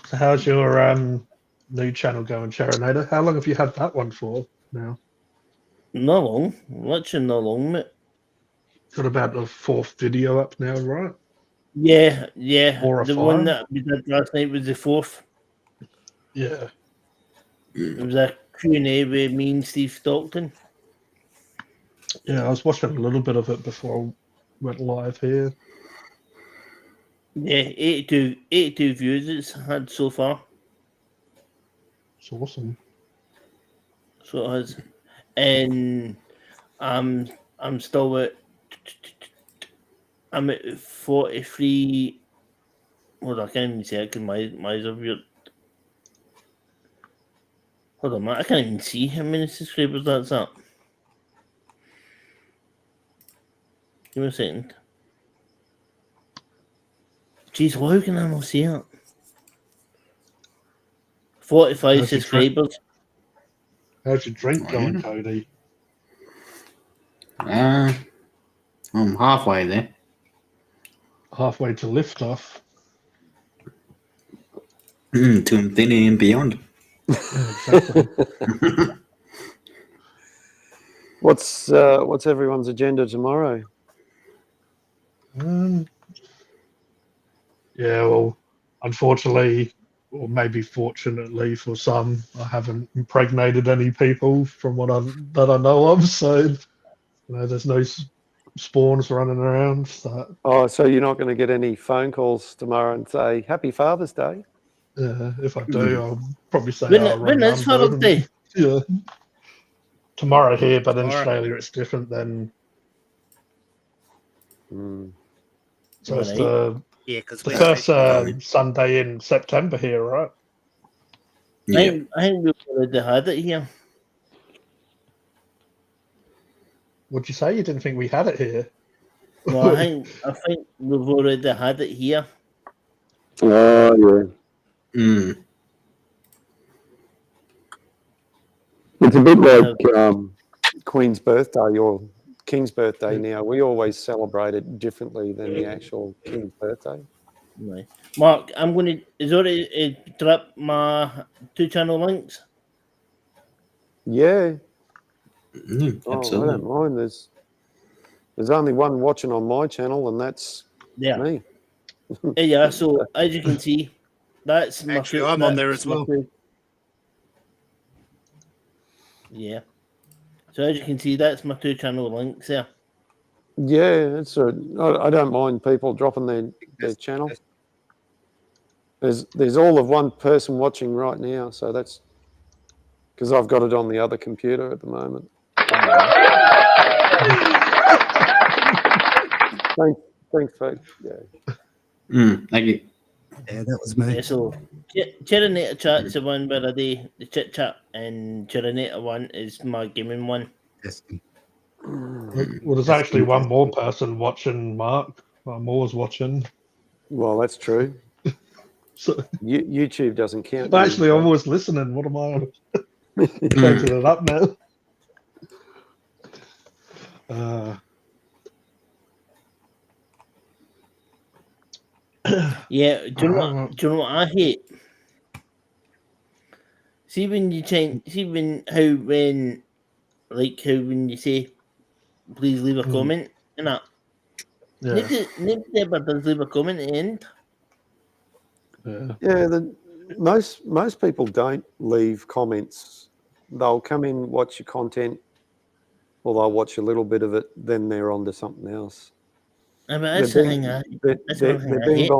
So how's your new channel going, Charinator? How long have you had that one for now? Not long, literally not long, mate. Got about the 4th video up now, right? Yeah. 4 or The one 5? that we did last night was the 4th. Yeah. It was a Q&A with me and Steve Stockton. Yeah, I was watching a little bit of it before I went live here. Yeah, 82 views it's had so far. It's awesome. So it has. And I'm still at 43. Hold on, I can't even see it because my eyes are weird. Hold on, man, I can't even see how many subscribers that's at. Give me a second. Jeez, why can I not see it? 45 How's your subscribers. How's your drink Oh, going, yeah. Cody? I'm halfway there. Halfway to lift off. To infinity and beyond. Yeah, exactly. What's everyone's agenda tomorrow? Yeah, well, unfortunately, or maybe fortunately for some, I haven't impregnated any people from that I know of. So, there's no spawns running around. So, Oh, so you're not going to get any phone calls tomorrow and say Happy Father's Day? if I do, I'll probably say, When is Father's Day? Yeah. Tomorrow here, but in Tomorrow. Australia it's different then. So it's Alright. Yeah, because the first Sunday in September here, right? Yeah. I think we've already had it here. What'd you say? You didn't think we had it here? No, I think we've already had it here. Oh, yeah. Mm. It's a bit like Queen's birthday or King's birthday now. We always celebrate it differently than the actual King's birthday. Right. Mark, I'm going to. Is it already drop my 2 channel links? Yeah. Absolutely. I don't mind. There's only one watching on my channel, and that's Yeah. me. Yeah, so as you can see, that's my Actually, I'm on there as well. Yeah. So as you can see, that's my 2 channel links there. Yeah, I don't mind people dropping their channel. There's all of one person watching right now, so that's because I've got it on the other computer at the moment. Thanks, folks. Yeah. Thank you. Yeah, that was me. Yeah, so Charinator Chat's the one where I do the chit chat, and Charinator 1 is my gaming one. Testing. Well, there's actually one more person watching, Mark. Moore's watching. Well, that's true. So, YouTube doesn't count. actually, I'm always listening. What am I on? Changing it up now. Yeah, do you know what I hate? See when you change, when you say, please leave a comment, and that. Yeah. Nobody ever does leave a comment at the end. Yeah, most people don't leave comments. They'll come in, watch your content, or they'll watch a little bit of it, then they're on to something else. But that's the thing I hate.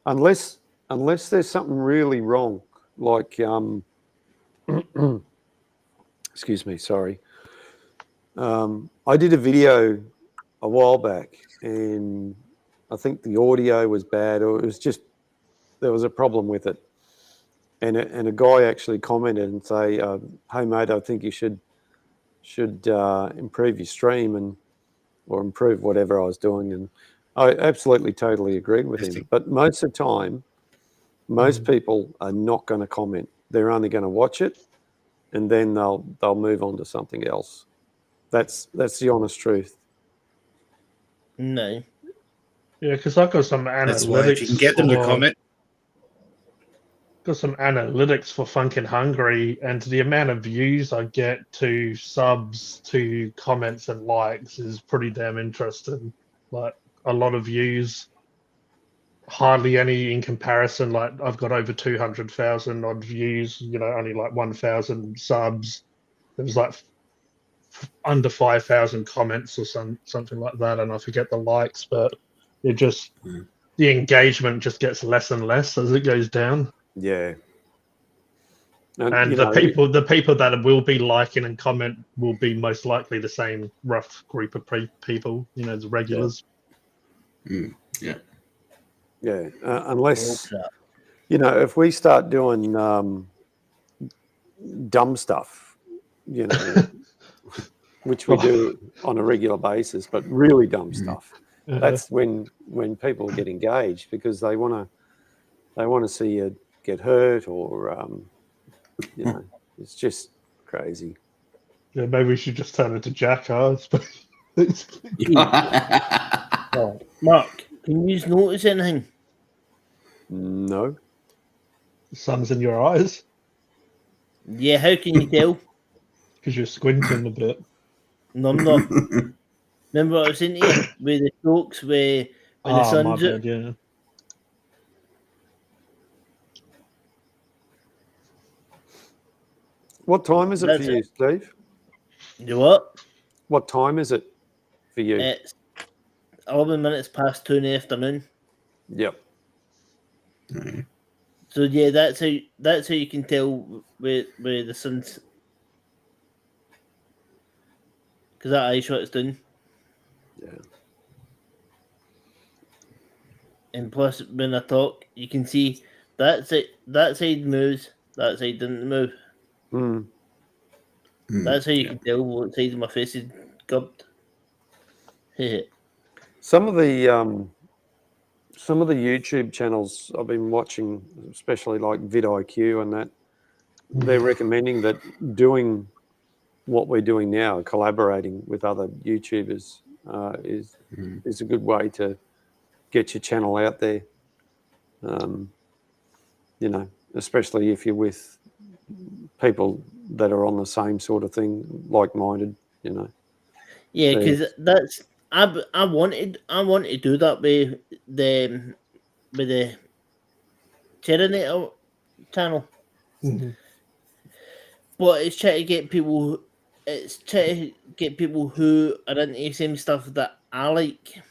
Unless there's something really wrong, like excuse me, sorry. I did a video a while back, and I think the audio was bad, or it was just there was a problem with it. And a guy actually commented and say, "Hey mate, I think you should improve your stream or improve whatever I was doing." And I absolutely totally agreed with him. But most of the time, most people are not going to comment. They're only going to watch it, and then they'll move on to something else. That's the honest truth. No. Yeah, because I've got some That's why analytics. if you can get them to comment. Got some analytics for Funkin' Hungry, and the amount of views I get to subs, to comments and likes is pretty damn interesting. Like a lot of views, hardly any in comparison. Like I've got over 200,000 odd views, only like 1,000 subs. There was like under 5,000 comments or something like that, and I forget the likes, but it just the engagement just gets less and less as it goes down. Yeah. And the people that will be liking and comment will be most likely the same rough group of people, the regulars. Yeah. Yeah. Unless, if we start doing dumb stuff, which we do on a regular basis, but really dumb stuff, that's when people get engaged, because they want to see you get hurt, or it's just crazy. Yeah, maybe we should just turn it to jackass. Mark, can you notice anything? No. The sun's in your eyes Yeah, how can you tell? because you're squinting a bit. No, I'm not. Remember what I was saying to you with the strokes when the sun's out? Yeah. What time is it for you, Steve? You what? What time is it for you? It's 11 minutes past 2 in the afternoon. Yep. So yeah, that's how you can tell where the sun's, because that eye shot is done. Yeah. And plus, when I talk, you can see that side moves, that side didn't move. That's how you can tell what side of my face is cupped. Some of the YouTube channels I've been watching, especially like vidIQ and that, they're recommending that doing what we're doing now, collaborating with other YouTubers, is a good way to get your channel out there. Especially if you're with people that are on the same sort of thing, like-minded. Yeah, because I want to do that with the Terminator channel, but it's trying to get people. It's trying to get people who are into the same stuff that I like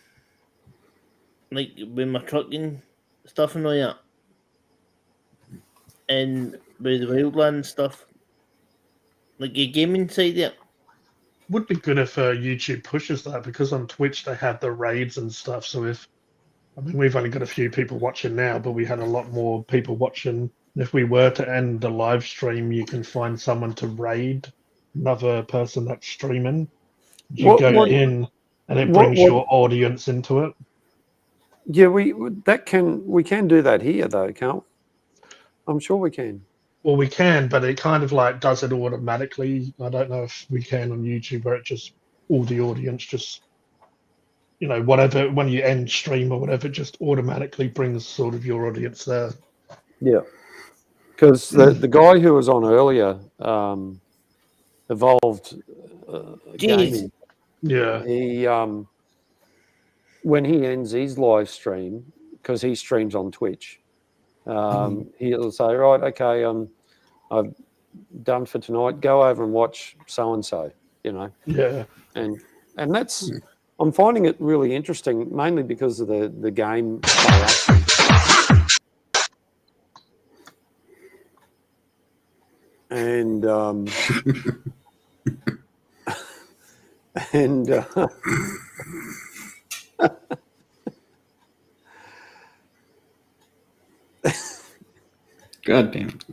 with my trucking stuff and all that, and with the wildland stuff, like your gaming side there. Would be good if YouTube pushes that, because on Twitch they have the raids and stuff. So we've only got a few people watching now, but we had a lot more people watching. If we were to end the live stream, you can find someone to raid another person that's streaming. You go in, and it brings your audience into it. Yeah, we can do that here though, can't we? I'm sure we can. Well, we can, but it kind of like does it automatically. I don't know if we can on YouTube, where it just all the audience just, whatever, when you end stream or whatever, it just automatically brings sort of your audience there. Yeah, because the guy who was on earlier, Evolved Gaming. Yeah. He when he ends his live stream, because he streams on Twitch. He'll say, right, okay, I've done for tonight. Go over and watch so and so. Yeah. And that's I'm finding it really interesting, mainly because of the game play action. and and God damn it.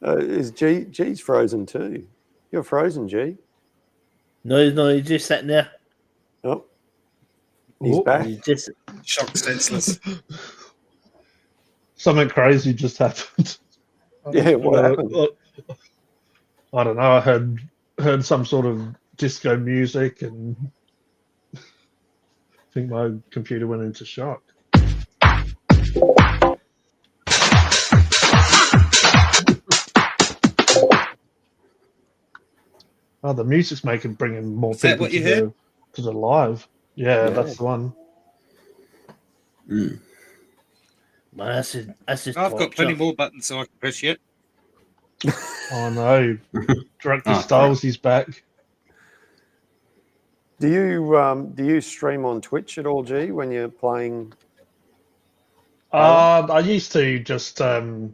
is G's frozen too? You're frozen, G. No, he's just sitting there. Oh, he's Oh. back. He's just Shocked senseless. Something crazy just happened. Yeah, what happened? I don't know. I heard some sort of disco music, and I think my computer went into shock. Oh, the music's bringing more Is that people what you heard? to the live. Yeah, Yeah. that's the one. Mm. man, that's just I've got torture. plenty more buttons so I can press yet. Oh no, Director Oh, Styles, he's back. Do you stream on Twitch at all, G, when you're playing? I used to just to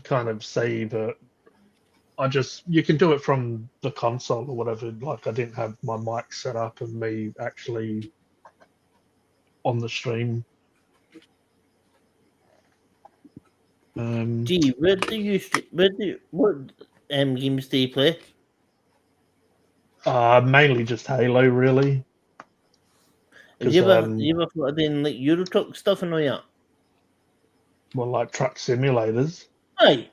kind of see, but you can do it from the console or whatever. Like I didn't have my mic set up and me actually on the stream. Gee, what games do you play? Mainly just Halo, really. Have you ever 'Cause, you ever thought of doing like Euro Truck stuff and all that? Well, like truck simulators. Aye.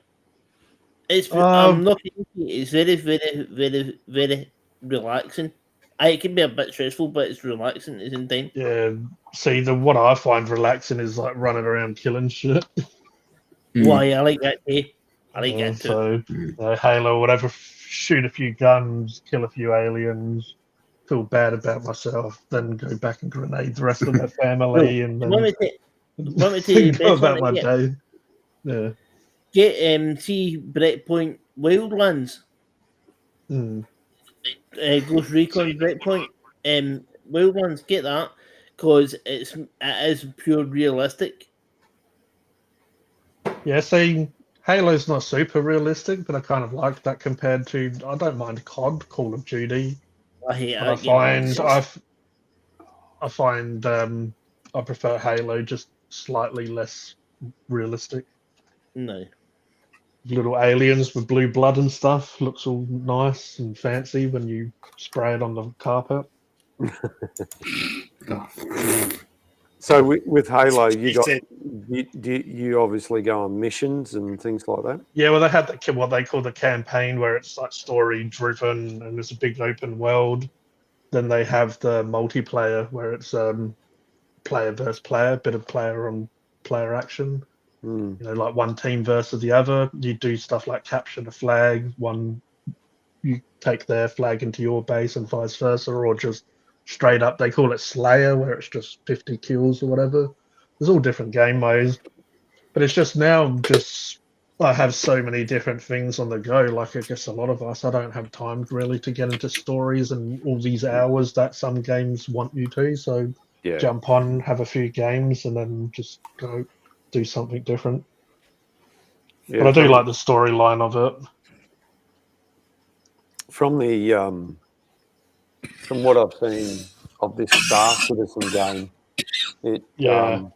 It's I'm not kidding you, it's very, very, very, very relaxing. Aye, it can be a bit stressful, but it's relaxing at the same time. Yeah. See, what I find relaxing is like running around killing shit. Mm. Why I like that too. I like Yeah, that too. so Halo, whatever, shoot a few guns, kill a few aliens, feel bad about myself, then go back and grenade the rest of my family, and Want me then to the go best one about to my get? day. Yeah. Get see Breakpoint Wildlands. Mm. Ghost Recon Breakpoint. Wildlands, get that because it is pure realistic. Yeah, see, Halo's not super realistic, but I kind of like that compared to, I don't mind COD, Call of Duty. I hate But I find I prefer Halo, just slightly less realistic. no. Little aliens with blue blood and stuff, looks all nice and fancy when you spray it on the carpet. So with Halo, He said- you obviously go on missions and things like that. Yeah, well, they had what they call the campaign, where it's like story driven and there's a big open world. Then they have the multiplayer, where it's player versus player, bit of player on player action. Mm. You know, like one team versus the other. You do stuff like capture the flag. You take their flag into your base and vice versa, or just straight up. They call it Slayer, where it's just 50 kills or whatever. There's all different game modes, but it's just now I have so many different things on the go. Like I guess a lot of us, I don't have time really to get into stories and all these hours that some games want you to. So Yeah. jump on, have a few games, and then just go do something different. Yeah, But I do like the storyline of it. from what I've seen of this Star Citizen game.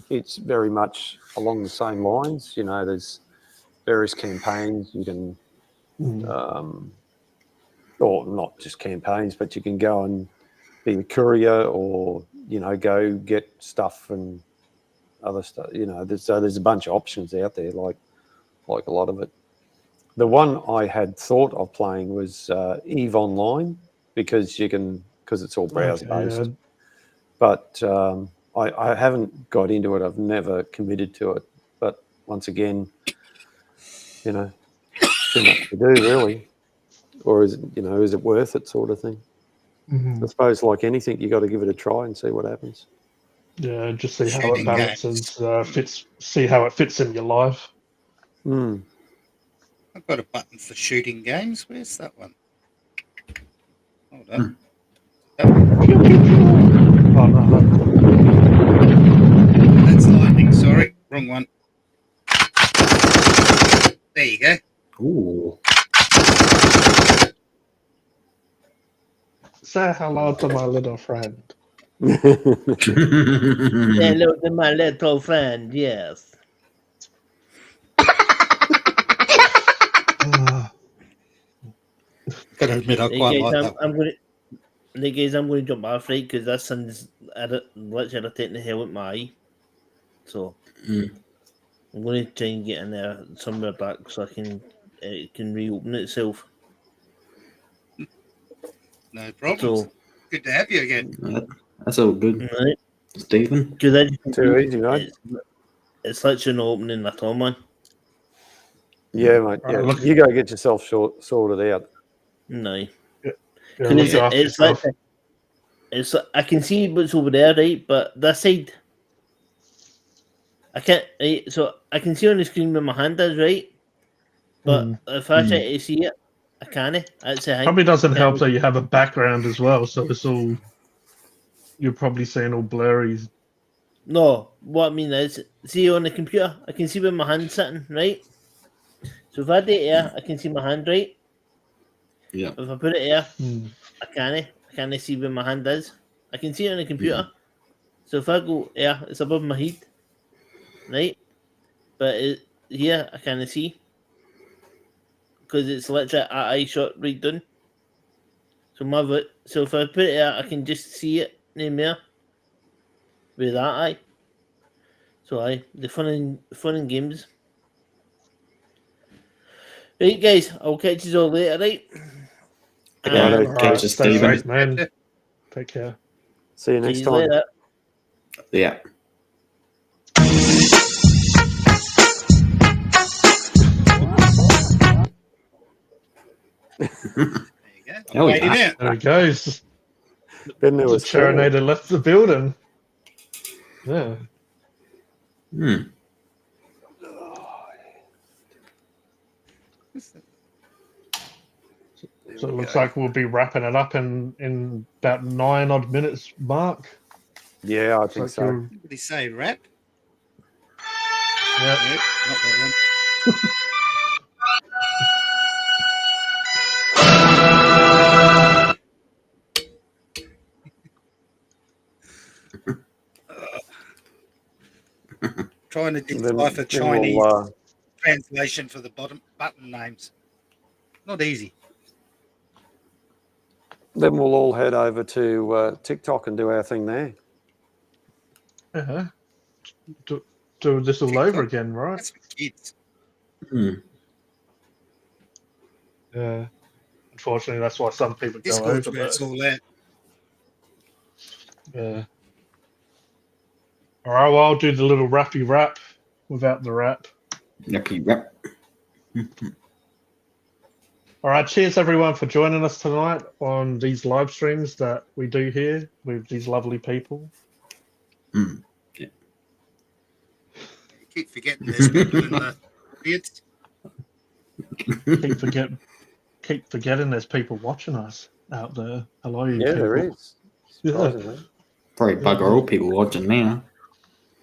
It's very much along the same lines. You know, there's various campaigns you can, or not just campaigns, but you can go and be a courier, or go get stuff and other stuff. There's a bunch of options out there, like a lot of it. The one I had thought of playing was EVE Online, because it's all browser based. Yeah. But I haven't got into it. I've never committed to it. But once again, too much to do, really. Or is it worth it, sort of thing? I suppose, like anything, you got to give it a try and see what happens. Yeah, just see how it Shooting balances, see how it fits in your life. Mm. I've got a button for shooting games. Where's that one? Hold on. That one. Oh, no. That's lightning. Sorry, wrong one. There you go. Ooh. Say hello to my little friend. Hello to my little friend. Yes. Gotta admit, I Hey quite guys, like that. I'm going to. Hey guys, I'm going to jump off right because that sun's literally taking the hell with my eye. So I'm going to try and get in there somewhere back so I can it can reopen itself. No problems. So Good to have you again. That's all good, right, Stephen. because Too easy, mate. it's literally not opening at all, man. Yeah, mate. Yeah. Right, look- You go get yourself sorted out. No. Yeah, Because look after it's like yourself. it's I can see what's over there, right? But that side, I can't. Right? So I can see on the screen where my hand is, right? But if I try to see it, I can't. That's a Probably doesn't help that. that you have a background as well, so it's all. You're probably seeing all blurry. No, what I mean is, see on the computer, I can see where my hand's sitting, right? So if I do it here, I can see my hand, right? Yeah. If I put it here, Mm. I can't see where my hand is. I can see it on the computer. So if I go here, it's above my head, right? But here, I can't see. Because it's literally an eye shot right down. So if I put it here, I can just see it in there with that eye. So the fun and games. Right, guys, I'll catch you all later, right? Okay, Righto. All catch right, you, stay Stephen. safe, man. Take care. See you See next you time. later. Yeah. There you go. I'm Oh, waiting yeah. out. There he goes. Then there The was four. Charinator left the building. Yeah. So it looks like we'll be wrapping it up in about 9 odd minutes mark. Yeah, I Looks think like so. you're- What did he say? Rap? Yeah. Nope, not that one. Trying to decipher Chinese we'll, translation for the button names. Not easy. then we'll all head over to TikTok and do our thing there. Yeah. Do this all over again, right? That's for kids. Yeah. Unfortunately, that's why some people go Discord's over where it's there. all at. Yeah. All right, well, I'll do the little rappy rap without the rap. Yucky rap. All right, cheers everyone for joining us tonight on these live streams that we do here with these lovely people. You keep forgetting there's people in the audience. Keep forgetting there's people watching us out there. Hello, you Yeah, people. there is. Yeah. Surprisingly. Probably bugger all people watching now.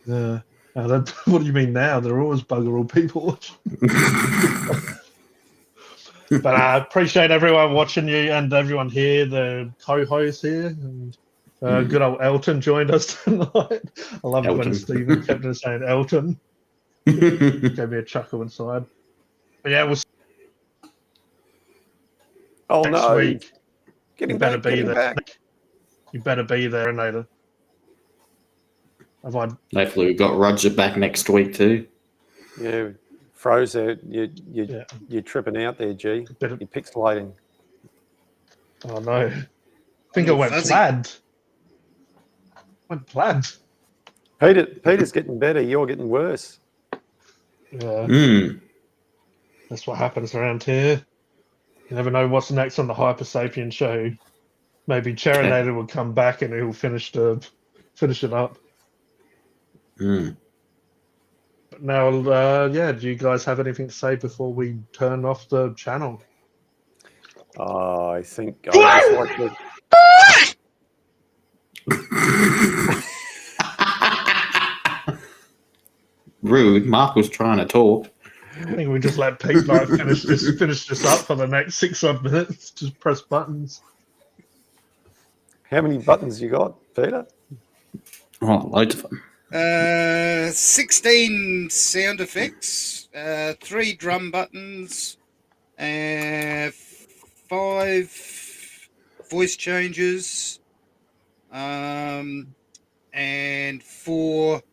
Yeah. What do you mean now? They're always bugger all people watching. But I appreciate everyone watching you and everyone here, the co-hosts here. And good old Elton joined us tonight. I love it when Elton. Stephen kept on saying Elton. Gave me a chuckle inside. But yeah, we'll see Oh you next no! week. Get You him better back! Get be him there. back! You better be there, Nader. Have I? Hopefully we've got Roger back next week too. Yeah, froze there. Yeah. You're tripping out there, G. Better, You're pixelating. oh no. I think I Little went fuzzy. plaid. Went plaid. Peter's getting better. You're getting worse. Yeah. That's what happens around here. You never know what's next on the Hypersapien show. Maybe Charinator will come back and he'll finish it up. But now, do you guys have anything to say before we turn off the channel? I think I just like to. Rude. Mark was trying to talk. I think we just let Pete like finish this up for the next 6 odd minutes. Just press buttons. How many buttons you got, Peter? Oh, loads of them. 16 sound effects, 3 drum buttons, 5 voice changes, and 4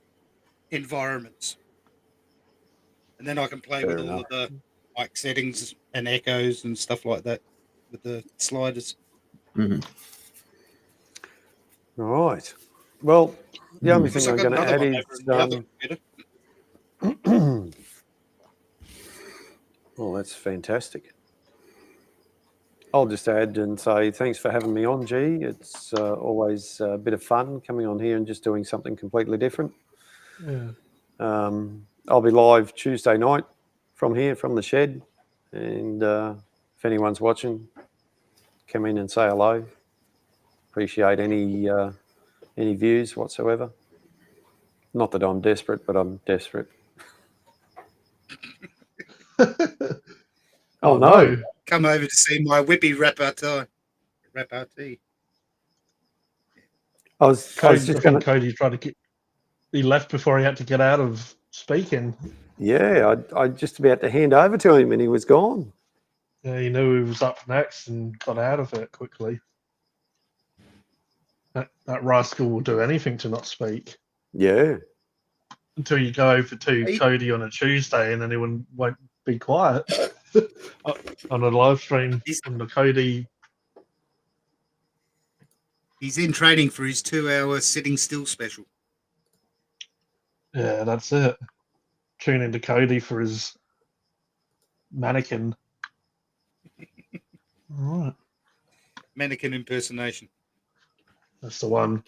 environments. And then I can play Fair with all enough. of the mic settings and echoes and stuff like that with the sliders. Mhm. Right. Well, the only Plus, thing I've I'm got going to another add one over in the other computer. well, that's fantastic. I'll just add and say thanks for having me on, G. It's always a bit of fun coming on here and just doing something completely different. Yeah. I'll be live Tuesday night from here, from the shed. And if anyone's watching, come in and say hello. Appreciate any views whatsoever. Not that I'm desperate, but I'm desperate. Oh, no. Come over to see my whippy repartee. I was I just think going to... Cody tried to get. He left before he had to get out of speaking. Yeah, I just about to hand over to him and he was gone. Yeah, he knew he was up next and got out of it quickly. That rascal will do anything to not speak. Yeah. Until you go over to Cody on a Tuesday and then he won't be quiet on a live stream on the Cody. He's in training for his 2-hour sitting still special. Yeah, that's it. Tune into Cody for his mannequin. All right. Mannequin impersonation. That's the one.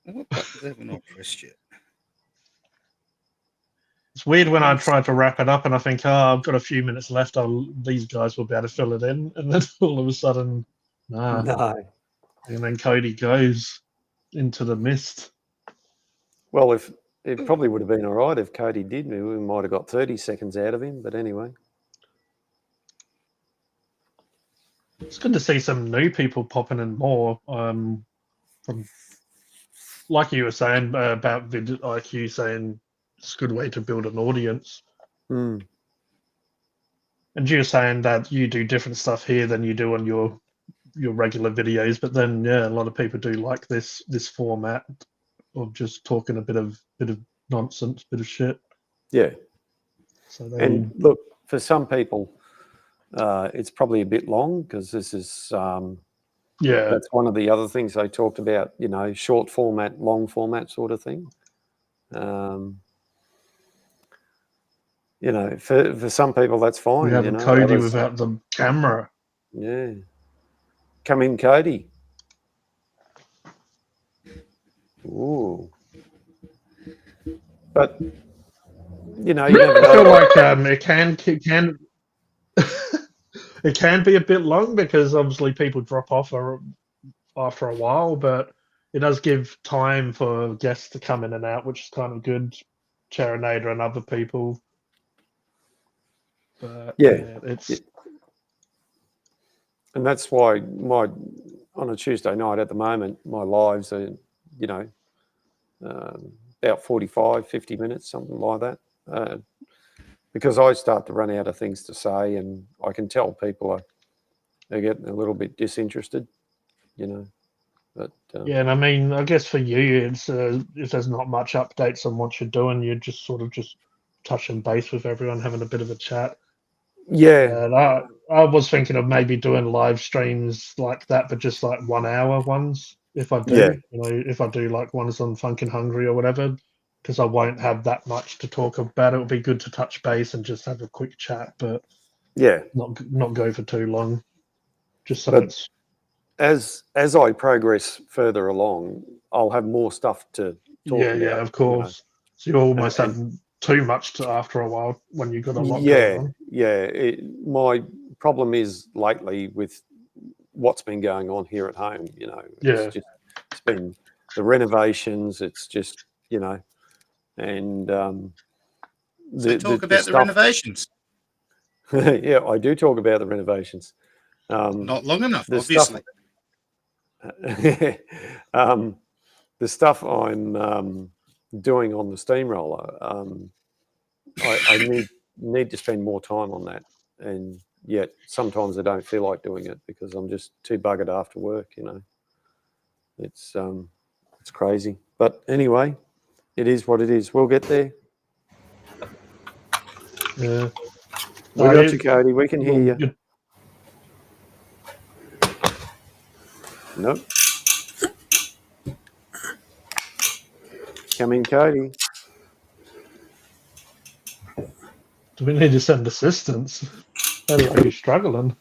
What buttons haven't I pressed yet? It's weird when I try to wrap it up and I think, oh, I've got a few minutes left. These guys will be able to fill it in. And then all of a sudden, nah. No. And then Cody goes into the mist. Well, if it probably would have been all right if Cody did. We might have got 30 seconds out of him. But anyway. It's good to see some new people popping in more. From, like you were saying about VidIQ saying it's a good way to build an audience. Mm. And you're saying that you do different stuff here than you do on your regular videos, but then a lot of people do like this format of just talking a bit of nonsense, bit of shit. Yeah. So and look, for some people, it's probably a bit long because this is that's one of the other things they talked about. Short format, long format sort of thing. For some people that's fine. We have a Cody without the camera. Yeah. Come in, Cody. Ooh. But you never know. I feel like it can it can be a bit long because obviously people drop off after a while, but it does give time for guests to come in and out, which is kind of good. Charinator and other people. But it's and that's why on a Tuesday night at the moment, my lives are, about 45, 50 minutes, something like that. Because I start to run out of things to say and I can tell people are getting a little bit disinterested, But, and I mean, I guess for you, it's if there's not much updates on what you're doing, you're just sort of just touching base with everyone, having a bit of a chat. Yeah. And I was thinking of maybe doing live streams like that, but just like 1 hour ones. If I do, if I do like ones on Funkin' Hungry or whatever, because I won't have that much to talk about. It would be good to touch base and just have a quick chat, but not go for too long. Just so it's. As I progress further along, I'll have more stuff to talk about. Yeah, of course. So you almost have too much after a while when you've got a lot going on. Yeah. My problem is lately with what's been going on here at home. It's been the renovations. It's just and so talk about the renovations. Yeah, I do talk about the renovations. Not long enough, the obviously. the stuff I'm doing on the steamroller, I need to spend more time on that, and yet sometimes I don't feel like doing it because I'm just too buggered after work. You know, it's crazy. But anyway, it is what it is. We'll get there. Yeah. We got you, Cody. We can hear you. Good. Nope. Come in, Cody. Do we need to send assistance? Are you struggling?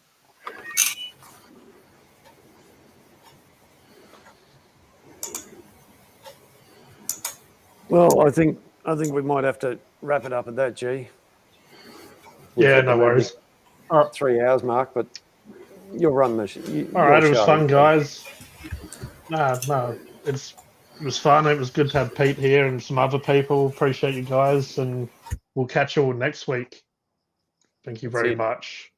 Well, I think we might have to wrap it up at that, G. Yeah, no worries. 3 hours mark, but you'll run the. All right, it was fun, guys. No, it was fun. It was good to have Pete here and some other people. Appreciate you guys, and we'll catch you all next week. Thank you very much.